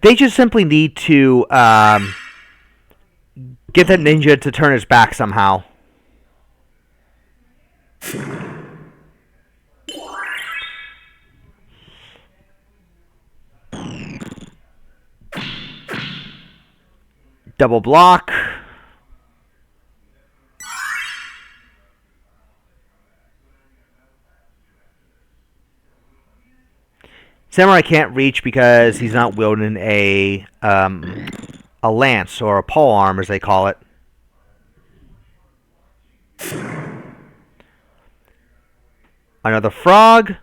They just simply need to get that ninja to turn his back somehow. Double block. Samurai can't reach because he's not wielding a lance or a pole arm, as they call it. Another frog.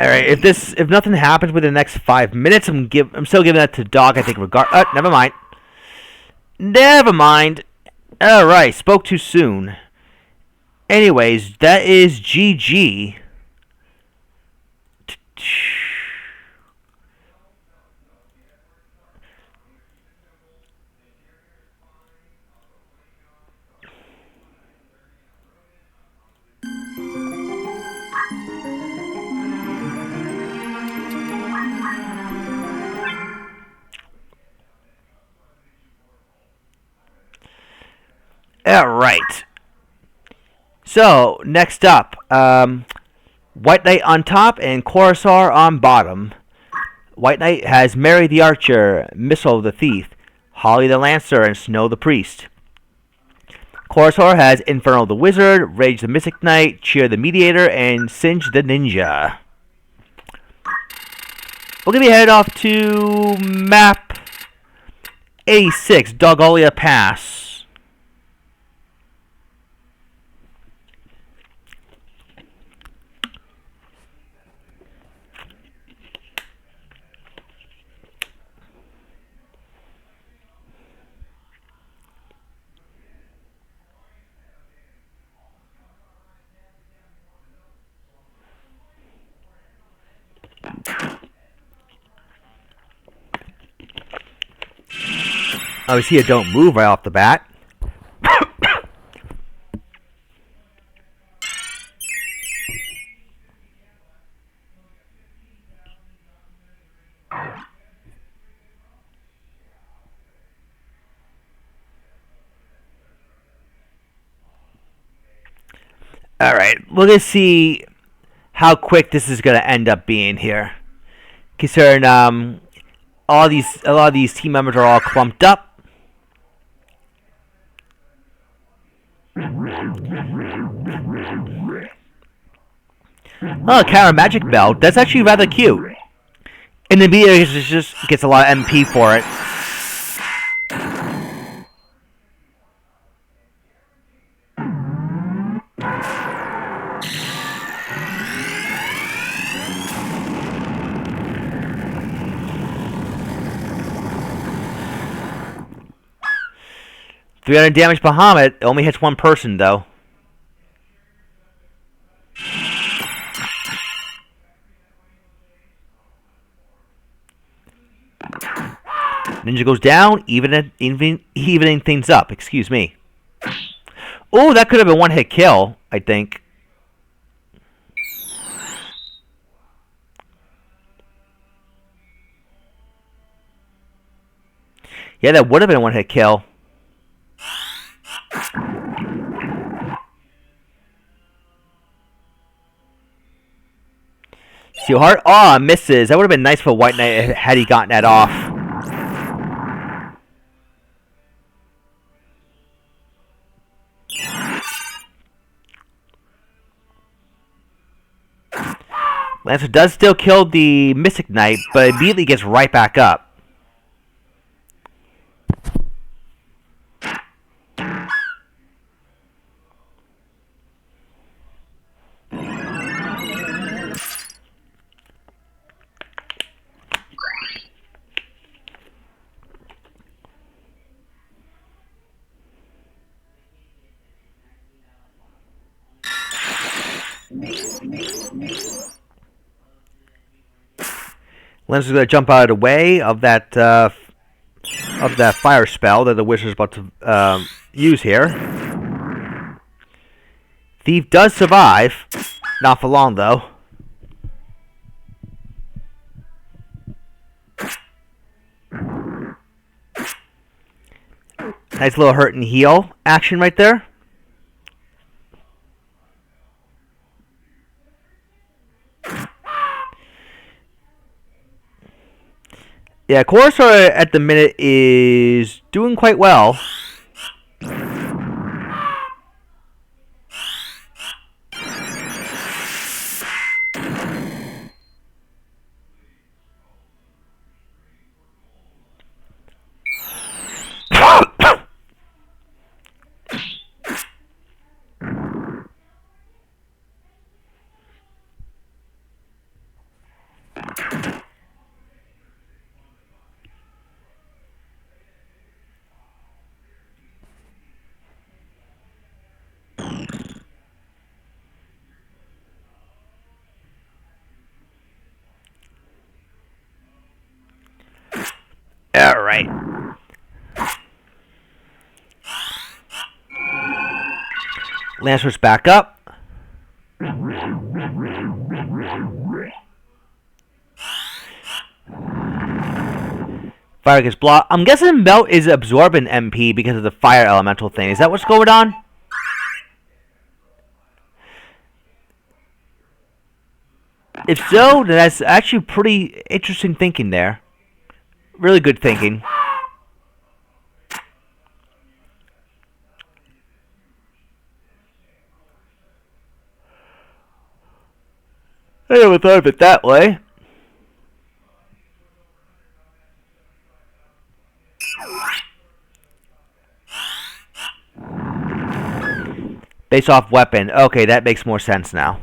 All right. If nothing happens within the next 5 minutes, I'm still giving that to Dog. I think never mind. Never mind. All right. Spoke too soon. Anyways, that is GG. Alright. So, next up, White Knight on top and Corsair on bottom. White Knight has Mary the Archer, Missile the Thief, Holly the Lancer, and Snow the Priest. Corsair has Inferno the Wizard, Rage the Mystic Knight, Cheer the Mediator, and Singe the Ninja. We're going to be headed off to map 86, Dogolia Pass. Oh, we see a don't move right off the bat. Alright, we're going to see how quick this is going to end up being here. Considering a lot of these team members are all clumped up. Oh, Kara Magic Belt. That's actually rather cute. And the media just gets a lot of MP for it. $300 damage Bahamut. It only hits one person, though. Ninja goes down, evening things up. Excuse me. Oh, that could have been one-hit kill, I think. Yeah, that would have been a one-hit kill. Steel Heart. Oh, misses. That would have been nice for White Knight had he gotten that off. Lancer does still kill the Mystic Knight, but immediately gets right back up. Lancer's going to jump out of the way of that fire spell that the wizard's about to use here. Thief does survive, not for long though. Nice little hurt and heal action right there. Yeah, Corsair at the minute is doing quite well. All right. Lancer's back up. Fire gets blocked. I'm guessing Melt is absorbing MP because of the fire elemental thing. Is that what's going on? If so, then that's actually pretty interesting thinking there. Really good thinking. I never thought of it that way. Base off weapon. Okay, that makes more sense now.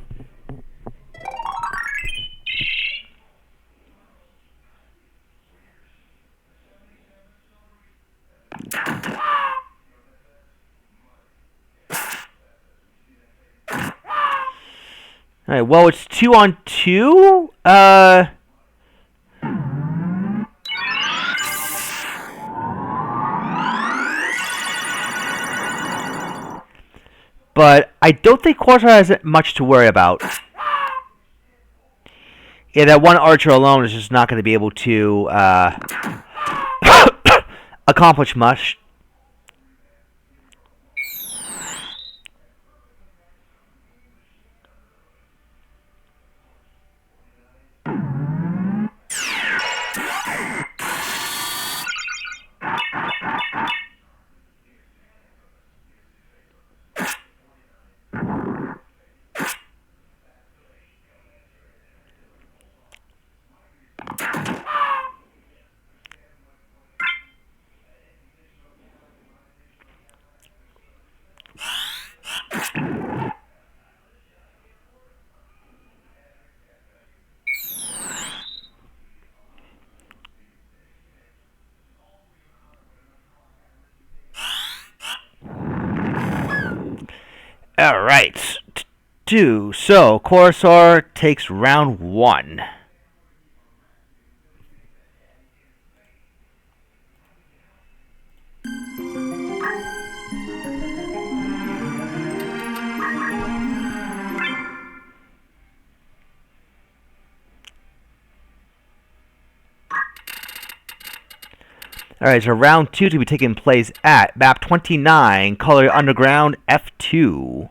Alright, well, it's 2-on-2. But I don't think Corsair has much to worry about. Yeah, that one archer alone is just not going to be able to accomplish much. Alright. 2. So, Corsair takes round 1. Alright, so round 2 to be taking place at map 29, color underground F2.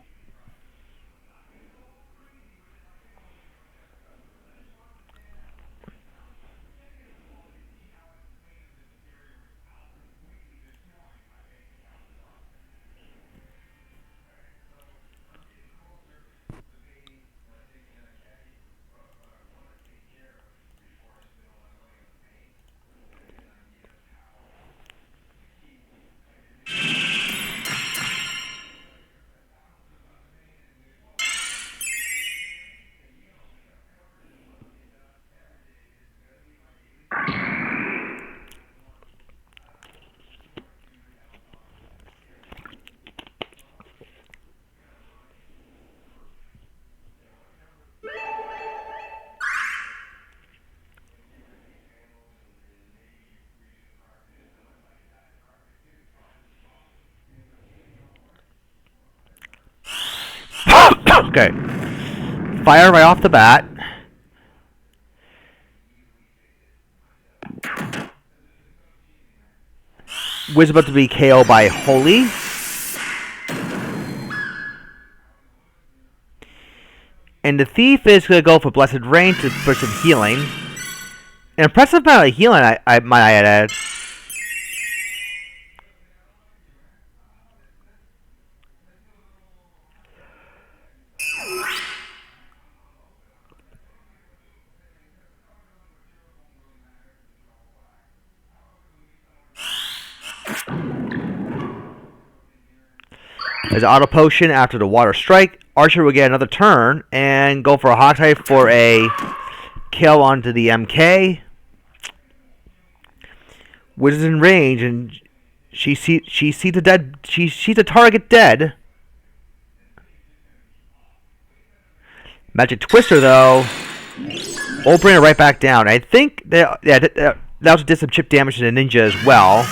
Okay. Fire right off the bat. Wiz about to be KO by Holy. And the Thief is going to go for Blessed Rain for some healing. An impressive amount of healing, I might add. As auto potion after the water strike, Archer will get another turn and go for a hot type for a kill onto the MK. Wiz is in range and she sees the target dead. Magic Twister though will bring it right back down. I think that also did some chip damage to the ninja as well.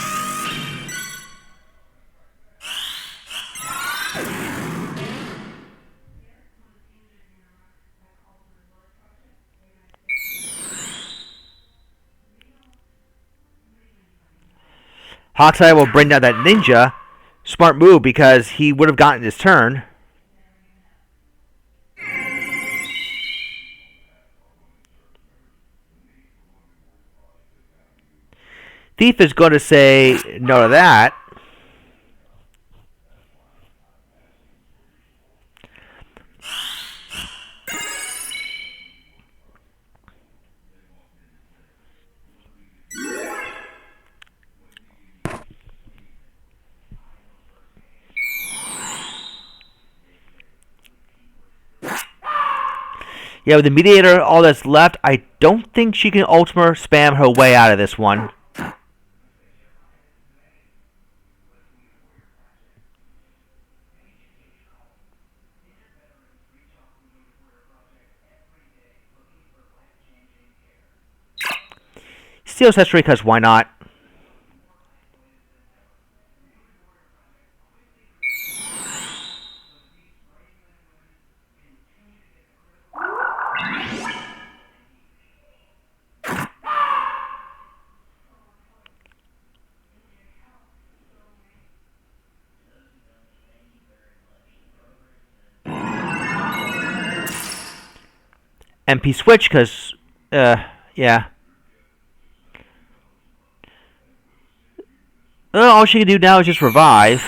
Hawkeye will bring down that ninja. Smart move because he would have gotten his turn. Thief is going to say no to that. Yeah, with the Mediator, all that's left, I don't think she can Ultimate spam her way out of this one. Steals history because why not? MP switch because, yeah. All she can do now is just revive.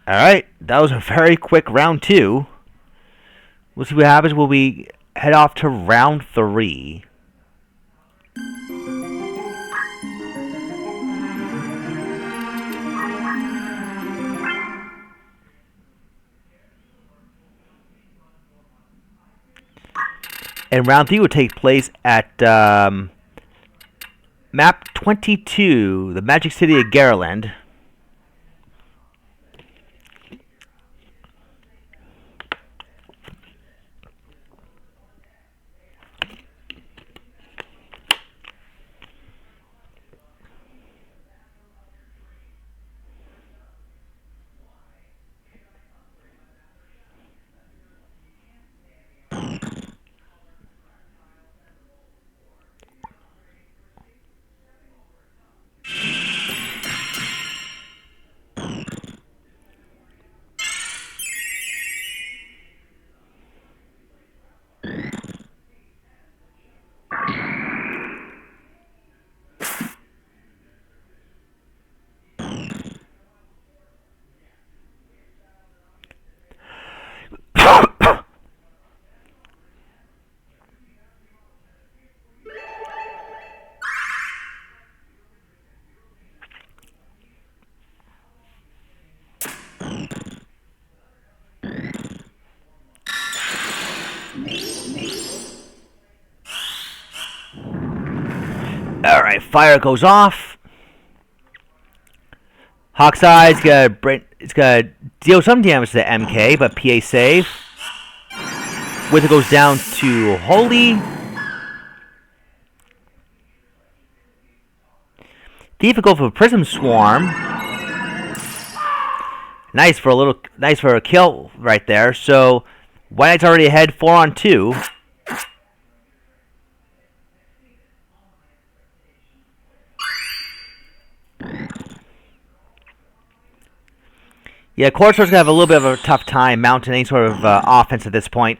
Alright, that was a very quick round 2. We'll see what happens when we head off to round 3. And round 3 will take place at map 22, the Magic City of Garland. Alright, fire goes off. Hawk's Eye's it's gonna deal some damage to the MK, but PA save. Wither goes down to Holy. Thief will go for Prism Swarm. Nice for a kill right there. So White Knight's already ahead 4-on-2. Yeah, Corsair's gonna have a little bit of a tough time mounting any sort of offense at this point.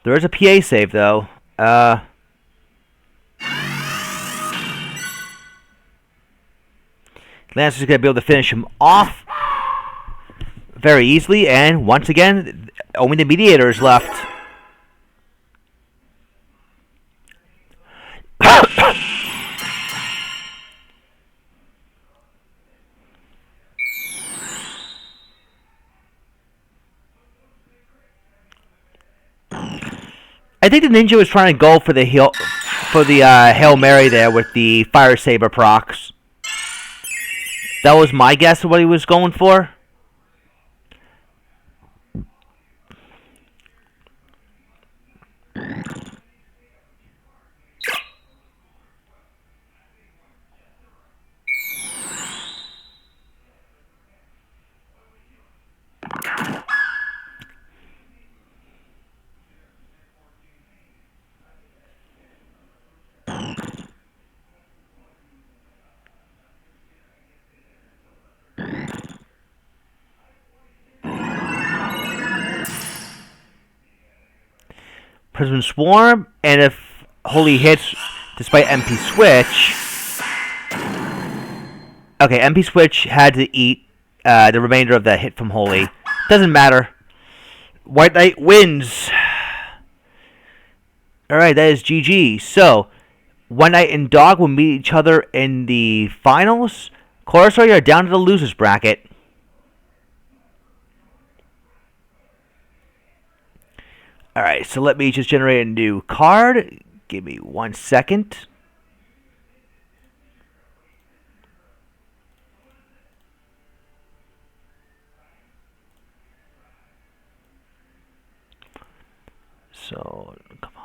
There is a PA save, though. Lancer's going to be able to finish him off very easily. And once again, only the Mediator is left. I think the Ninja was trying to go for the Hail Mary there with the Fire Saber procs. That was my guess of what he was going for. Prism Swarm, and if Holy hits despite MP Switch... Okay, MP Switch had to eat the remainder of that hit from Holy. Doesn't matter. White Knight wins. Alright, that is GG. So, White Knight and Dog will meet each other in the finals. Corsair, you're down to the losers bracket. Alright, so let me just generate a new card. Give me 1 second. So, come on.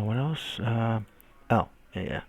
What else? Oh, yeah.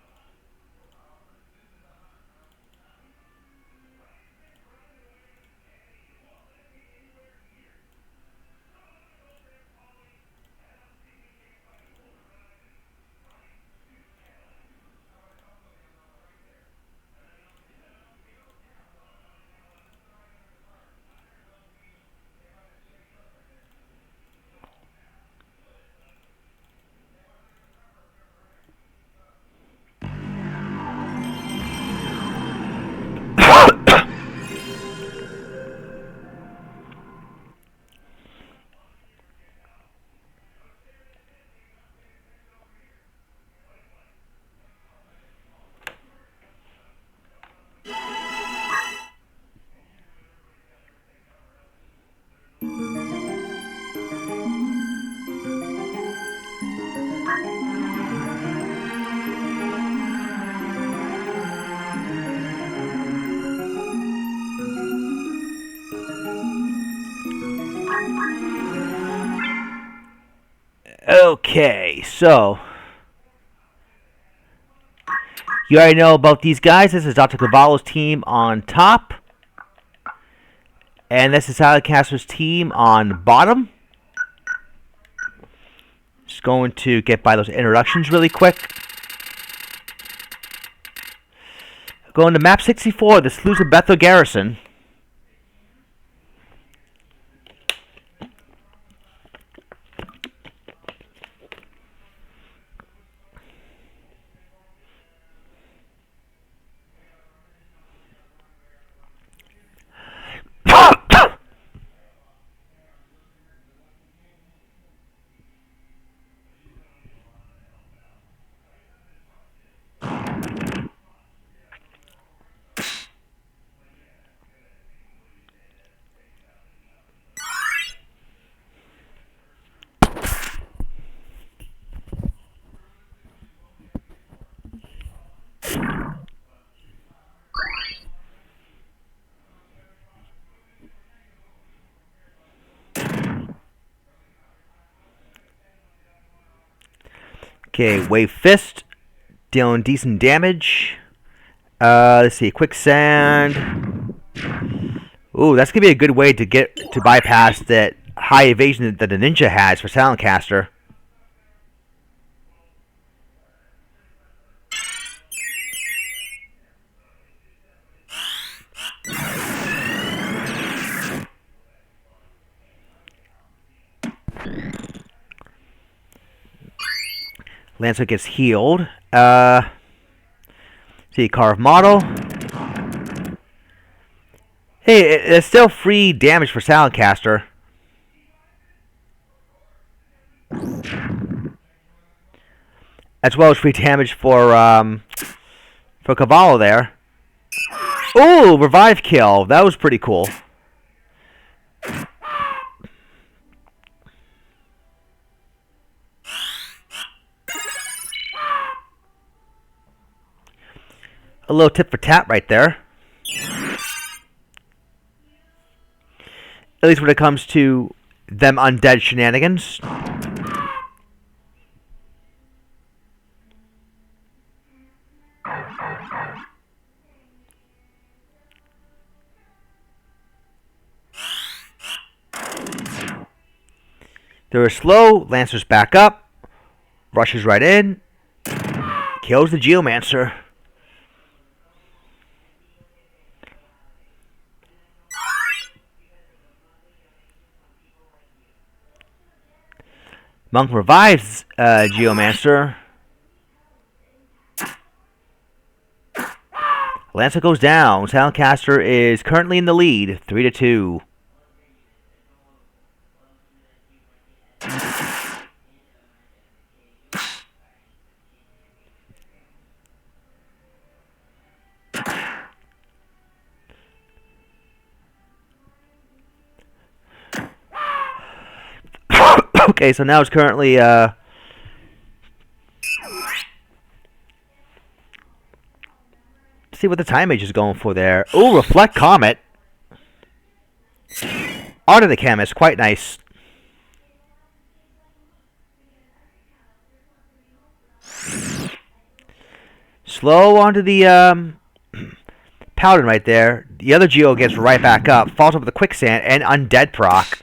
Okay, so you already know about these guys. This is Dr. Cavallo's team on top. And this is Salacaster's team on bottom. Just going to get by those introductions really quick. Going to map 64, the Sluice of Bethel Garrison. Okay, Wave Fist, dealing decent damage. Let's see, Quicksand. Ooh, that's gonna be a good way to bypass that high evasion that the ninja has for Silentcaster. Lancer gets healed. See, Carve Model. Hey, it's still free damage for Silentcaster. As well as free damage for Cavallo there. Ooh, revive kill. That was pretty cool. A little tip for tat right there. At least when it comes to them undead shenanigans. They're slow. Lancer's back up. Rushes right in. Kills the Geomancer. Monk revives Geomancer. Lancer goes down. Silentcaster is currently in the lead, 3-2. Okay, so now it's currently see what the time age is going for there. Ooh, Reflect Comet. Art of the Chemist, quite nice. Slow onto the Paladin right there. The other Geo gets right back up, falls over the Quicksand, and Undead proc.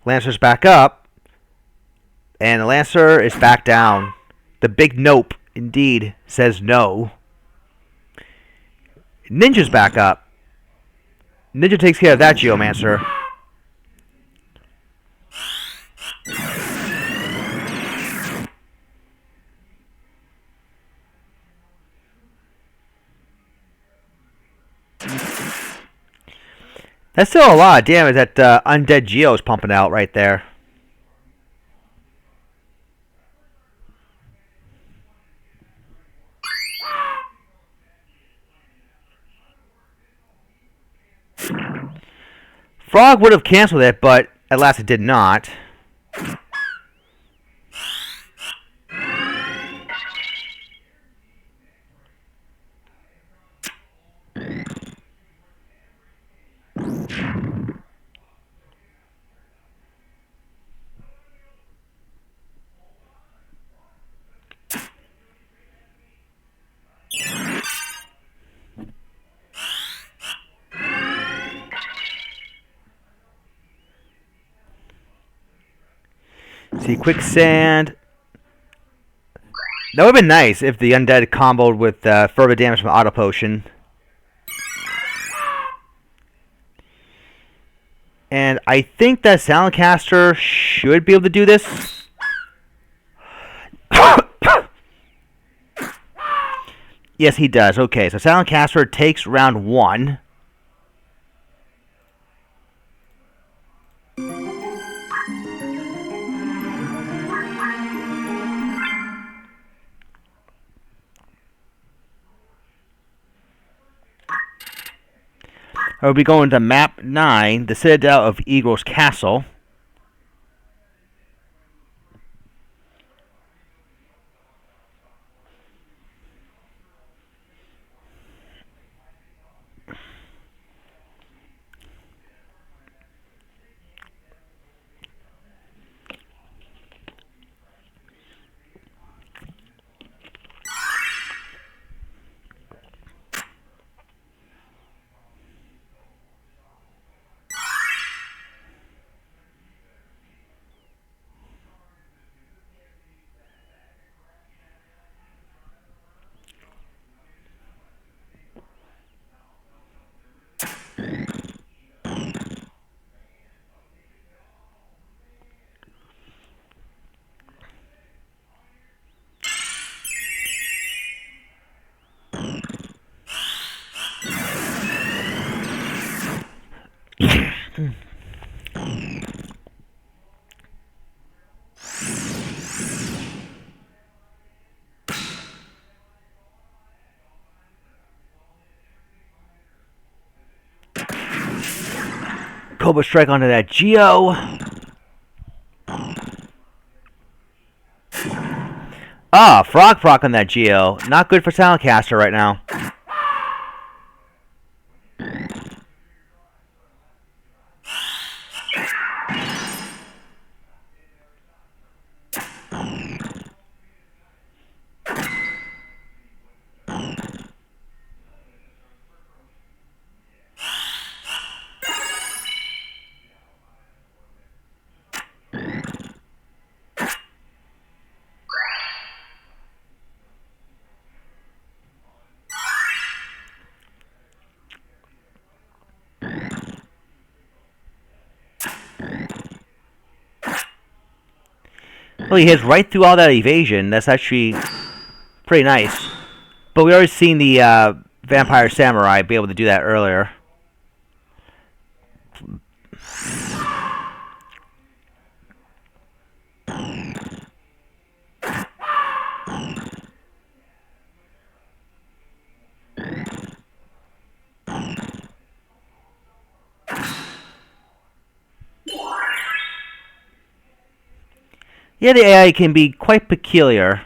Lancer's back up, and the Lancer is back down. The big nope, indeed, says no. Ninja's back up. Ninja takes care of that Geomancer. That's still a lot of damage that Undead Geo is pumping out right there. Frog would have canceled it, but at last it did not. See, quicksand. That would have been nice if the undead comboed with further damage from auto potion. And I think that Soundcaster should be able to do this. Yes, he does. Okay, so Soundcaster takes round 1. We'll be going to map 9, the Citadel of Eagle's Castle. Cobra Strike onto that Geo. Ah, Frog Proc on that Geo. Not good for Soundcaster right now. Well, he hits right through all that evasion. That's actually pretty nice. But we already seen the Vampire Samurai be able to do that earlier. Yeah, the AI can be quite peculiar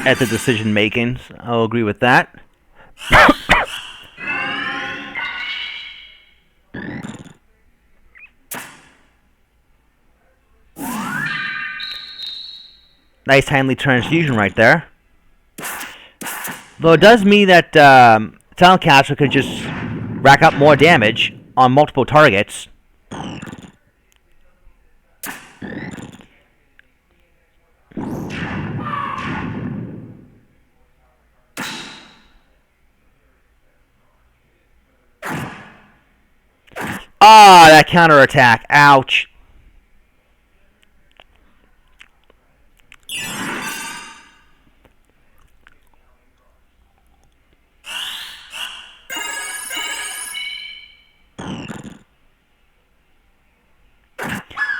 at the decision making. I'll agree with that. Nice timely transfusion right there. Though it does mean that Soundcaster can just rack up more damage on multiple targets. Ah, that counterattack. Ouch.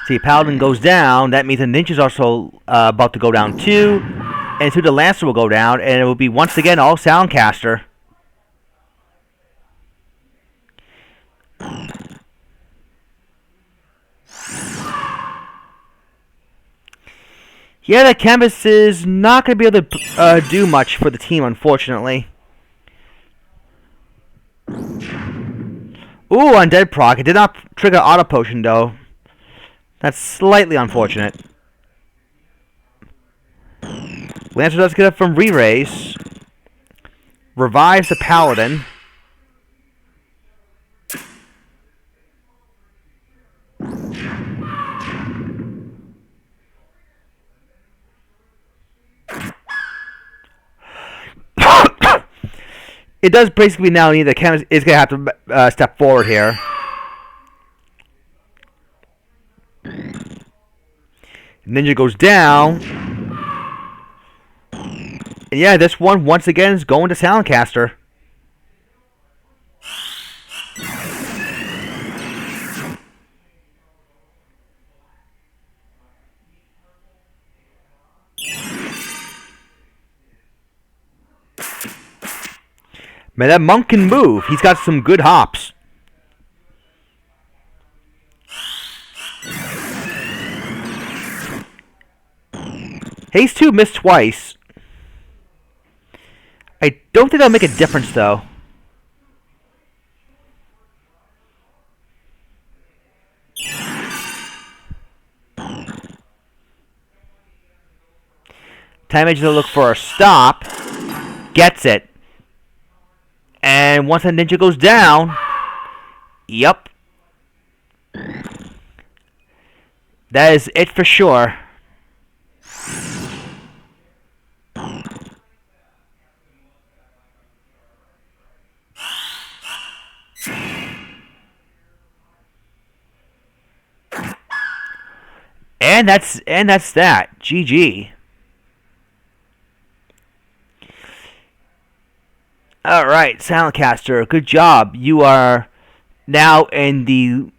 See, Paladin goes down. That means the Ninja's also about to go down too. And so the Lancer will go down. And it will be once again all Soundcaster. Yeah, the Canvas is not going to be able to do much for the team, unfortunately. Ooh, Undead Proc. It did not trigger Auto Potion, though. That's slightly unfortunate. Lancer does get up from Re-Raise. Revives the Paladin. it does basically now mean the Ken is going to have to step forward here. Ninja goes down. And yeah, this one once again is going to Soundcaster. Man, that monk can move. He's got some good hops. Haze 2 missed twice. I don't think that'll make a difference, though. Time Edge to look for a stop. Gets it. And once that ninja goes down, yep. That is it for sure. And that's that. GG. All right, Soundcaster, good job. You are now in the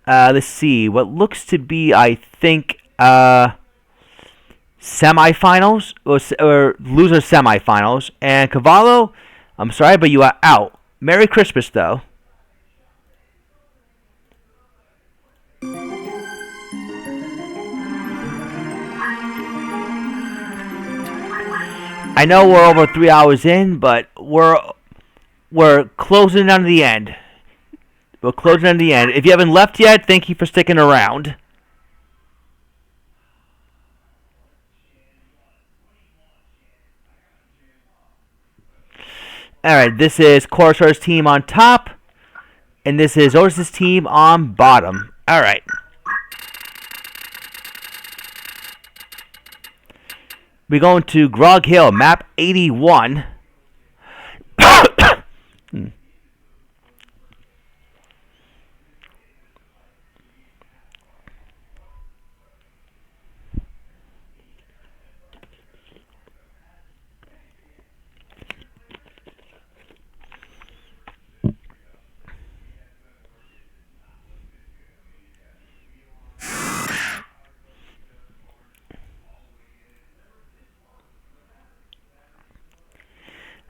let's see, what looks to be, I think, semifinals or loser semifinals. And Cavallo, I'm sorry, but you are out. Merry Christmas, though. I know we're over 3 hours in, but we're closing down to the end. We're closing down to the end. If you haven't left yet, thank you for sticking around. Alright, this is Corsair's team on top, and this is Otis's team on bottom. Alright. We're going to Grog Hill, map 81.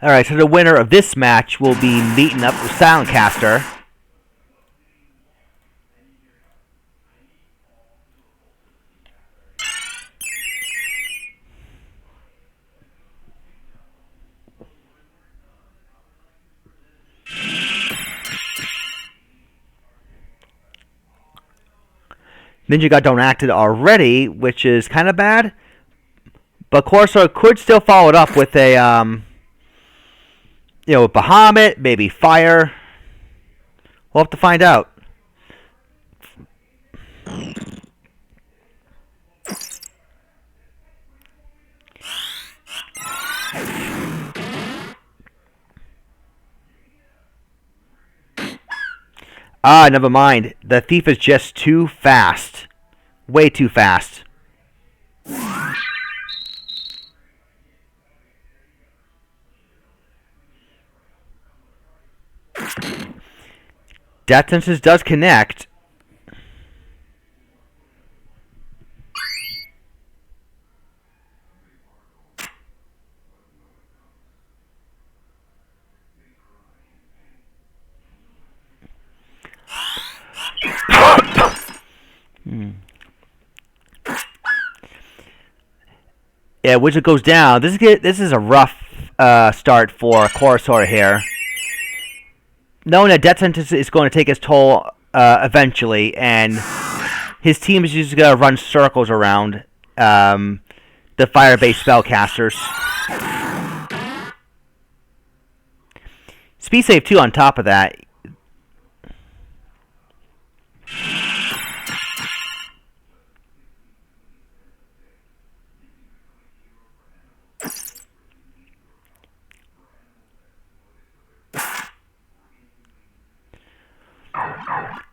Alright, so the winner of this match will be meeting up with Soundcaster. Ninja got donated already, which is kind of bad. But Corsair could still follow it up with a, Bahamut, maybe Fire. We'll have to find out. Ah, never mind. The thief is just too fast. Way too fast. Death Sentence does connect. Yeah, Wizard goes down. This is a rough start for Corsair here. Knowing that Death Sentence is going to take its toll eventually, and his team is just going to run circles around the fire-based spellcasters. Speed save 2 on top of that.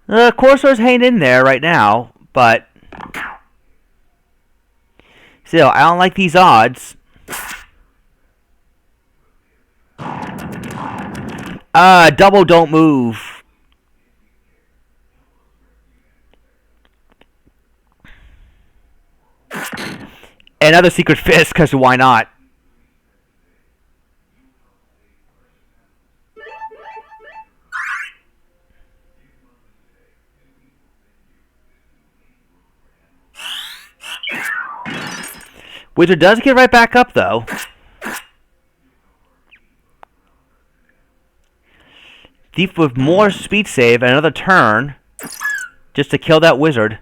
Corsair's hanging in there right now, but still, I don't like these odds. Double don't move. Another secret fist, because why not? Wizard does get right back up, though. Thief with more speed save and another turn just to kill that wizard.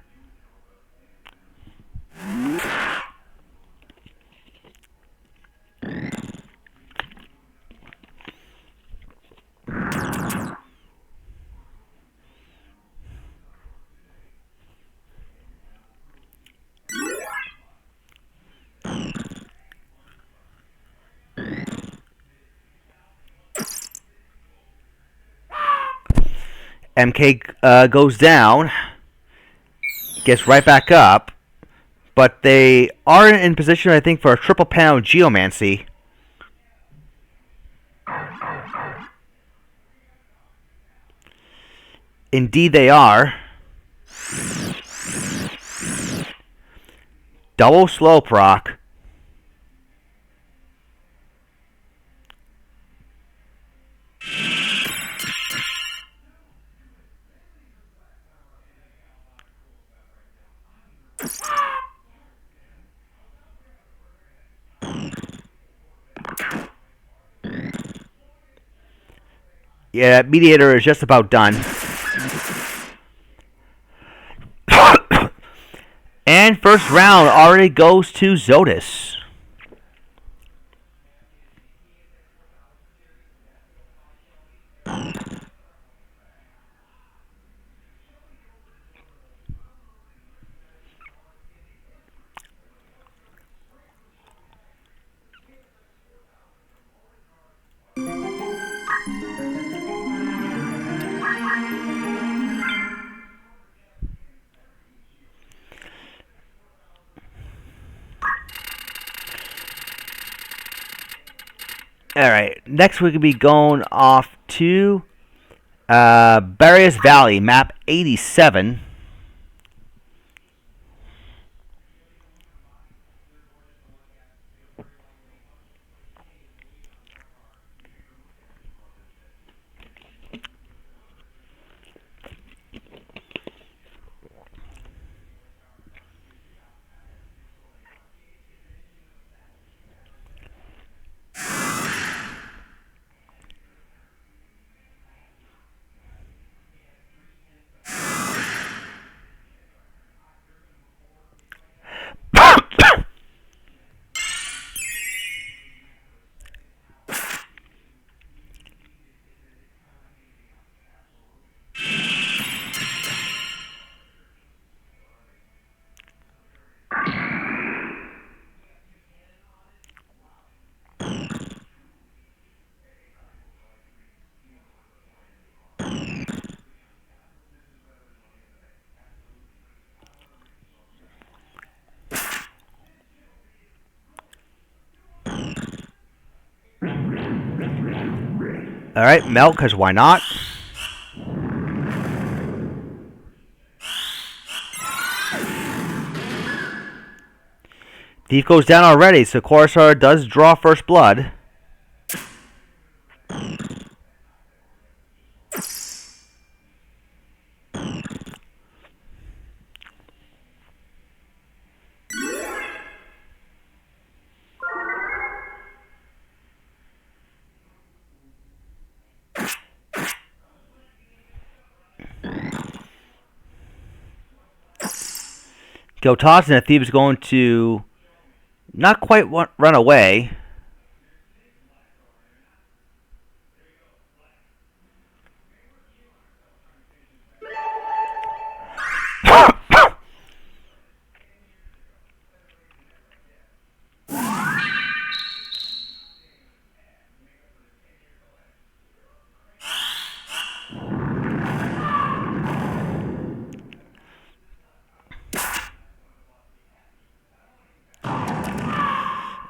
MK goes down, gets right back up, but they are in position, I think, for a triple panel geomancy. Indeed they are. Double slow proc. Yeah, Mediator is just about done. And first round already goes to Zodis. Alright, next we're going to be going off to Barrios Valley, map 87. Alright, melt, because why not? Thief goes down already, so Corsair does draw first blood. Gil Toss, and the Thief is going to not quite run away.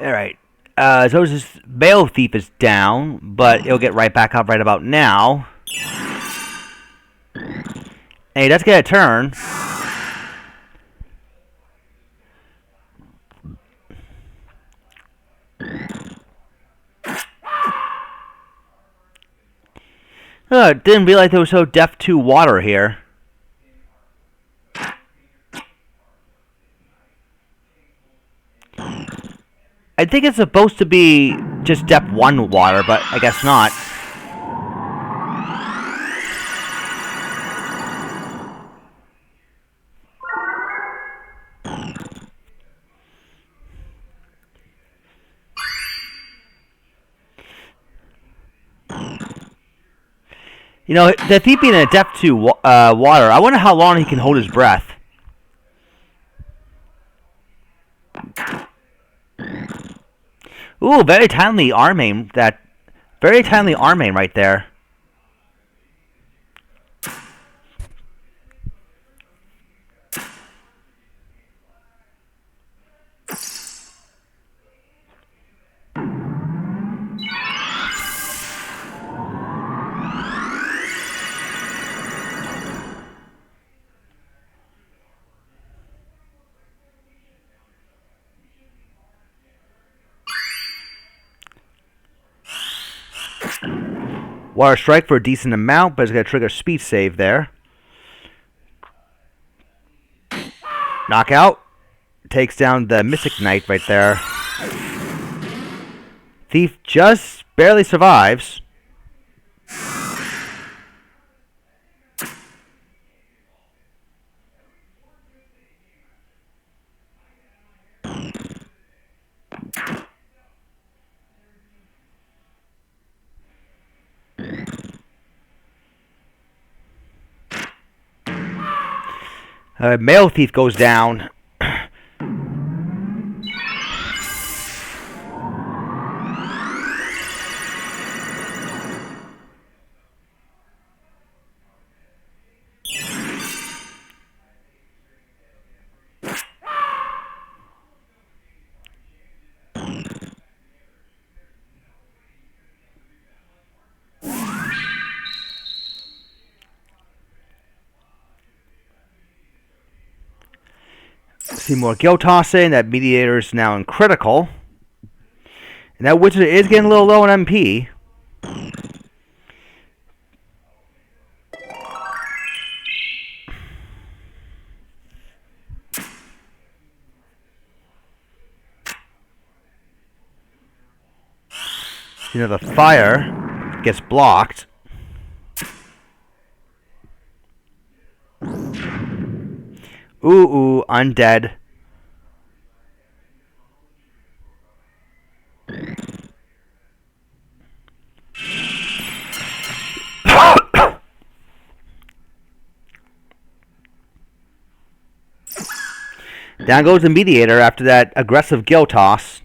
Alright. So this Bale Thief is down, but it'll get right back up right about now. And he does get a turn. Didn't realize they were so deaf to water here. I think it's supposed to be just depth 1 water, but I guess not. You know, the thief being a depth 2 water, I wonder how long he can hold his breath. Ooh, very timely arm aim. Very timely arm aim right there. Water strike for a decent amount, but it's going to trigger speed save there. Knockout. Takes down the Mystic Knight right there. Thief just barely survives. Male Thief goes down. See more Gil Toss in. That Mediator is now in critical. And that Wizard is getting a little low on MP. You know, the fire gets blocked. Ooh, undead. Down goes the Mediator after that aggressive Gil Toss.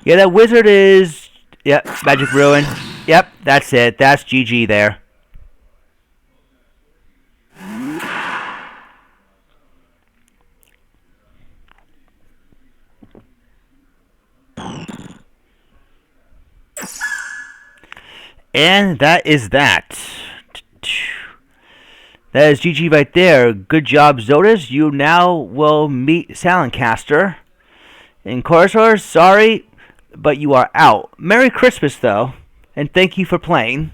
Yeah, that Wizard is... Yep, Magic Ruin. Yep, that's it. That's GG there. And that is that. That is GG right there. Good job, Zodas. You now will meet Silentcaster. And Corsair, sorry, but you are out. Merry Christmas, though, and thank you for playing.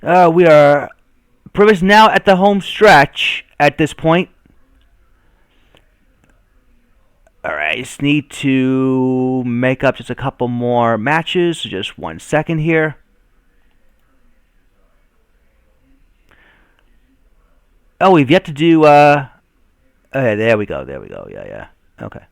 We are pretty much now at the home stretch at this point. Alright, I just need to make up just a couple more matches, so just 1 second here. Oh, we've yet to do, okay, there we go, yeah, okay.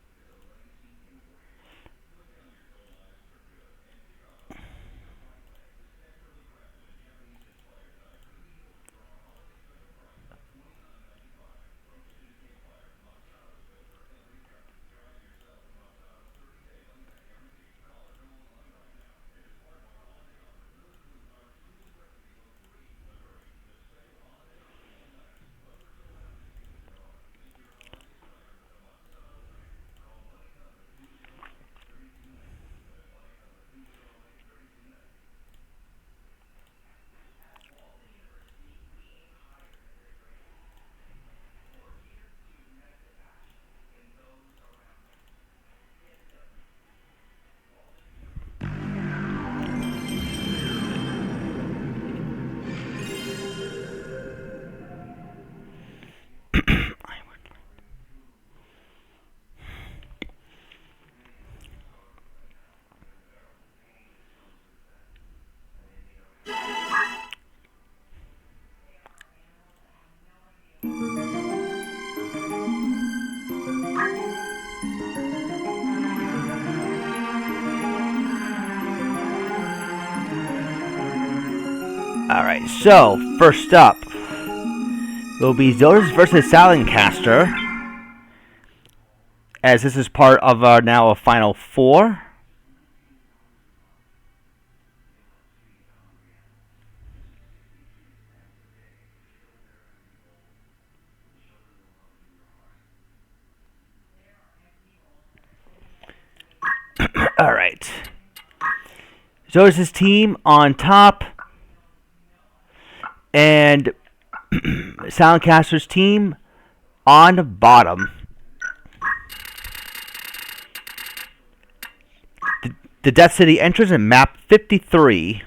Alright, so first up will be Zodas versus Salencaster, as this is part of our now a Final Four. Alright. Zodas' team on top, and Salencaster's team on bottom. The Death City enters in map 53.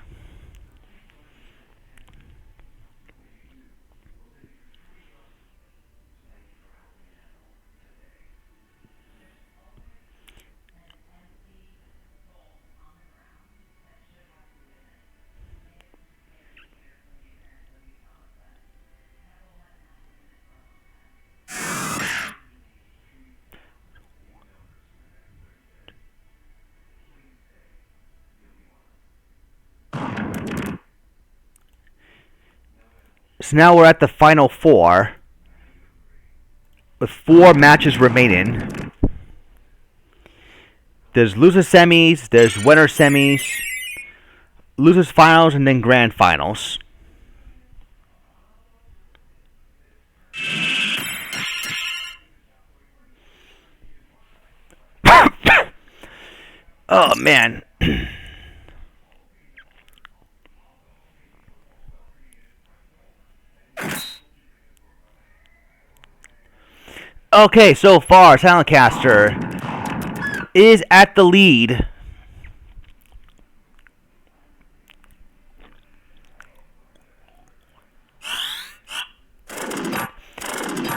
So now we're at the Final Four, with 4 matches remaining. There's loser semis, there's winner semis, losers finals, and then grand finals. Oh man. Okay, so far, Salencaster is at the lead.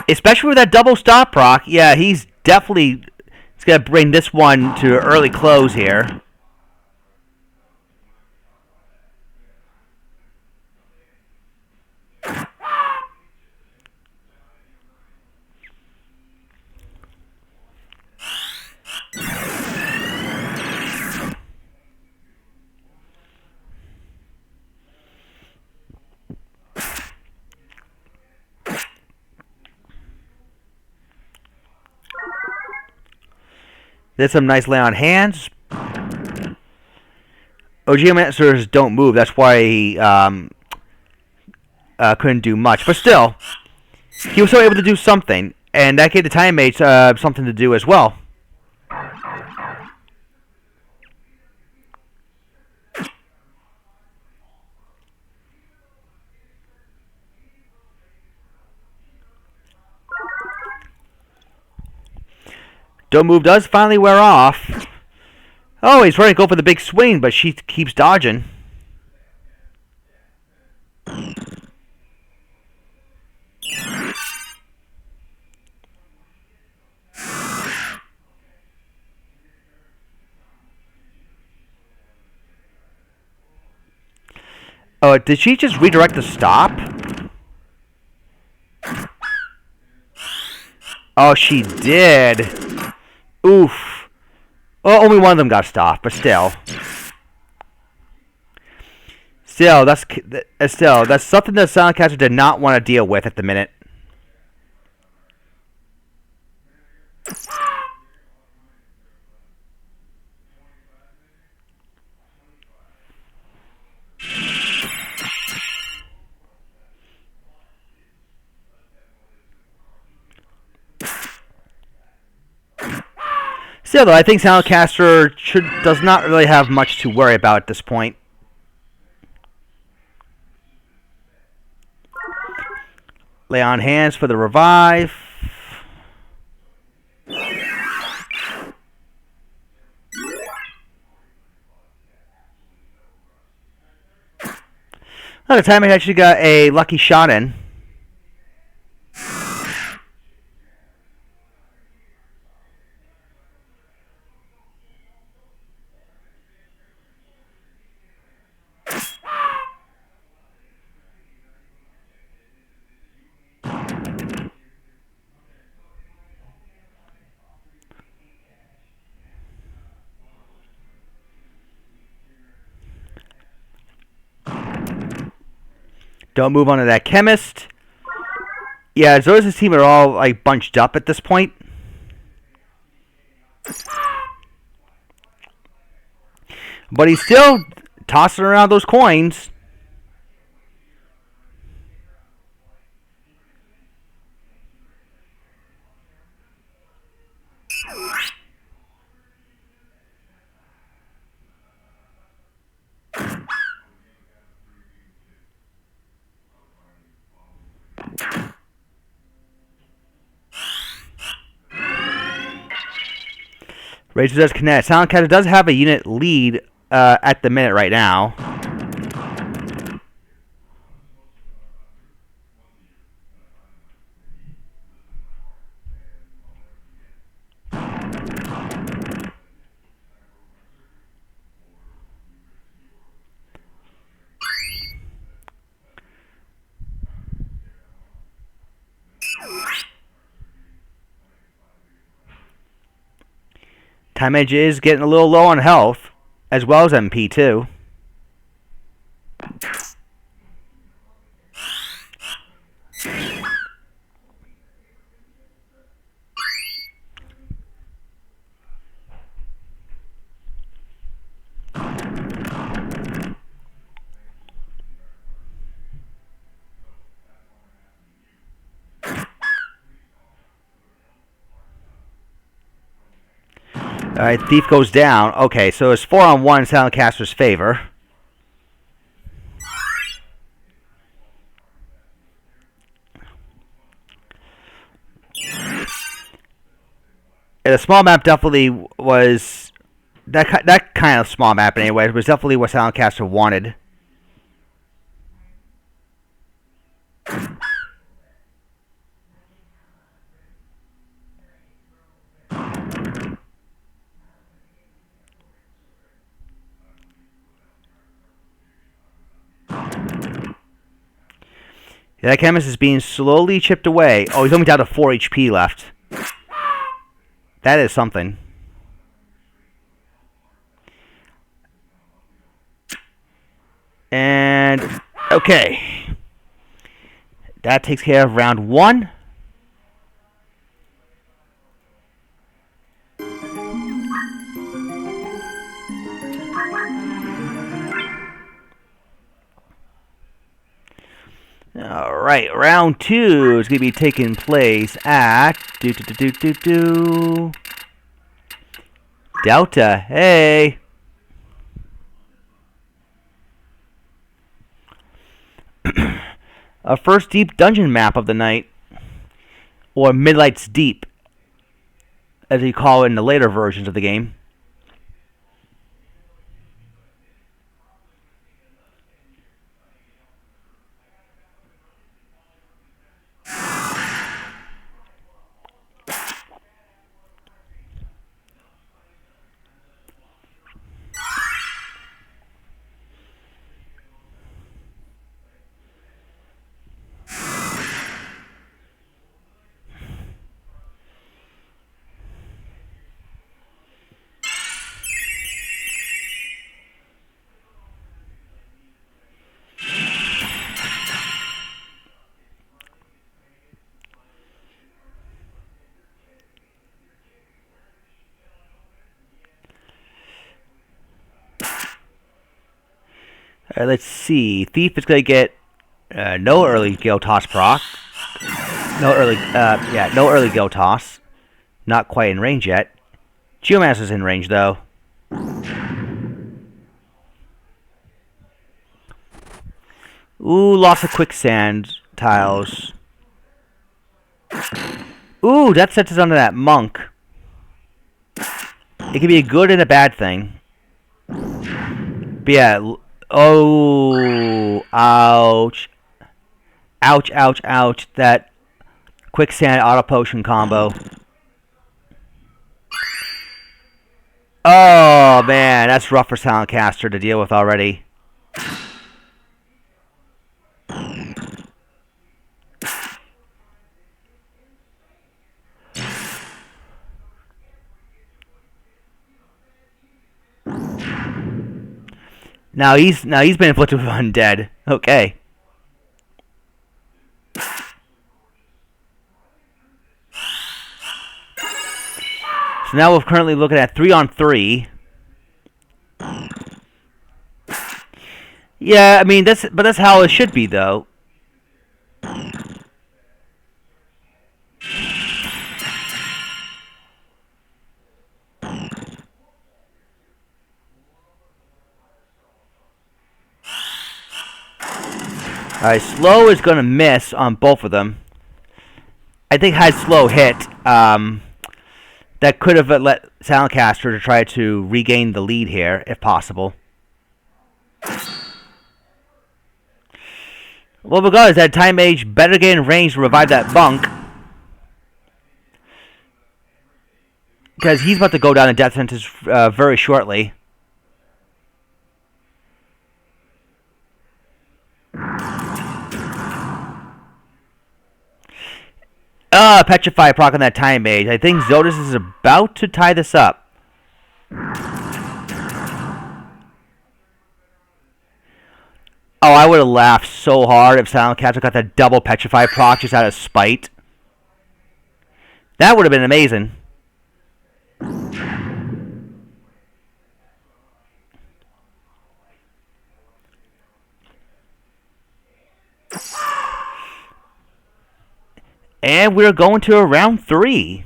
Especially with that double stop proc. Yeah, he's definitely going to bring this one to an early close here. There's some nice lay on hands. OGM answers don't move. That's why he couldn't do much. But still, he was still able to do something. And that gave the time mates something to do as well. Don't move does finally wear off. Oh, he's ready to go for the big swing, but she keeps dodging. Oh, did she just redirect the stop? Oh, she did. Oof. Well, only one of them got stopped, but still. Still, that's something that Salencaster did not want to deal with at the minute. Still, though, I think Salencaster does not really have much to worry about at this point. Lay on hands for the revive. Oh, the time I actually got a lucky shot in. Don't move on to that chemist. Yeah, Zora's team are all like bunched up at this point. But he's still tossing around those coins. Razor does connect. Soundcaster does have a unit lead at the minute right now. Time Edge is getting a little low on health, as well as MP too. Alright, Thief goes down. Okay, so it's 4-on-1 in Soundcaster's favor. And the small map definitely was... That kind of small map anyway was definitely what Soundcaster wanted. That chemist is being slowly chipped away. Oh, he's only down to 4 HP left. That is something. And, okay. That takes care of round 1. Alright, round 2 is going to be taking place at... Delta, hey! Our first deep dungeon map of the night. Or Midlight's Deep, as you call it in the later versions of the game. Let's see. Thief is going to get no early Gil Toss proc. No early Gil Toss. Not quite in range yet. Geomancer's in range though. Ooh, lots of quicksand tiles. Ooh, that sets us under that monk. It can be a good and a bad thing. But yeah. Oh, ouch. Ouch, ouch, ouch. That quicksand auto potion combo. Oh, man. That's rough for Soundcaster to deal with already. Now he's been inflicted with undead. Okay. So now we're currently looking at 3-on-3. Yeah, I mean that's how it should be though. Alright, slow is gonna miss on both of them. I think had slow hit, that could have let Soundcaster to try to regain the lead here, if possible. Well, regardless, that time mage better get in range to revive that bunk. Because he's about to go down in death sentence very shortly. Petrify proc on that time mage. I think Zodus is about to tie this up. Oh, I would have laughed so hard if Soundcatcher got that double Petrify proc just out of spite. That would have been amazing. And we're going to round 3.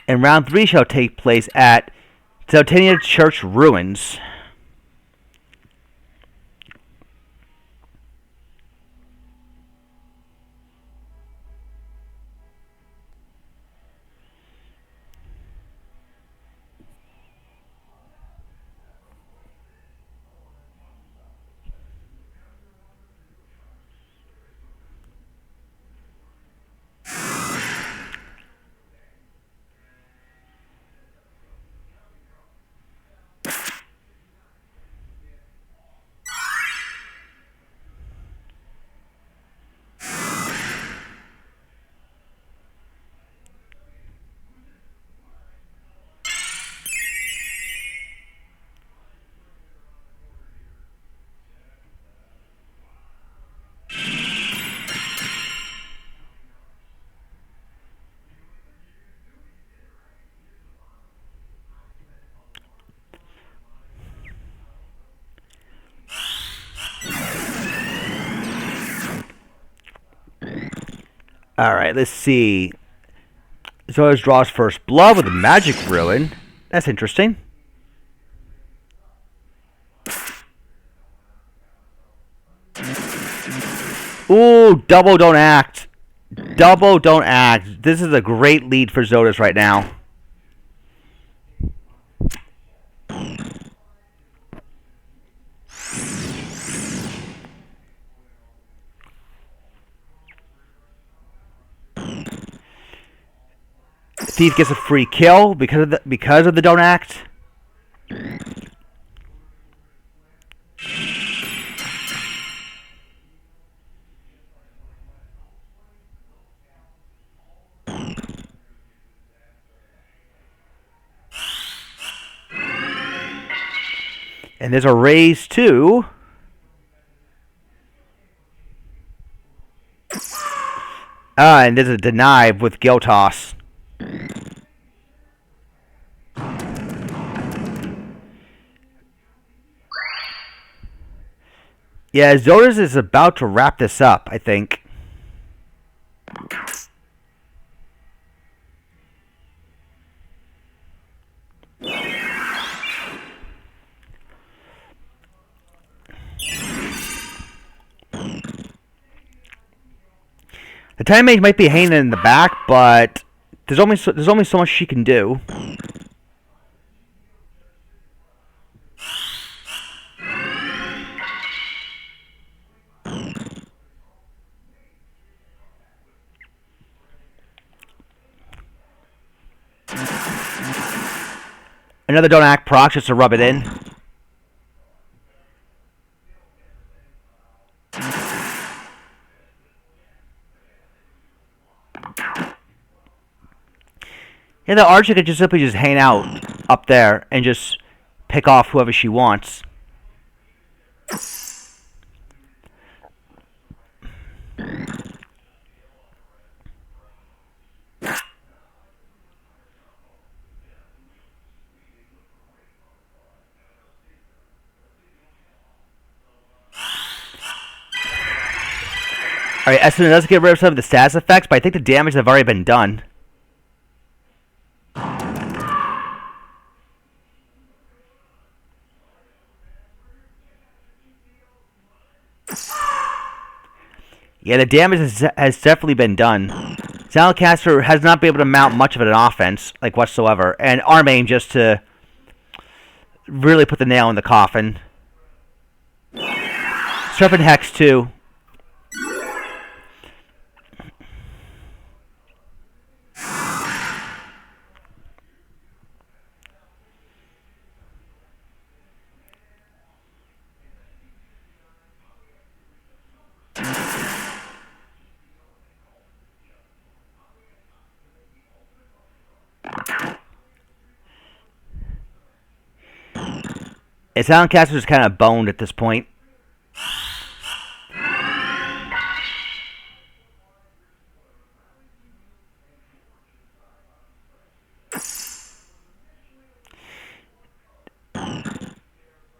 And round 3 shall take place at Zeltania Church Ruins. Alright, let's see. Zoras draws first blood with a magic ruin. That's interesting. Ooh, double don't act. Double don't act. This is a great lead for Zodas right now. Thief gets a free kill because of the don't act. And there's a raise too. And there's a deny with Gil Toss. Yeah, Zodas is about to wrap this up, I think. The time mage might be hanging in the back, but there's only so much she can do. Another don't act proc just to rub it in. Yeah, the archer could just simply just hang out up there and just pick off whoever she wants. Alright, Espen does get rid of some of the status effects, but I think the damage have already been done. Yeah, the damage has definitely been done. Soundcaster has not been able to mount much of an offense, like whatsoever, and arm aim just to really put the nail in the coffin. Serpent Hex too. And Soundcaster is kind of boned at this point.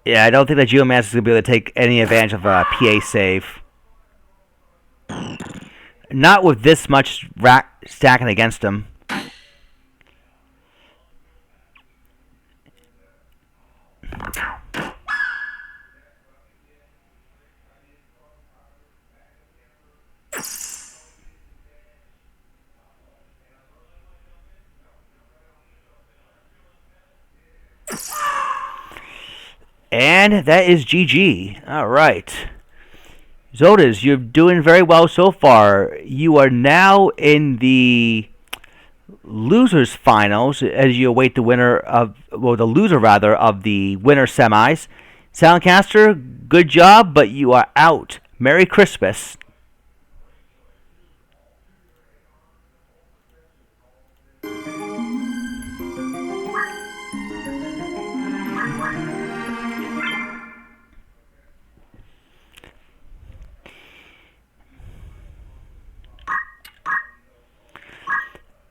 Yeah, I don't think that Geomancer is going to be able to take any advantage of a PA save. Not with this much stacking against him. And that is GG. Alright. Zodas, you're doing very well so far. You are now in the losers finals as you await the winner of, well, the loser rather, of the winner semis. Soundcaster, good job, but you are out. Merry Christmas.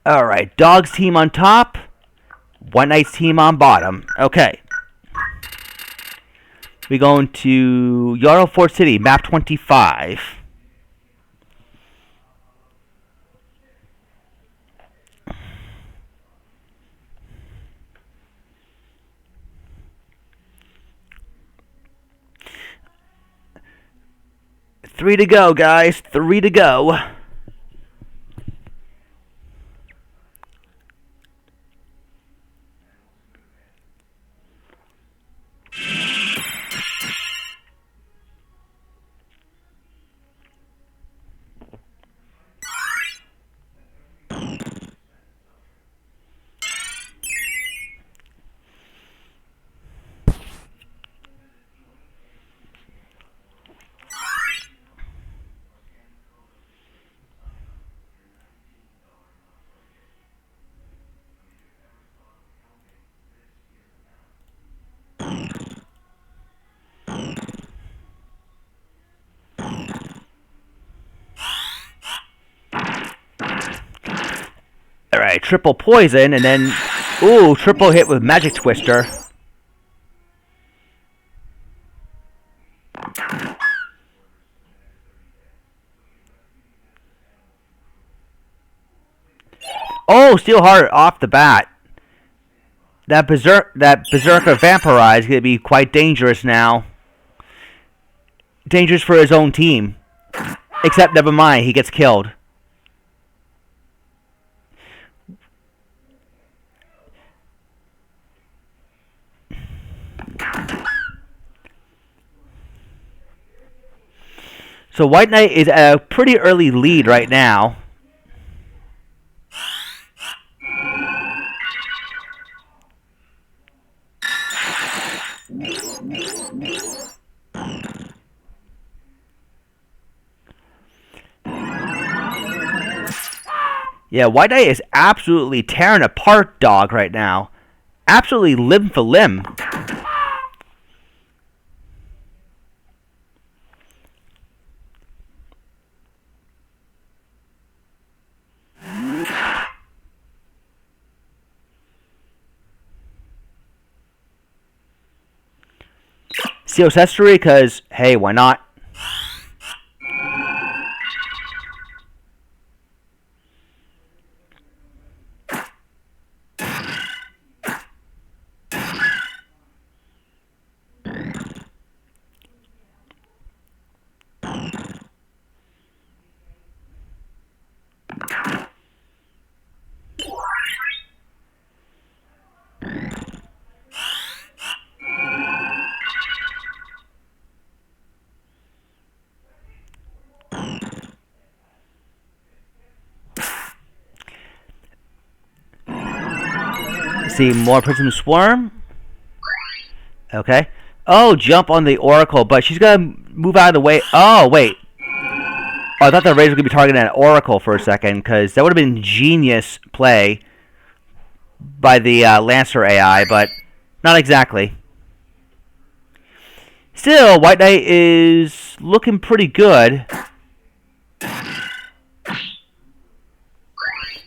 Alright, Dogs team on top, White Knights team on bottom. Okay. We're going to Yarrow Fort City, map 25. Three to go, guys. 3 to go. Alright, triple poison, and then, ooh, triple hit with Magic Twister. Oh, Steel Heart off the bat. That Berserker Vampirize is going to be quite dangerous now. Dangerous for his own team. Except, never mind, he gets killed. So White Knight is at a pretty early lead right now. Yeah, White Knight is absolutely tearing apart Dog right now. Absolutely limb for limb. Seals history because, hey, why not? See, more Prism Swarm. Okay. Oh, jump on the Oracle, but she's going to move out of the way. Oh, wait. Oh, I thought the Razor was going to be targeting an Oracle for a second, because that would have been genius play by the Lancer AI, but not exactly. Still, White Knight is looking pretty good.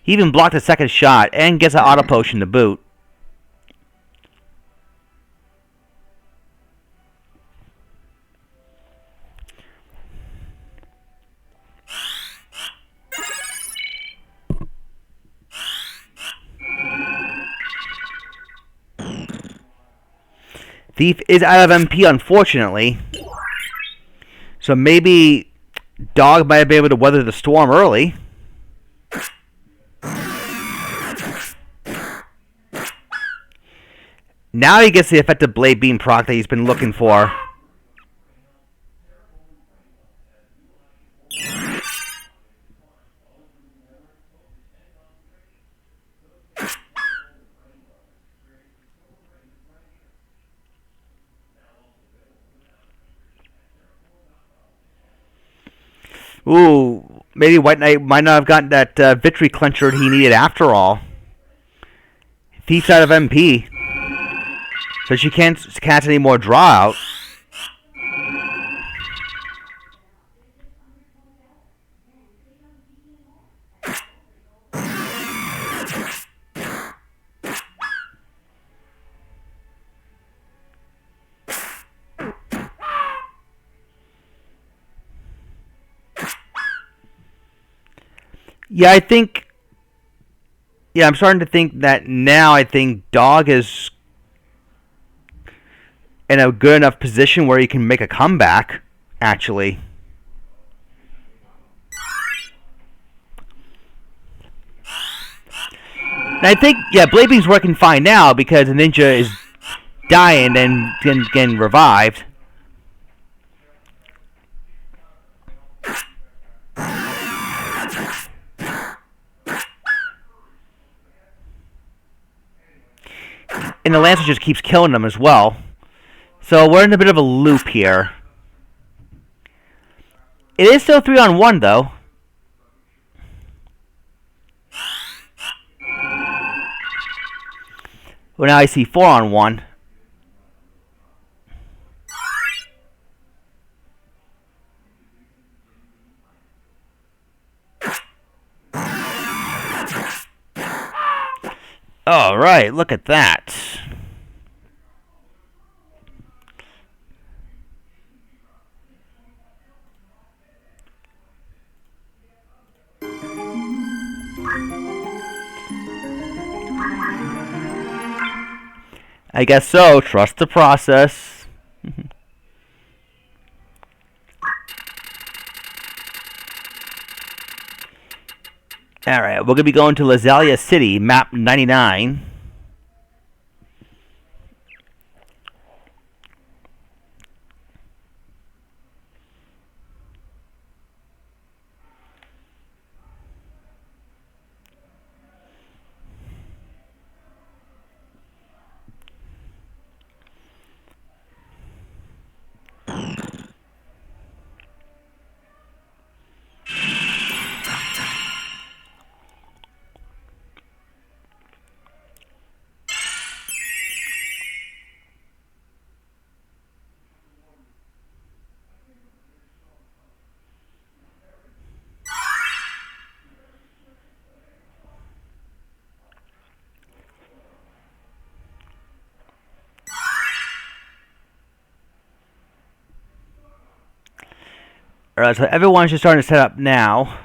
He even blocked a second shot and gets an auto potion to boot. Thief is out of MP, unfortunately. So maybe Dog might be able to weather the storm early. Now he gets the effective Blade Beam proc that he's been looking for. Ooh, maybe White Knight might not have gotten that victory clincher he needed after all. Thief's out of MP. So she can't cast any more draw out. Yeah, I think... Yeah, I'm starting to think that now I think Dog is in a good enough position where he can make a comeback, actually. And I think, yeah, Blade Beam's working fine now because the ninja is dying and getting revived. And the Lancer just keeps killing them as well. So we're in a bit of a loop here. It is still 3-on-1 though. Well, now I see 4-on-1. All right, look at that. I guess so. Trust the process. Alright, we're going to be going to Lazalia City, map 99. Alright, so everyone's just starting to set up now.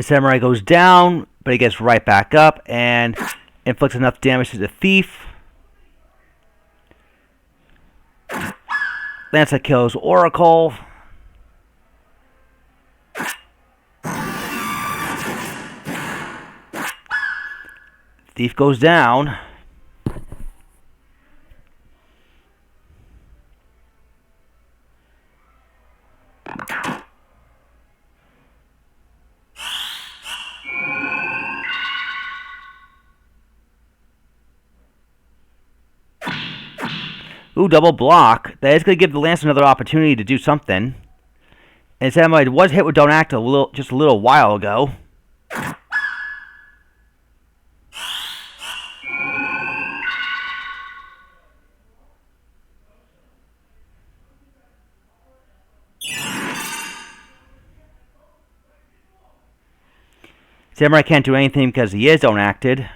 Samurai goes down, but he gets right back up and inflicts enough damage to the thief. Lancer kills Oracle. Thief goes down. Ooh, double block. That is going to give the Lance another opportunity to do something. And Samurai was hit with Don't Act just a little while ago. Samurai can't do anything because he is Don't Acted.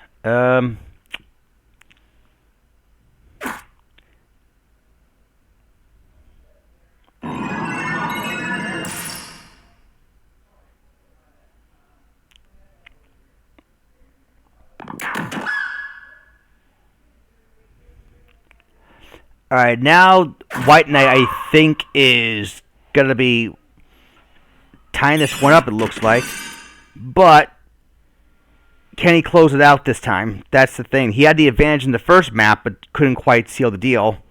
Alright, now White Knight, I think, is going to be tying this one up, it looks like. But can he close it out this time? That's the thing. He had the advantage in the first map, but couldn't quite seal the deal.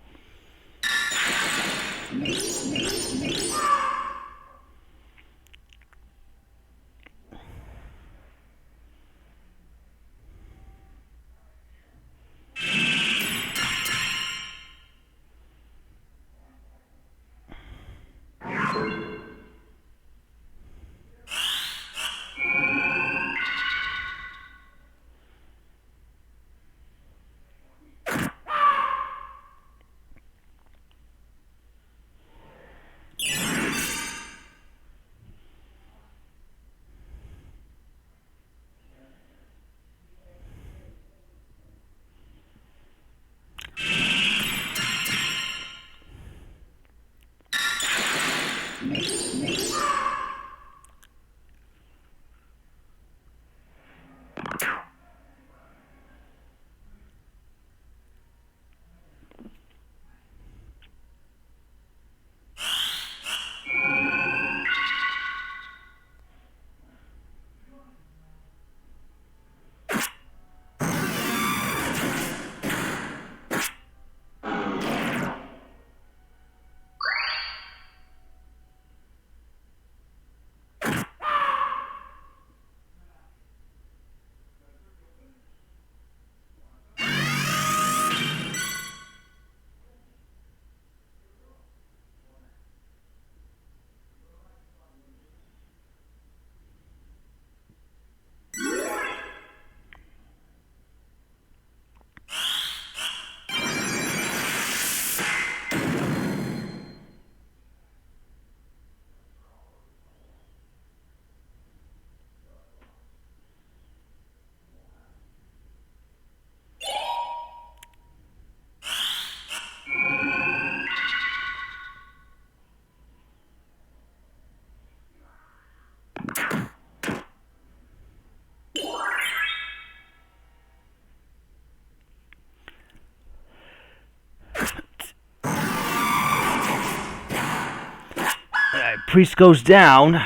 Priest goes down.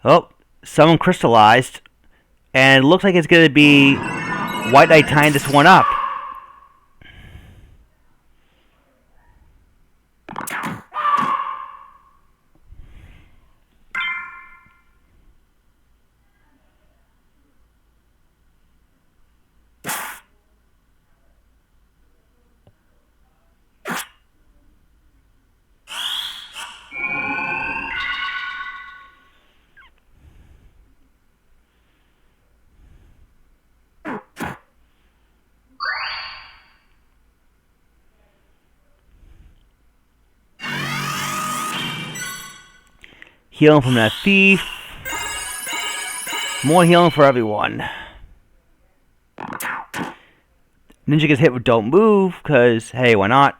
Oh, someone crystallized. And it looks like it's going to be White Knight tying this one up. Healing from that thief. More healing for everyone. Ninja gets hit with don't move, because, hey, why not?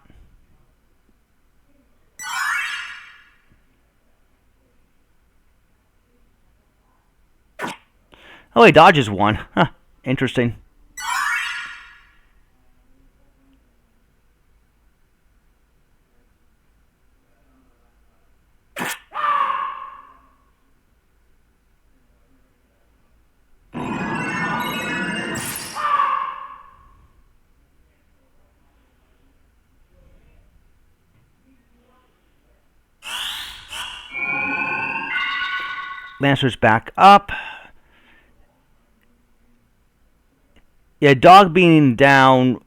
Oh, he dodges one. Huh, interesting. Lancer's back up. Yeah, dog being down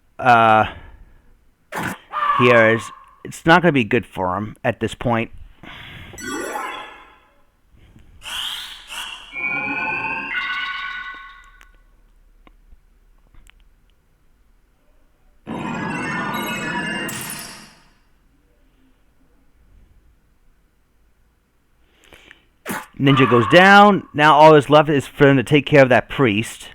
here is it's not going to be good for him at this point. Ninja goes down. Now all that's left is for him to take care of that priest.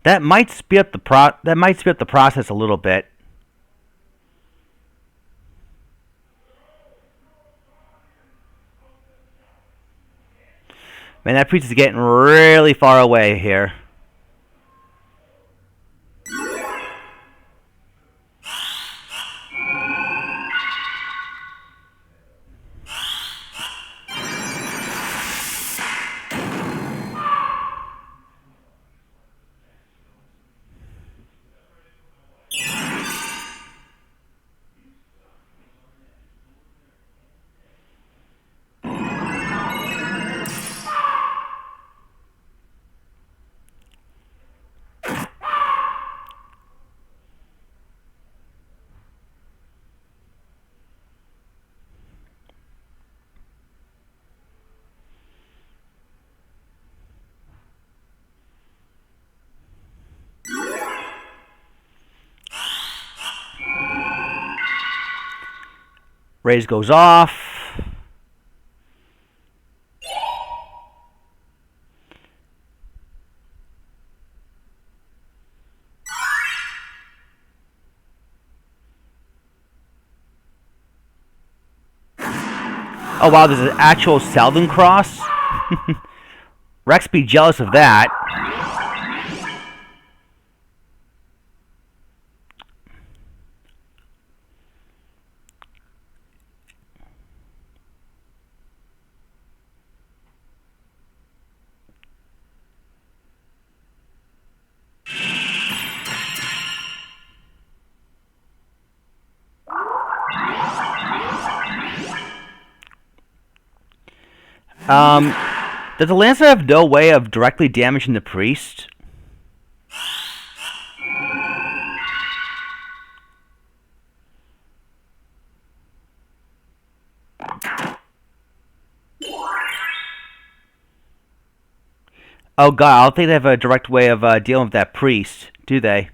That might speed up the process a little bit. Man, that priest is getting really far away here. Raise goes off. Oh wow, there's an actual Seldon cross. Rex be jealous of that. Does the Lancer have no way of directly damaging the priest? Oh god, I don't think they have a direct way of dealing with that priest, do they?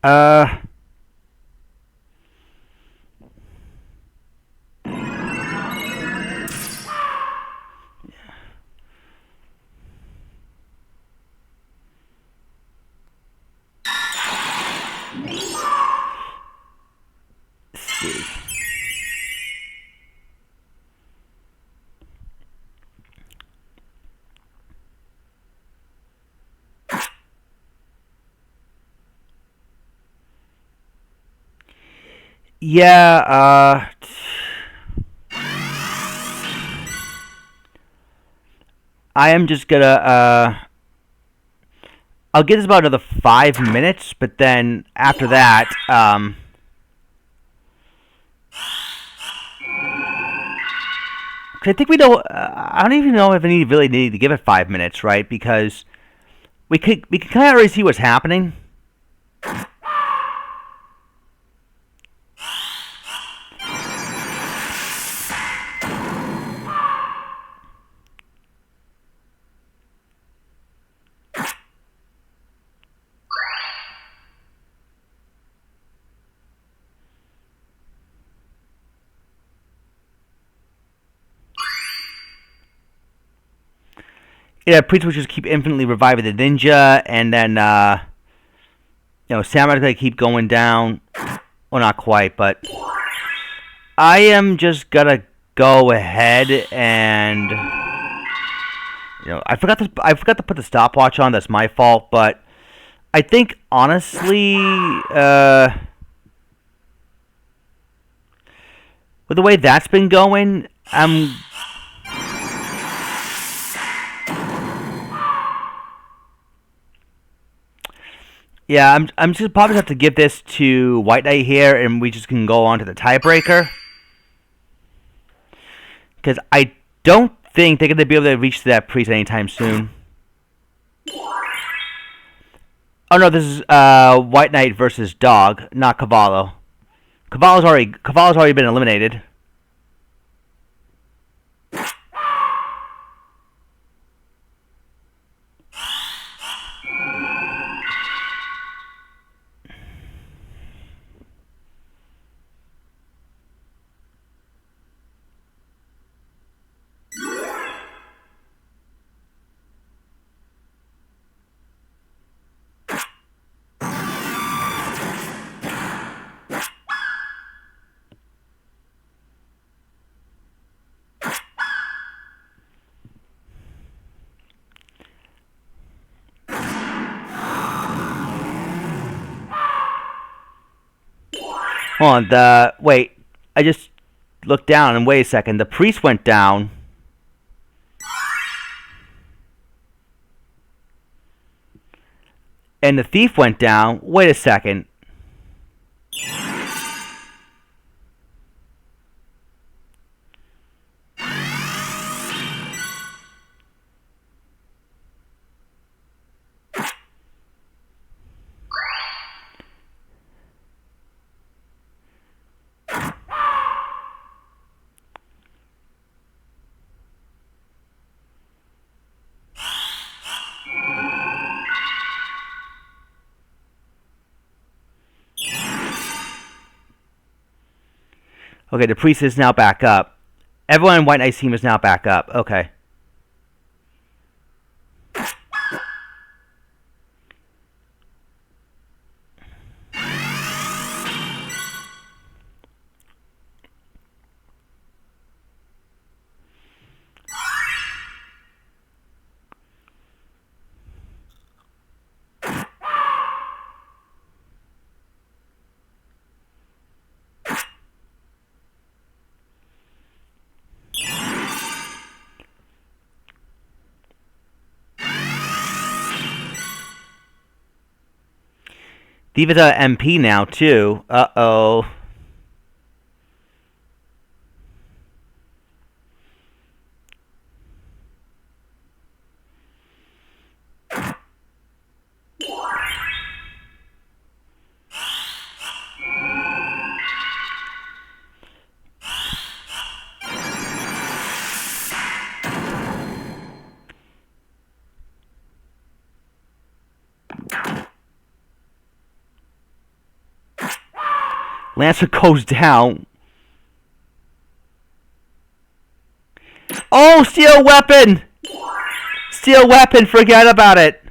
Uh, let's see. Yeah, I am just gonna, I'll give this about another 5 minutes, but then after that, 'cause I think we know, I don't even know if we really need to give it 5 minutes, right? Because we can kind of already see what's happening. Yeah, Priest will just keep infinitely reviving the ninja, and then Samurai's gonna keep going down. Well, not quite, but I am just gonna go ahead and I forgot to put the stopwatch on. That's my fault, but I think honestly, with the way that's been going, I'm just probably have to give this to White Knight here, and we just can go on to the tiebreaker. Because I don't think they're going to be able to reach that Priest anytime soon. Oh no, this is White Knight versus Dog, not Cavallo. Cavallo's already been eliminated. Hold on, wait. I just looked down and wait a second. The Priest went down. And the Thief went down. Wait a second. Okay, the Priest is now back up. Everyone in White Knight's team is now back up. Okay. Diva's a MP now, too. Uh-oh. Lancer goes down. Oh, steel weapon! Steel weapon, forget about it.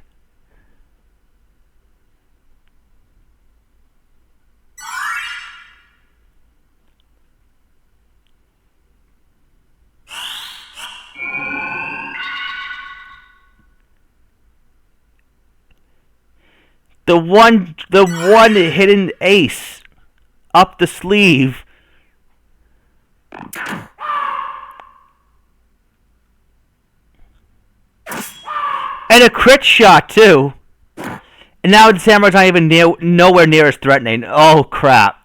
The one hidden ace up the sleeve. And a crit shot too. And now the Samurai's not even nowhere near as threatening. Oh crap.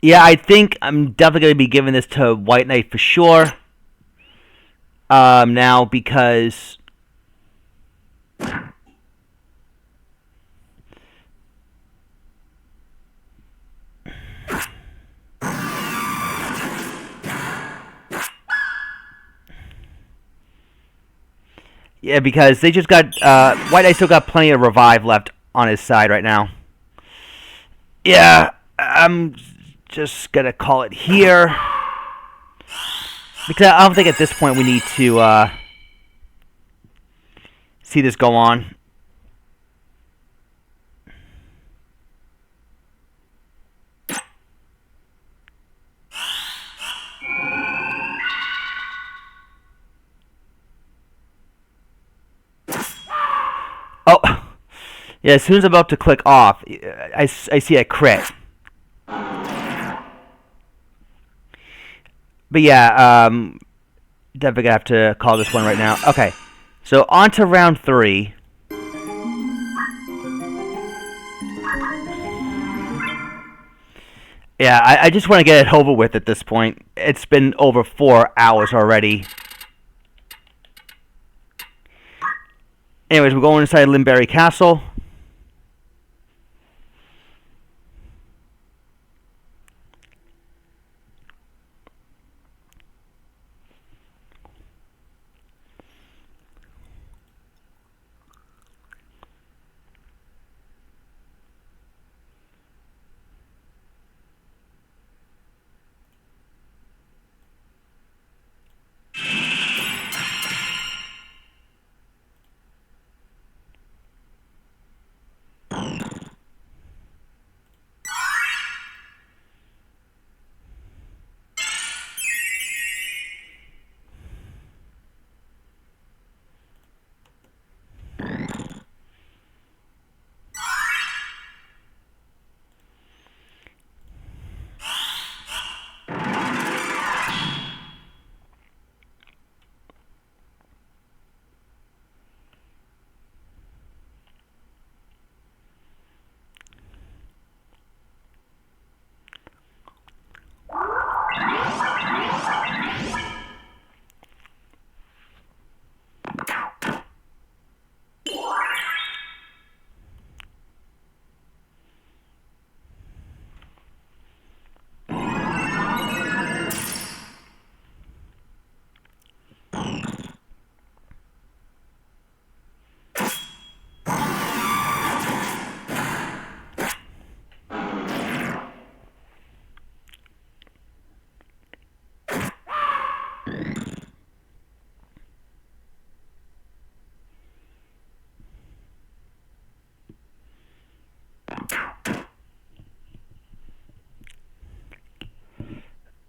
Yeah, I think I'm definitely going to be giving this to White Knight for sure. Now, because... Yeah, because they just got... White Knight still got plenty of revive left on his side right now. Yeah, I'm just going to call it here. Because I don't think at this point we need to see this go on. Oh, yeah, as soon as I'm about to click off, I see a crit. But yeah, definitely gonna have to call this one right now. Okay, so on to round 3. Yeah, I just want to get it over with at this point. It's been over 4 hours already. Anyways, we're going inside Limberry Castle.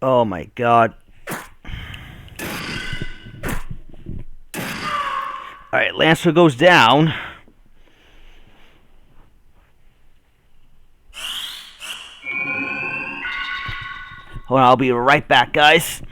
Oh my god. Alright, Lancer goes down. Hold on, I'll be right back, guys.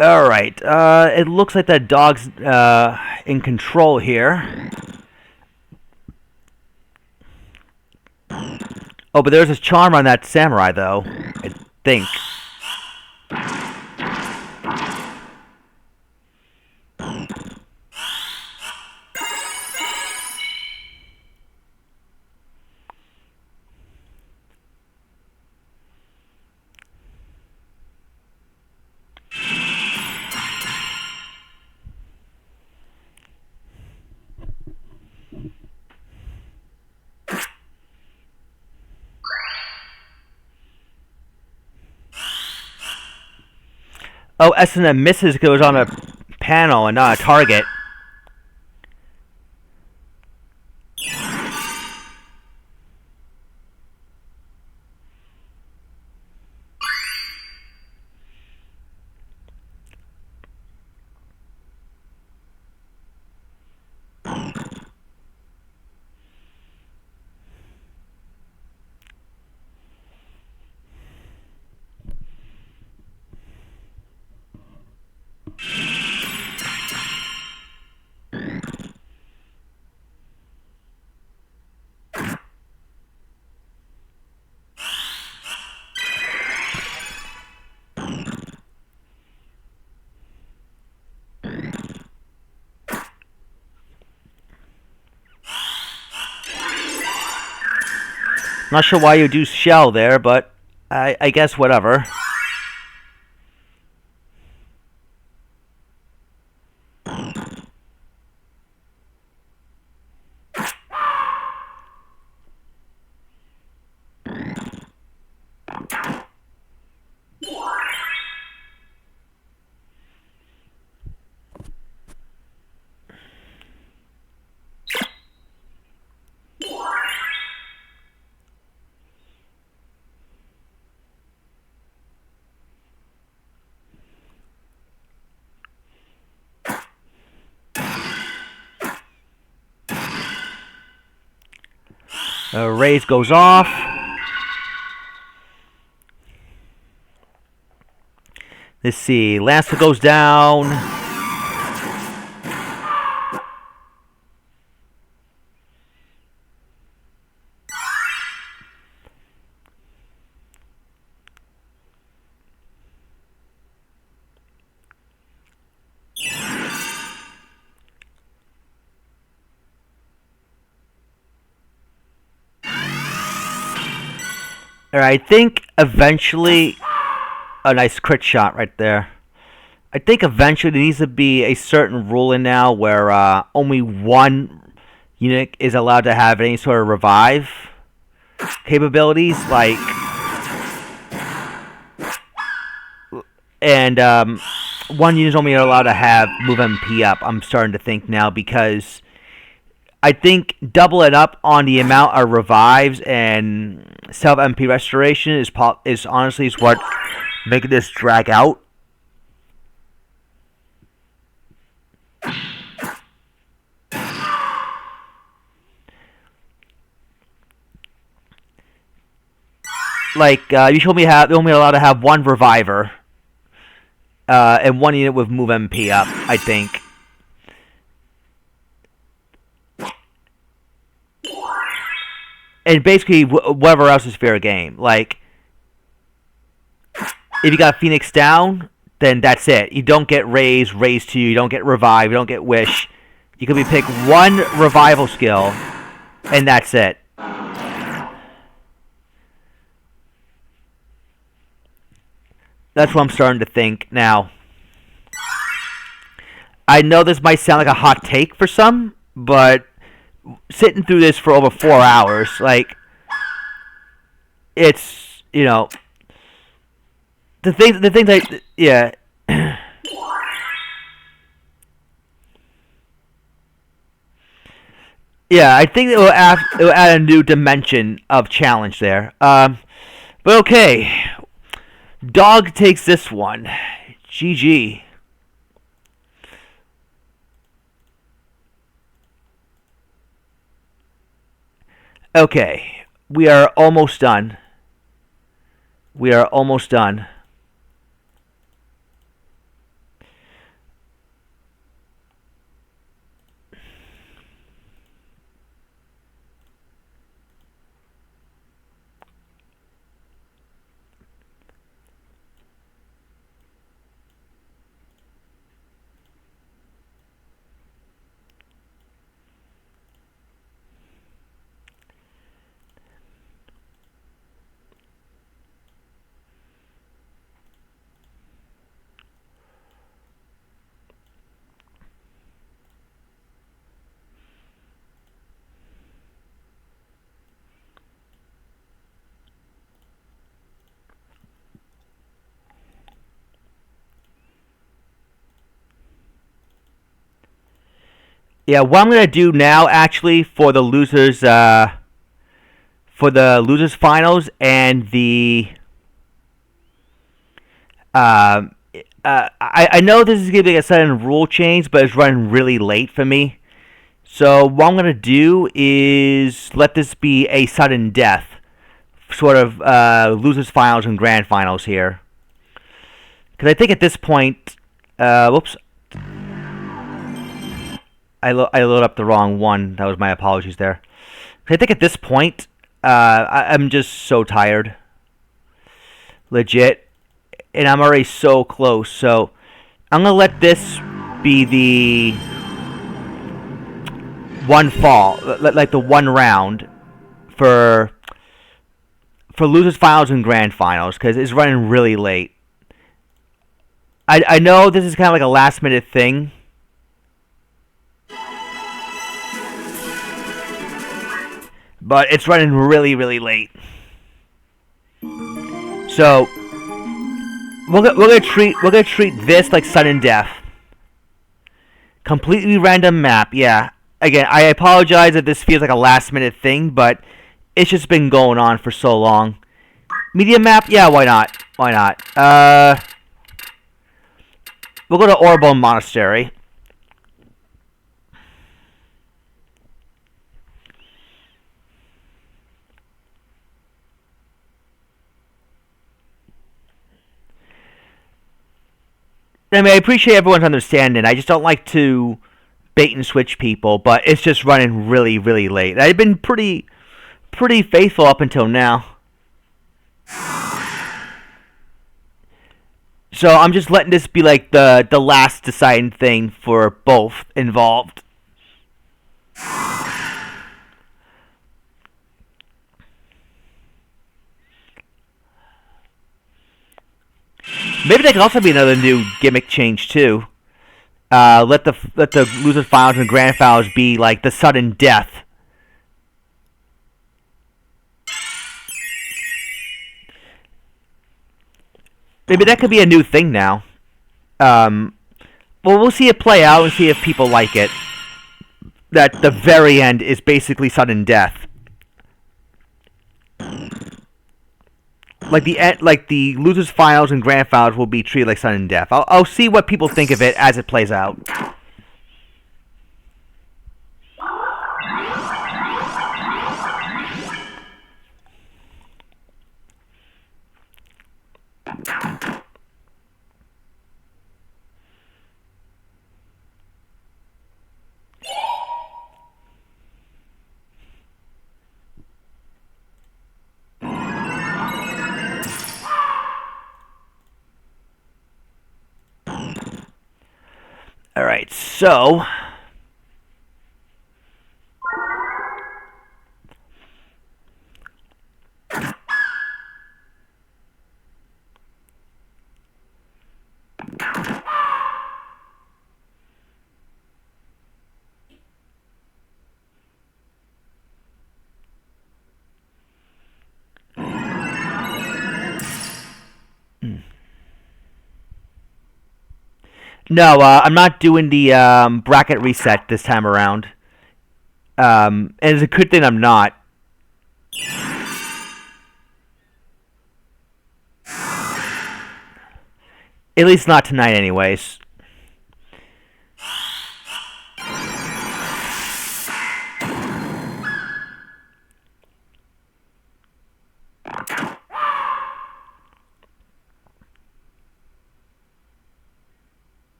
All right. It looks like that dog's in control here. Oh, but there's a charm on that samurai, though. I think. Oh, S&M misses goes on a panel and not a target. Not sure why you do shell there, but I guess whatever. Raise goes off. Let's see. Lancer goes down. Alright, I think eventually... A nice crit shot right there. I think eventually there needs to be a certain rule in now where only one unit is allowed to have any sort of revive capabilities, like... And one unit is only allowed to have move MP up, I'm starting to think now, because I think double it up on the amount of revives and self MP restoration is honestly what making this drag out. Like you should only allowed to have one reviver and one unit with move MP up, I think. And basically, whatever else is fair game. Like, if you got Phoenix down, then that's it. You don't get raise 2, you don't get revive, you don't get wish. You can pick one revival skill, and that's it. That's what I'm starting to think now. I know this might sound like a hot take for some, but sitting through this for over 4 hours, like, it's, you know, the things that, yeah. Yeah, I think it will add a new dimension of challenge there. But okay. Dog takes this one. GG. Okay, we are almost done. We are almost done. Yeah, what I'm gonna do now, actually, for the losers finals and the um, I know this is gonna be a sudden rule change, but it's running really late for me. So what I'm gonna do is let this be a sudden death, sort of losers finals and grand finals here, because I think at this point, whoops, I loaded up the wrong one. That was my apologies there. I think at this point, I'm just so tired, legit, and I'm already so close. So I'm gonna let this be the one fall, like the one round for losers finals and grand finals, because it's running really late. I know this is kind of like a last minute thing, but it's running really late. So we're gonna treat this like sudden death. Completely random map, yeah. Again, I apologize if this feels like a last minute thing, but it's just been going on for so long. Medium map, yeah, why not? Why not? We'll go to Orbon Monastery. I mean, I appreciate everyone's understanding. I just don't like to bait and switch people, but it's just running really late. I've been pretty faithful up until now. So I'm just letting this be like the last deciding thing for both involved. Maybe that could also be another new gimmick change too. Let the losers finals and grand finals be like the sudden death. Maybe that could be a new thing now. Well, we'll see it play out and see if people like it. That the very end is basically sudden death. Like the losers finals and grand finals will be treated like sudden death. I'll see what people think of it as it plays out. All right, so no, I'm not doing the bracket reset this time around. And it's a good thing I'm not. At least not tonight, anyways.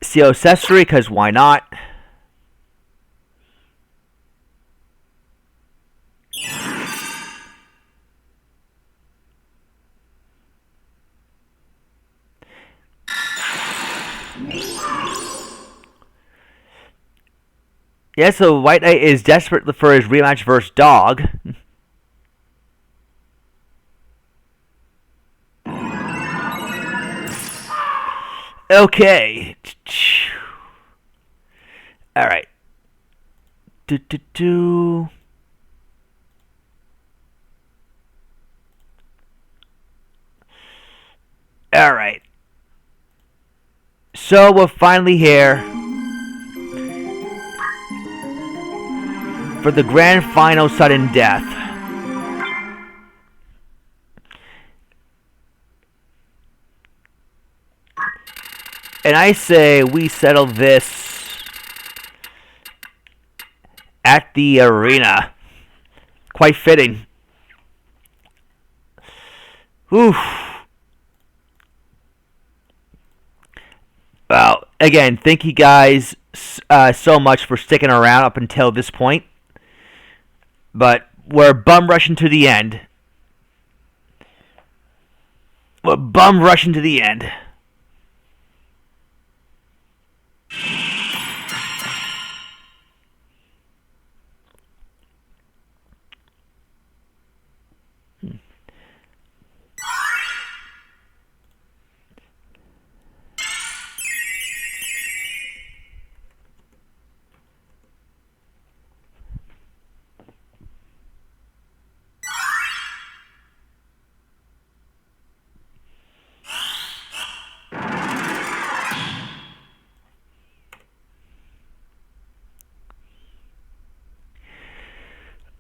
CO accessory, because why not? Yeah, so White Knight is desperate for his rematch versus Dog. Okay. All right. All right. So we're finally here for the grand final sudden death. And I say we settle this at the arena. Quite fitting. Oof. Well, again, thank you guys so much for sticking around up until this point. But we're bum rushing to the end. We're bum rushing to the end.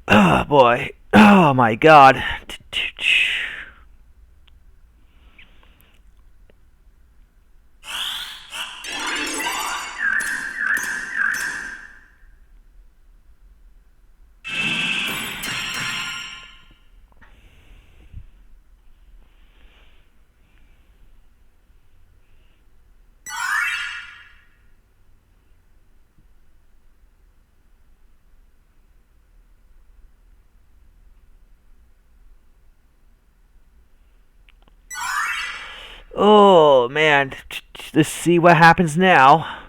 Oh boy. Oh my god. Oh man, let's see what happens now.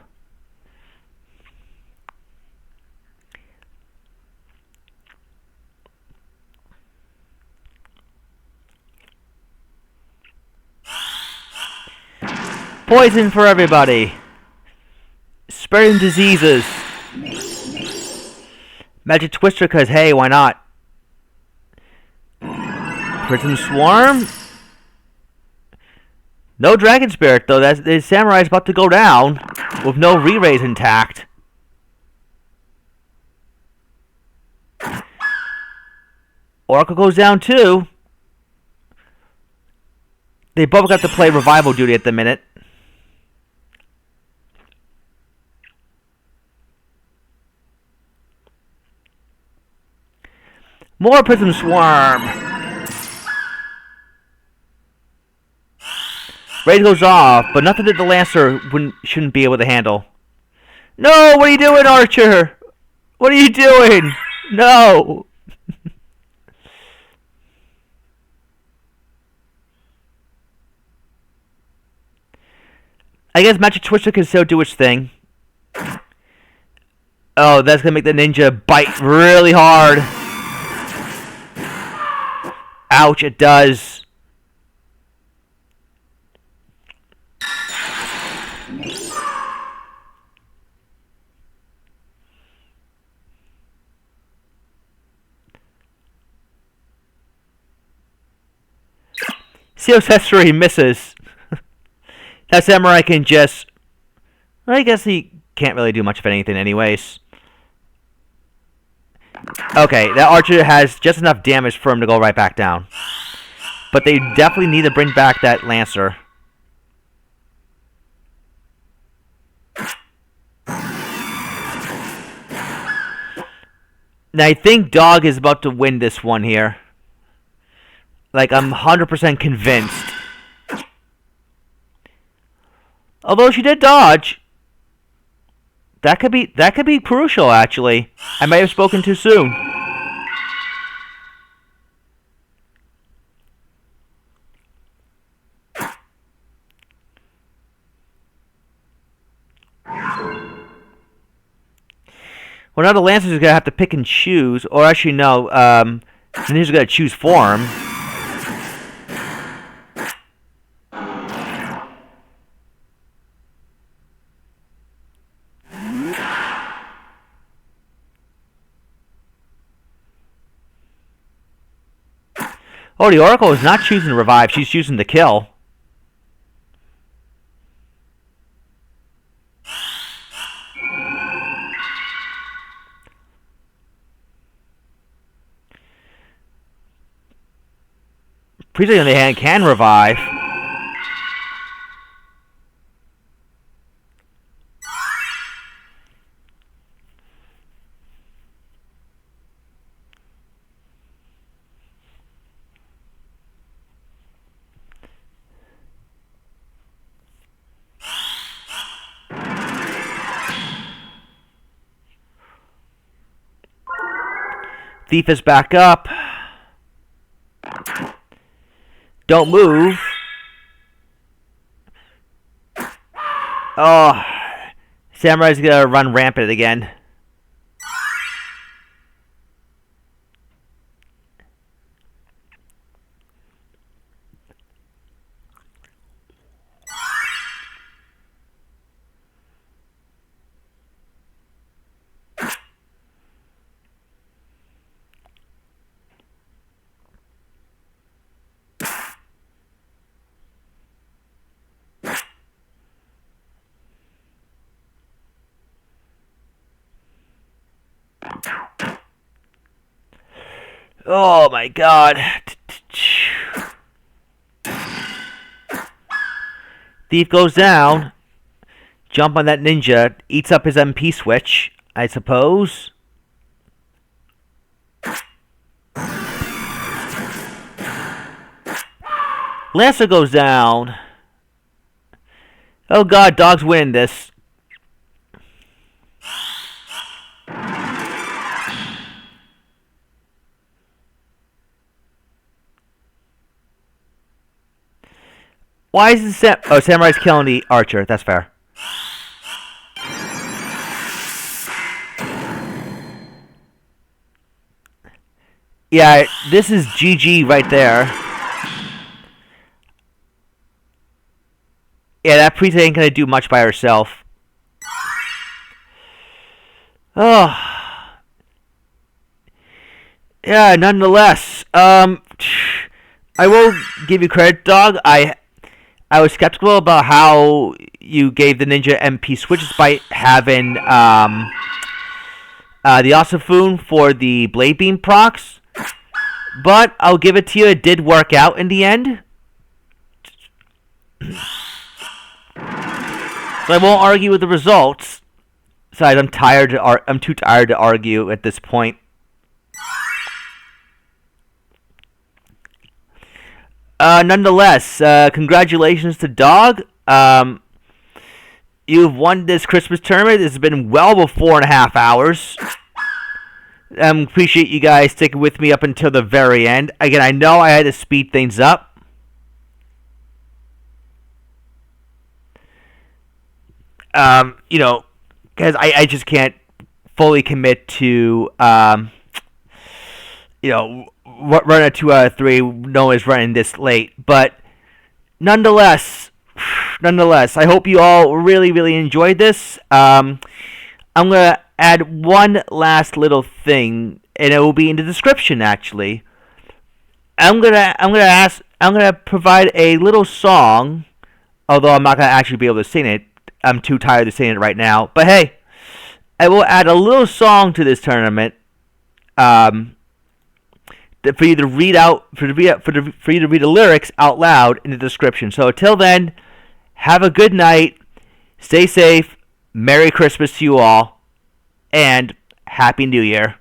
Poison for everybody. Spreading diseases. Magic Twister, because hey, why not? Prism Swarm. No Dragon Spirit, though. The Samurai's about to go down with no re-raise intact. Oracle goes down, too. They both got to play Revival duty at the minute. More Prism Swarm. Raid goes off, but nothing that the Lancer shouldn't be able to handle. No, what are you doing, Archer? What are you doing? No. I guess Magic Twister can still do its thing. Oh, that's going to make the ninja bite really hard. Ouch, it does. Seal Accessory misses. That Samurai can just... Well, I guess he can't really do much of anything anyways. Okay, that Archer has just enough damage for him to go right back down. But they definitely need to bring back that Lancer. Now, I think Dog is about to win this one here. Like, I'm 100% convinced. Although she did dodge. That could be crucial, actually. I may have spoken too soon. Well, now the Lancer's going to have to pick and choose. Or actually, no. The Ninja's going to choose form. Oh, the Oracle is not choosing to revive. She's choosing to kill. Priest on the other hand can revive. Thief is back up. Don't move. Oh, Samurai's gonna run rampant again. Oh my god. Thief goes down. Jump on that ninja. Eats up his MP switch, I suppose. Lancer goes down. Oh god, dogs win this. Why is the Samurai's killing the archer? That's fair. Yeah, this is GG right there. Yeah, that priest ain't gonna do much by herself. Oh. Yeah, nonetheless. I will give you credit, dog. I was skeptical about how you gave the ninja MP switch despite having the Osifune for the Blade Beam procs. But I'll give it to you, it did work out in the end. So I won't argue with the results. Besides, I'm too tired to argue at this point. Nonetheless, congratulations to Dog. You've won this Christmas tournament. This has been well over 4.5 hours. Appreciate you guys sticking with me up until the very end. Again, I know I had to speed things up. You know, because I just can't fully commit to, you know, run a 2 out of 3. No one's running this late, but nonetheless, I hope you all really enjoyed this. I'm gonna add one last little thing, and it will be in the description. Actually, I'm gonna provide a little song, although I'm not gonna actually be able to sing it. I'm too tired to sing it right now. But hey, I will add a little song to this tournament. For you to read out, for you to read the lyrics out loud in the description. So until then, have a good night, stay safe, Merry Christmas to you all, and Happy New Year.